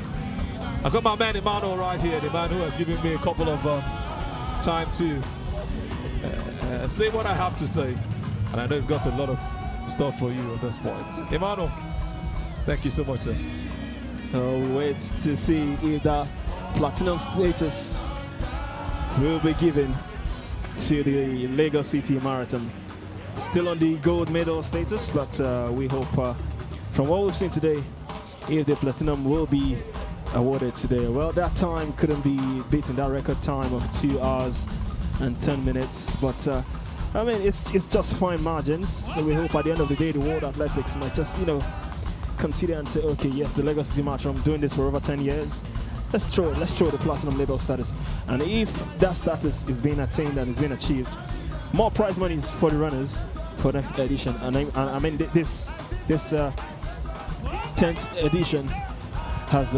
I've got my man Emmanuel right here, the man who has given me a couple of time to say what I have to say. And I know he's got a lot of stuff for you at this point. Emmanuel, thank you so much, sir. We'll wait to see if that platinum status will be given to the Lagos City Marathon. Still on the gold medal status, but we hope from what we've seen today, if the platinum will be awarded today. Well, that time couldn't be beaten, that record time of 2 hours and 10 minutes. But I mean, it's just fine margins. So we hope at the end of the day, the World Athletics might just, consider and say, okay, yes, the Lagos City Marathon, I'm doing this for over 10 years. Let's throw the platinum label status. And if that status is being attained and is being achieved, more prize monies for the runners for next edition. And I mean, this 10th edition has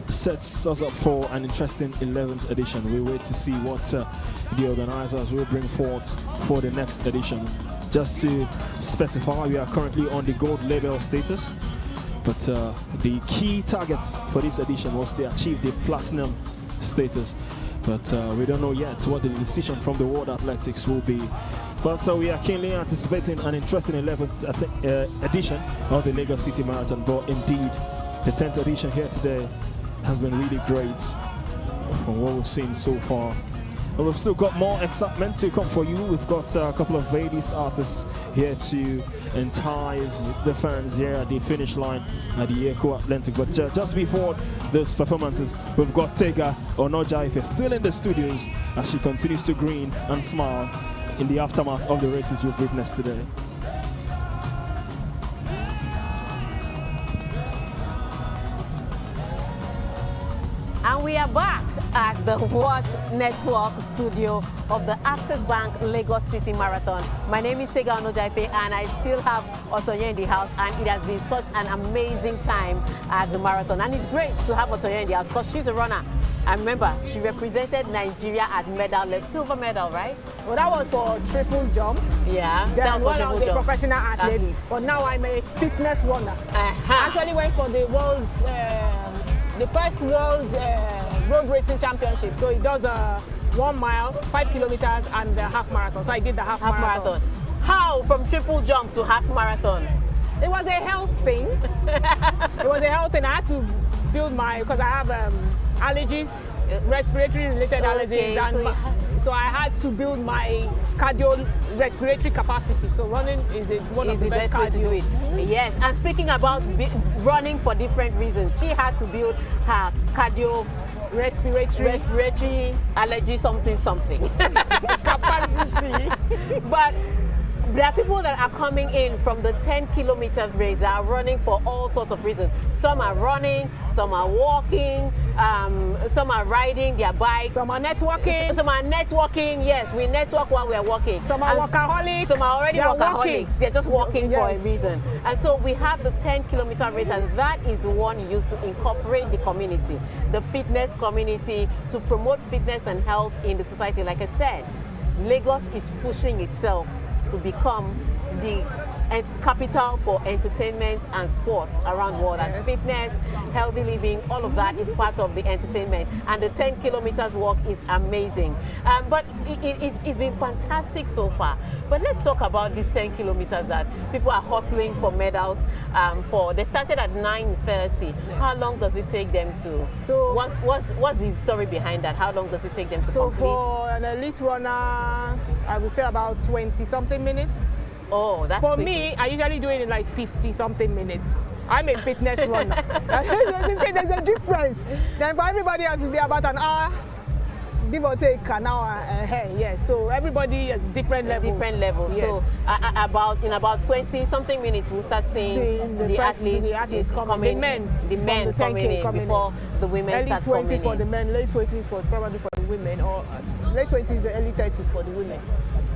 sets us up for an interesting 11th edition. We wait to see what the organizers will bring forth for the next edition. Just to specify, we are currently on the gold label status, but the key targets for this edition was to achieve the platinum status. But we don't know yet what the decision from the World Athletics will be. But we are keenly anticipating an interesting 11th edition of the Lagos City Marathon. But indeed, the 10th edition here today has been really great from what we've seen so far. And we've still got more excitement to come for you. We've got a couple of A-list artists here to entice the fans here at the finish line at the Eco Atlantic. But just before those performances, we've got Tega Onojaife still in the studios as she continues to grin and smile in the aftermath of the races we've witnessed today. And we are back at the What Network studio of the Access Bank Lagos City Marathon. My name is Tega Onojaife, and I still have Otoye in the house, and it has been such an amazing time at the marathon. And it's great to have Otoye in the house because she's a runner. And remember, she represented Nigeria at silver medal, right? Well, that was for triple jump. Yeah, then one of the professional athletes. But now I'm a fitness runner. I actually went for the world, the first world road racing championship. So it does 1 mile, 5 kilometers, and the half marathon. So I did the half marathon. How from triple jump to half marathon? It was a health thing. It was a health thing. I had to build because I have allergies, respiratory related allergies, and so I had to build my cardio-respiratory capacity. So running is one of the best cardio. Yes, and speaking about running for different reasons, she had to build her respiratory allergy something capacity. But there are people that are coming in from the 10 kilometers race that are running for all sorts of reasons. Some are running, some are walking, some are riding their bikes. Some are networking. Some are networking, yes, we network while we are walking. Some are workaholics. Some are already workaholics. They're just walking for a reason. And so we have the 10-kilometer race, and that is the one used to incorporate the community, the fitness community, to promote fitness and health in the society. Like I said, Lagos is pushing itself to become the capital for entertainment and sports around the world. And fitness, healthy living, all of that is part of the entertainment. And the 10 kilometers walk is amazing. But it's been fantastic so far. But let's talk about these 10 kilometers that people are hustling for medals for. They started at 9:30. How long does it take them to? So what's the story behind that? How long does it take them to complete? So for an elite runner, I would say about 20-something minutes. Oh, that's for me, I usually do it in like 50-something minutes. I'm a fitness runner. There's a difference. Then for everybody else, it'll be about an hour, give or take an hour ahead. Yes. So everybody has different levels. Different levels. Yes. So in about 20-something minutes, we'll start seeing the athletes coming. The men coming in before the women start coming in. Early 20s for the men, late 20s probably for the women, or late 20s, the early 30s for the women.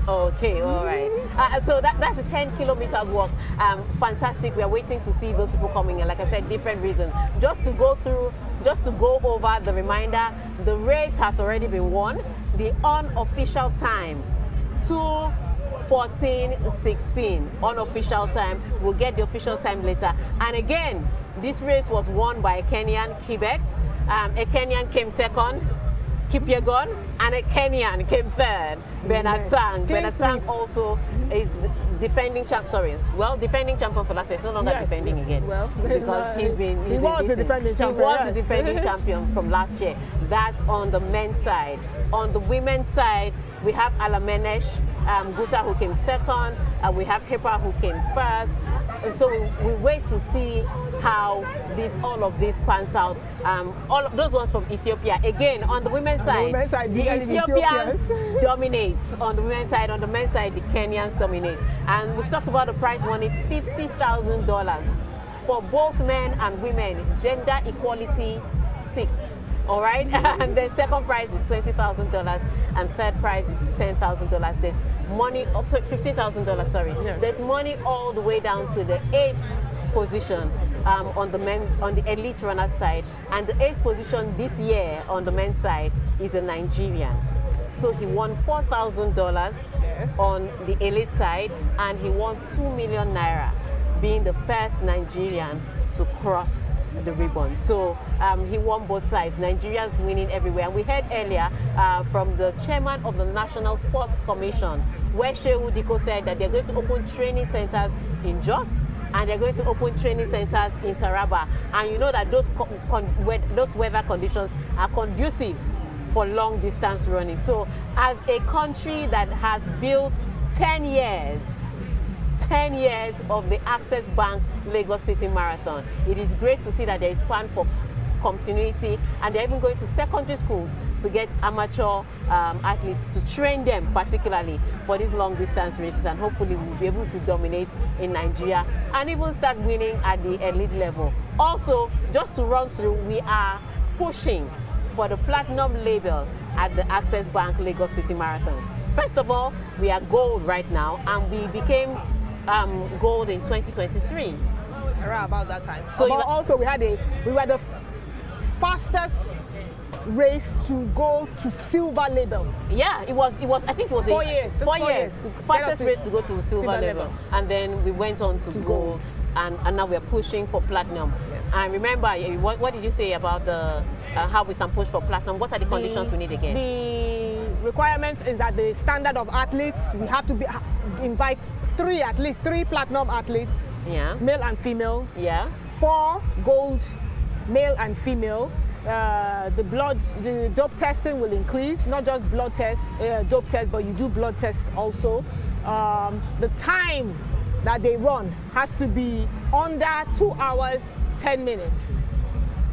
Okay, all right. So that's a 10-kilometer walk. Fantastic. We are waiting to see those people coming in. Like I said, different reasons. Just to go over the reminder, the race has already been won. The unofficial time, 2:14:16. Unofficial time. We'll get the official time later. And again, this race was won by a Kenyan, Kibet. A Kenyan came second, Kipyegon, and a Kenyan came third, Bernard Sang. Bernard Sang also is defending champion for last year. He's no longer defending again. Well, because he was the defending champion. He was the defending champion from last year. That's on the men's side. On the women's side, We have Alamenesh Guta who came second, and we have Hepa who came first. And so we wait to see how all of this pans out. All of those ones from Ethiopia. Again, on the women's side, the Ethiopians dominate. On the women's side, on the men's side, the Kenyans dominate. And we've talked about the prize money, $50,000 for both men and women. Gender equality ticked. All right, and then second prize is $20,000, and third prize is $10,000. There's money, $15,000. Sorry, yes. There's money all the way down to the 8th position on the elite runner side, and the 8th position this year on the men's side is a Nigerian. So he won $4,000 on the elite side, and he won 2 million naira, being the first Nigerian to cross the ribbon. So he won both sides. Nigerians winning everywhere. And we heard earlier from the chairman of the National Sports Commission, where Shehu Diko said that they're going to open training centers in Jos, and they're going to open training centers in Taraba. And you know that those weather conditions are conducive for long distance running. So as a country that has built 10 years of the Access Bank Lagos City Marathon, it is great to see that there is plan for continuity, and they're even going to secondary schools to get amateur athletes to train them particularly for these long distance races, and hopefully we'll be able to dominate in Nigeria and even start winning at the elite level. Also, just to run through, we are pushing for the platinum label at the Access Bank Lagos City Marathon. First of all, we are gold right now, and we became gold in 2023. Around about that time. So but also we were the fastest race to go to silver label. Yeah, it was I think it was 4 years. 4 years. Fastest race to go to silver level. And then we went on to gold. And now we're pushing for platinum. Yes. And remember, what did you say about the how we can push for platinum? What are the conditions we need again? The requirement is that the standard of athletes, we have to invite at least three platinum athletes, male and female. 4 gold, male and female. The dope testing will increase, not just blood test, dope test, but you do blood test also. The time that they run has to be under 2 hours, 10 minutes.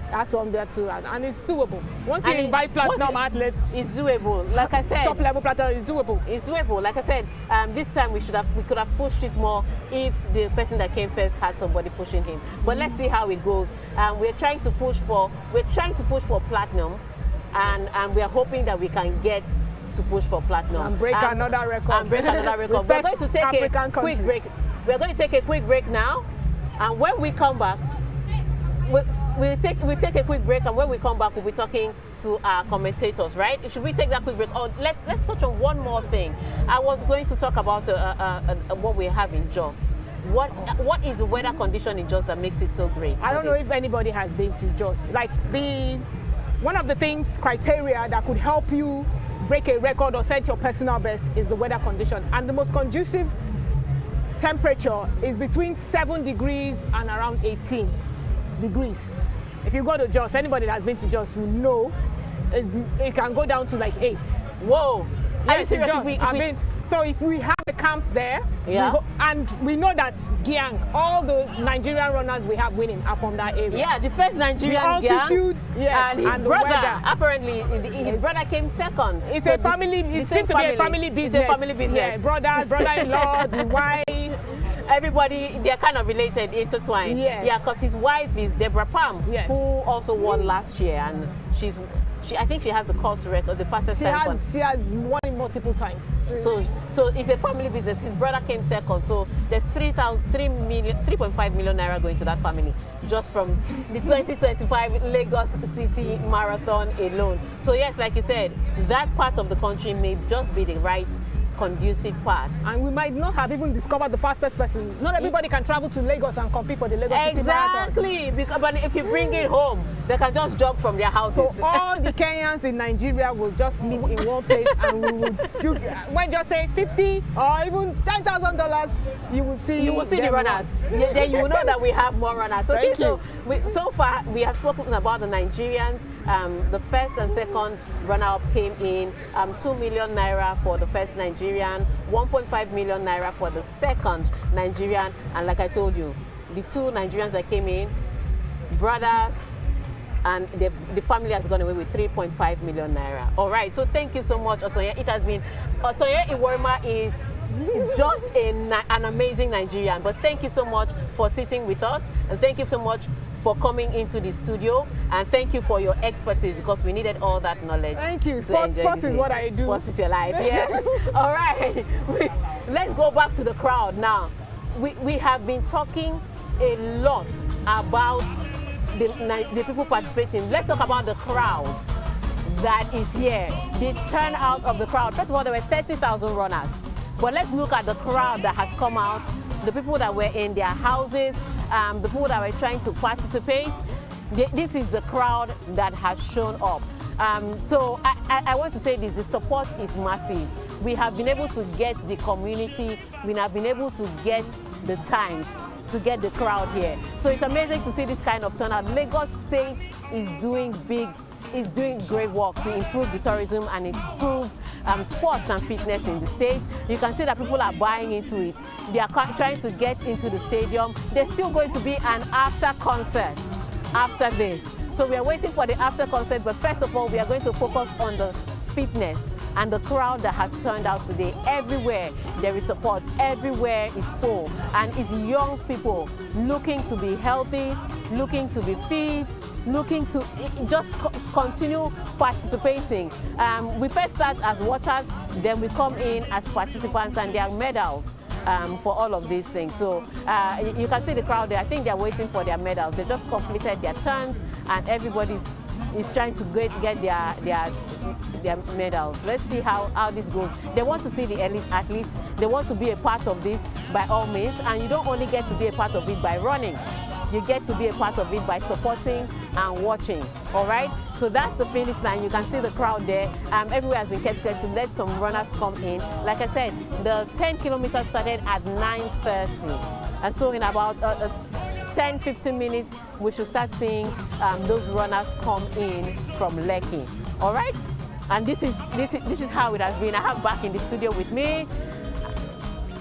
That's on there too, and it's doable. Once you invite platinum athletes, it's doable. Like I said, top level platinum is doable. It's doable. Like I said, this time we could have pushed it more if the person that came first had somebody pushing him. But let's see how it goes. We're trying to push for platinum, and we are hoping that we can get to push for platinum and break another record. We're going to take a quick break. We're going to take a quick break now, and when we come back, we'll take a quick break, and when we come back, we'll be talking to our commentators, right? Should we take that quick break? Oh, let's touch on one more thing. I was going to talk about what we have in Jos. What is the weather condition in Jos that makes it so great? I don't know if anybody has been to Jos. Like one of the criteria that could help you break a record or set your personal best is the weather condition, and the most conducive temperature is between 7 degrees and around 18 degrees. If you go to Jos, anybody that has been to Jos will know it can go down to like 8. Whoa! Yes, are you serious? So if we have a camp there, and we know that Giang, all the Nigerian runners we have winning are from that area. Yeah, the first Nigerian Giang, and his brother, apparently his brother came second. It's a family, it seems to be a family business. It's a family business. Yeah, brother-in-law, the wife. Everybody, they're kind of related, intertwined. Yes. Yeah, because his wife is Deborah Palm, who also won last year, and I think she has the course record, the fastest time. She has won it multiple times. So it's a family business. His brother came second, so there's 3.5 million naira going to that family just from the 2025 Lagos City Marathon alone. So yes, like you said, that part of the country may just be the right conducive part. And we might not have even discovered the fastest person. Not everybody can travel to Lagos and compete for the Lagos City Marathon. Exactly, because but if you bring it home, they can just jog from their houses. So all the Kenyans in Nigeria will just meet in one place, and we will do, when just say $50 or even $10,000, you will see the runners. Then you will know that we have more runners. Okay, Thank you. so far we have spoken about the Nigerians. The first and second runner-up came in 2 million naira for the first Nigerian, 1.5 million naira for the second Nigerian, and like I told you, the two Nigerians that came in, brothers, and the family has gone away with 3.5 million naira. All right, so thank you so much, Otonye. It has been, Otonye Iworima is just an amazing Nigerian, but thank you so much for sitting with us, and thank you so much for coming into the studio, and thank you for your expertise, because we needed all that knowledge. Thank you. Sports is what I do. Sports is your life, yes. All right, let's go back to the crowd now. We have been talking a lot about the people participating. Let's talk about the crowd that is here, the turnout of the crowd. First of all, there were 30,000 runners, but let's look at the crowd that has come out, the people that were in their houses, the people that were trying to participate. This is the crowd that has shown up. So I want to say this, the support is massive. We have been able to get the community, we have been able to get the times to get the crowd here. So it's amazing to see this kind of turnout. Lagos State is doing great work to improve the tourism and improve sports and fitness in the state. You can see that people are buying into it. They are trying to get into the stadium. There's still going to be an after concert after this. So we are waiting for the after concert, but first of all, we are going to focus on the fitness and the crowd that has turned out today. Everywhere there is support, everywhere is full, and it's young people looking to be healthy, looking to be fit, looking to just continue participating. We first start as watchers, then we come in as participants, and there are medals for all of these things. So you can see the crowd there. I think they're waiting for their medals. They just completed their turns, and everybody is trying to get their medals. Let's see how this goes. They want to see the elite athletes. They want to be a part of this by all means, and you don't only get to be a part of it by running. You get to be a part of it by supporting and watching. All right, so that's the finish line. You can see the crowd there. Everywhere has been kept to let some runners come in. Like I said, the 10 kilometers started at 9:30, and so in about 10-15 minutes we should start seeing those runners come in from Lekki. All right, and this is how it has been. I have back in the studio with me.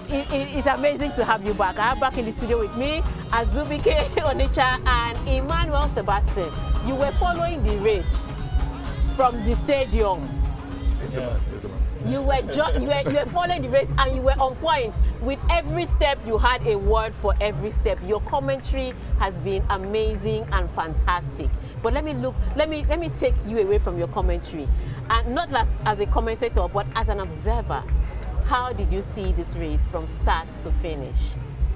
It's amazing to have you back. I have back in the studio with me Azubike Onitsha and Emmanuel Sebastian. You were following the race from the stadium. You were following the race, and you were on point. With every step, you had a word for every step. Your commentary has been amazing and fantastic. But let me take you away from your commentary, and not like as a commentator, but as an observer. How did you see this race from start to finish?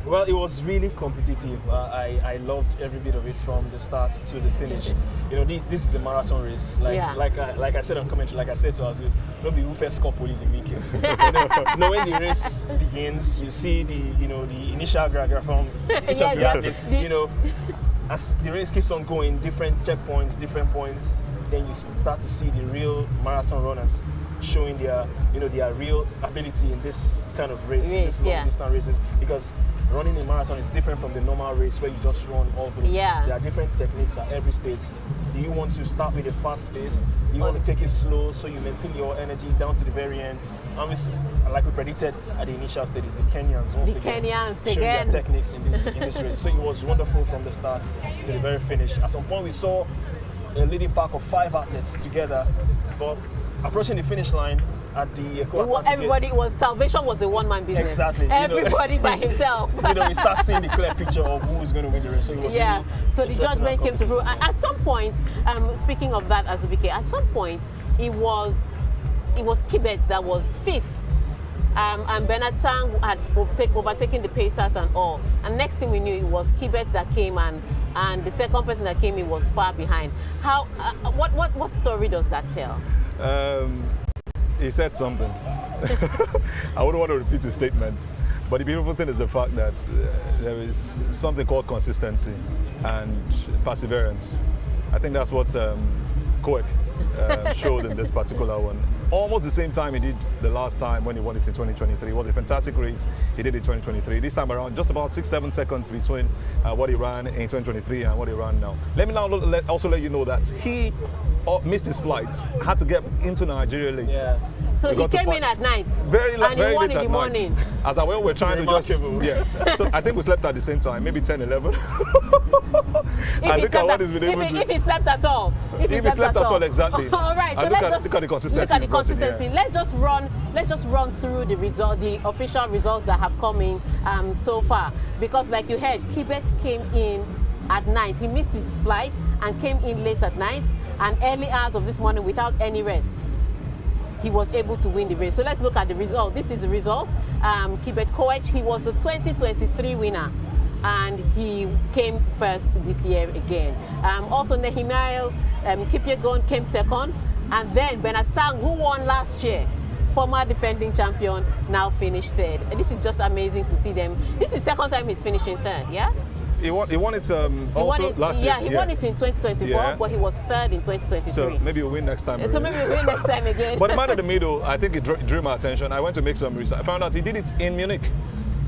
Well, it was really competitive. I loved every bit of it from the start to the finish. You know, this is a marathon race. Like I said on commentary, like I said to us, don't be who first score police in weekends. When the race begins, you see the initial graph from each of the athletes. As the race keeps on going, different checkpoints, different points, then you start to see the real marathon runners showing their real ability in this kind of race, in these long distance races, because running a marathon is different from the normal race where you just run all through. There are different techniques at every stage. Do you want to start with a fast pace? Do you want to take it slow so you maintain your energy down to the very end? Obviously, like we predicted at the initial stages, the Kenyans once again showing their techniques in this race. So it was wonderful from the start to the very finish. At some point we saw a leading pack of 5 athletes together, but approaching the finish line at the Salvation was a one-man business. Exactly. Everybody by himself. We start seeing the clear picture of who is going to win the race. So it was really so the judgment came through. At some point, speaking of that, Azubike, at some point it was Kibet that was 5th. And Bernard Sang had overtaken the Pacers and all. And next thing we knew, it was Kibet that came, and the second person that came in was far behind. What story does that tell? he said something. I wouldn't want to repeat his statement, but the beautiful thing is the fact that there is something called consistency and perseverance. I think that's what Koech showed in this particular one. Almost the same time he did the last time when he won it in 2023. It was a fantastic race he did in 2023. This time around, just about 6-7 seconds between what he ran in 2023 and what he ran now. Let me now also let you know that he missed his flight, had to get into Nigeria late. Yeah. So he came in at night. Very late in at the morning. As I went, we're trying to just, yeah. So I think we slept at the same time, maybe 10, 11. And look at what he's been able to do. If he slept at all. If he slept at all, exactly. All right, so look at the consistency. Look at the consistency. Let's just run through the official results that have come in so far. Because like you heard, Kibet came in at night. He missed his flight and came in late at night and early hours of this morning without any rest. He was able to win the race. So let's look at the result. This is the result. Kibet Koech, he was the 2023 winner, and he came first this year again. Also, Nehemiah Kipyegon came second, and then Bernard Sang, who won last year, former defending champion, now finished third. And this is just amazing to see them. This is the second time he's finishing third, yeah? He won it last year. Yeah, he won it in 2024, but he was third in 2023. So maybe we'll win next time. So maybe we'll win next time again. But the man in the middle, I think it drew my attention. I went to make some research. I found out he did it in Munich.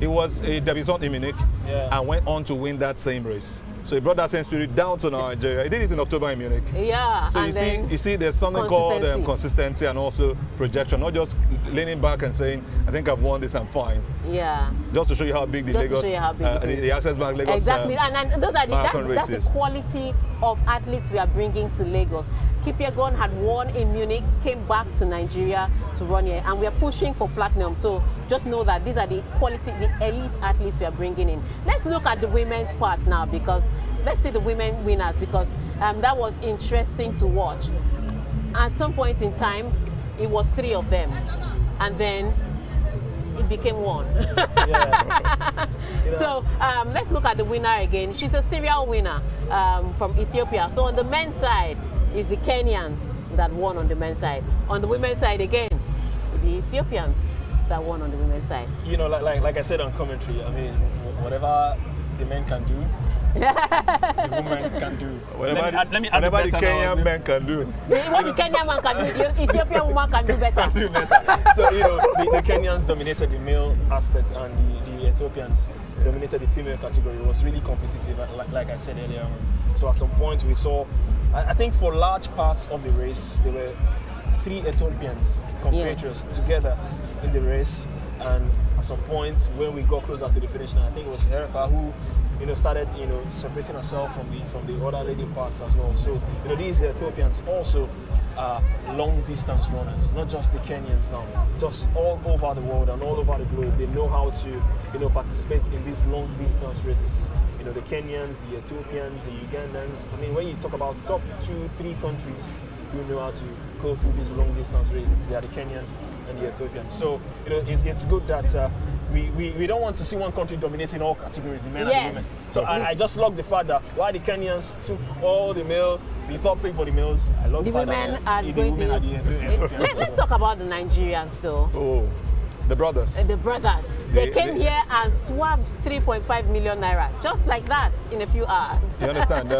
He was a debutant in Munich and went on to win that same race. So he brought that same spirit down to Nigeria. He did it in October in Munich. Yeah. So you see, there's something called consistency and also projection. Not just leaning back and saying, "I think I've won this, I'm fine." Yeah. Just to show you how big the Lagos, the Access Bank Lagos. Exactly, and those are that's the quality of athletes we are bringing to Lagos. Kipyegon had won in Munich, came back to Nigeria to run here, and we are pushing for platinum. So just know that these are the quality, the elite athletes we are bringing in. Let's look at the women's part now, because let's see the women winners, because that was interesting to watch. At some point in time, it was 3 of them, and then it became 1. So let's look at the winner again. She's a serial winner from Ethiopia. So on the men's side is the Kenyans that won on the men's side. On the women's side again, the Ethiopians that won on the women's side. You know, like I said on commentary, I mean, whatever the men can do, the women can do. Whatever the Kenyan men can do. What the Kenyan man can do, the Ethiopian woman can do better. So, you know, the Kenyans dominated the male aspect, and the Ethiopians dominated the female category. It was really competitive, like I said earlier on. So at some point we saw, I think for large parts of the race, there were 3 Ethiopians, compatriots, together in the race. And at some point when we got closer to the finish line, I think it was Hereka who, you know, started, you know, separating herself from the other lady parts as well. So, you know, these Ethiopians also are long distance runners, not just the Kenyans now, just all over the world and all over the globe. They know how to, you know, participate in these long distance races. You know, the Kenyans, the Ethiopians, the Ugandans. I mean, when you talk about top 2-3 countries who know how to go through these long distance races, they are the Kenyans and the Ethiopians. So, you know, it's good that we don't want to see one country dominating all categories, the men and the women. So I just love the fact that while the Kenyans took all the top 3 for the males, I love the fact that the women are the Ethiopians. Let's talk about the Nigerians though. Oh, the brothers. The brothers. They came here and swabbed 3.5 million naira, just like that, in a few hours. You understand?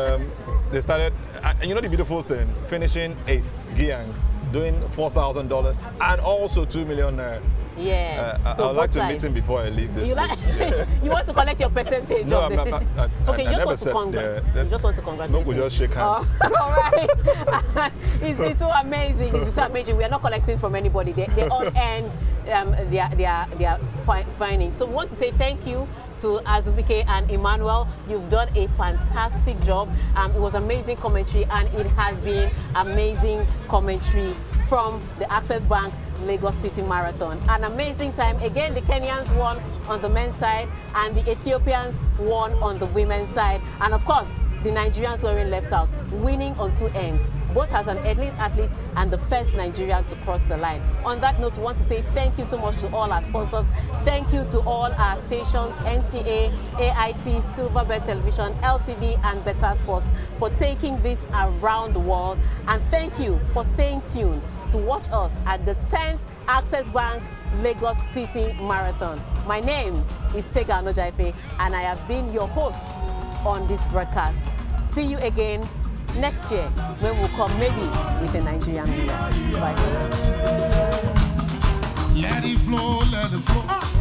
They started, and you know the beautiful thing, finishing 8th, Giang, doing $4,000 and also 2 million naira. Yes. I would like to meet him before I leave this. You want to collect your percentage? No, of the okay, you just want to congratulate. No, we just shake hands. All right. It's been so amazing. It's been so amazing. We are not collecting from anybody. They all earned their findings. So we want to say thank you to Azubike and Emmanuel. You've done a fantastic job. It was amazing commentary, and it has been amazing commentary from the Access Bank Lagos City Marathon. An amazing time. Again, the Kenyans won on the men's side and the Ethiopians won on the women's side. And of course, the Nigerians weren't left out, winning on 2 ends, both as an elite athlete and the first Nigerian to cross the line. On that note, we want to say thank you so much to all our sponsors. Thank you to all our stations, NTA, AIT, Silverbird Television, LTV, and Better Sports, for taking this around the world. And thank you for staying tuned to watch us at the 10th Access Bank Lagos City Marathon. My name is Tega Anojaife, and I have been your host on this broadcast. See you again next year when we'll come maybe with a Nigerian winner. Bye. Let it flow, let it flow.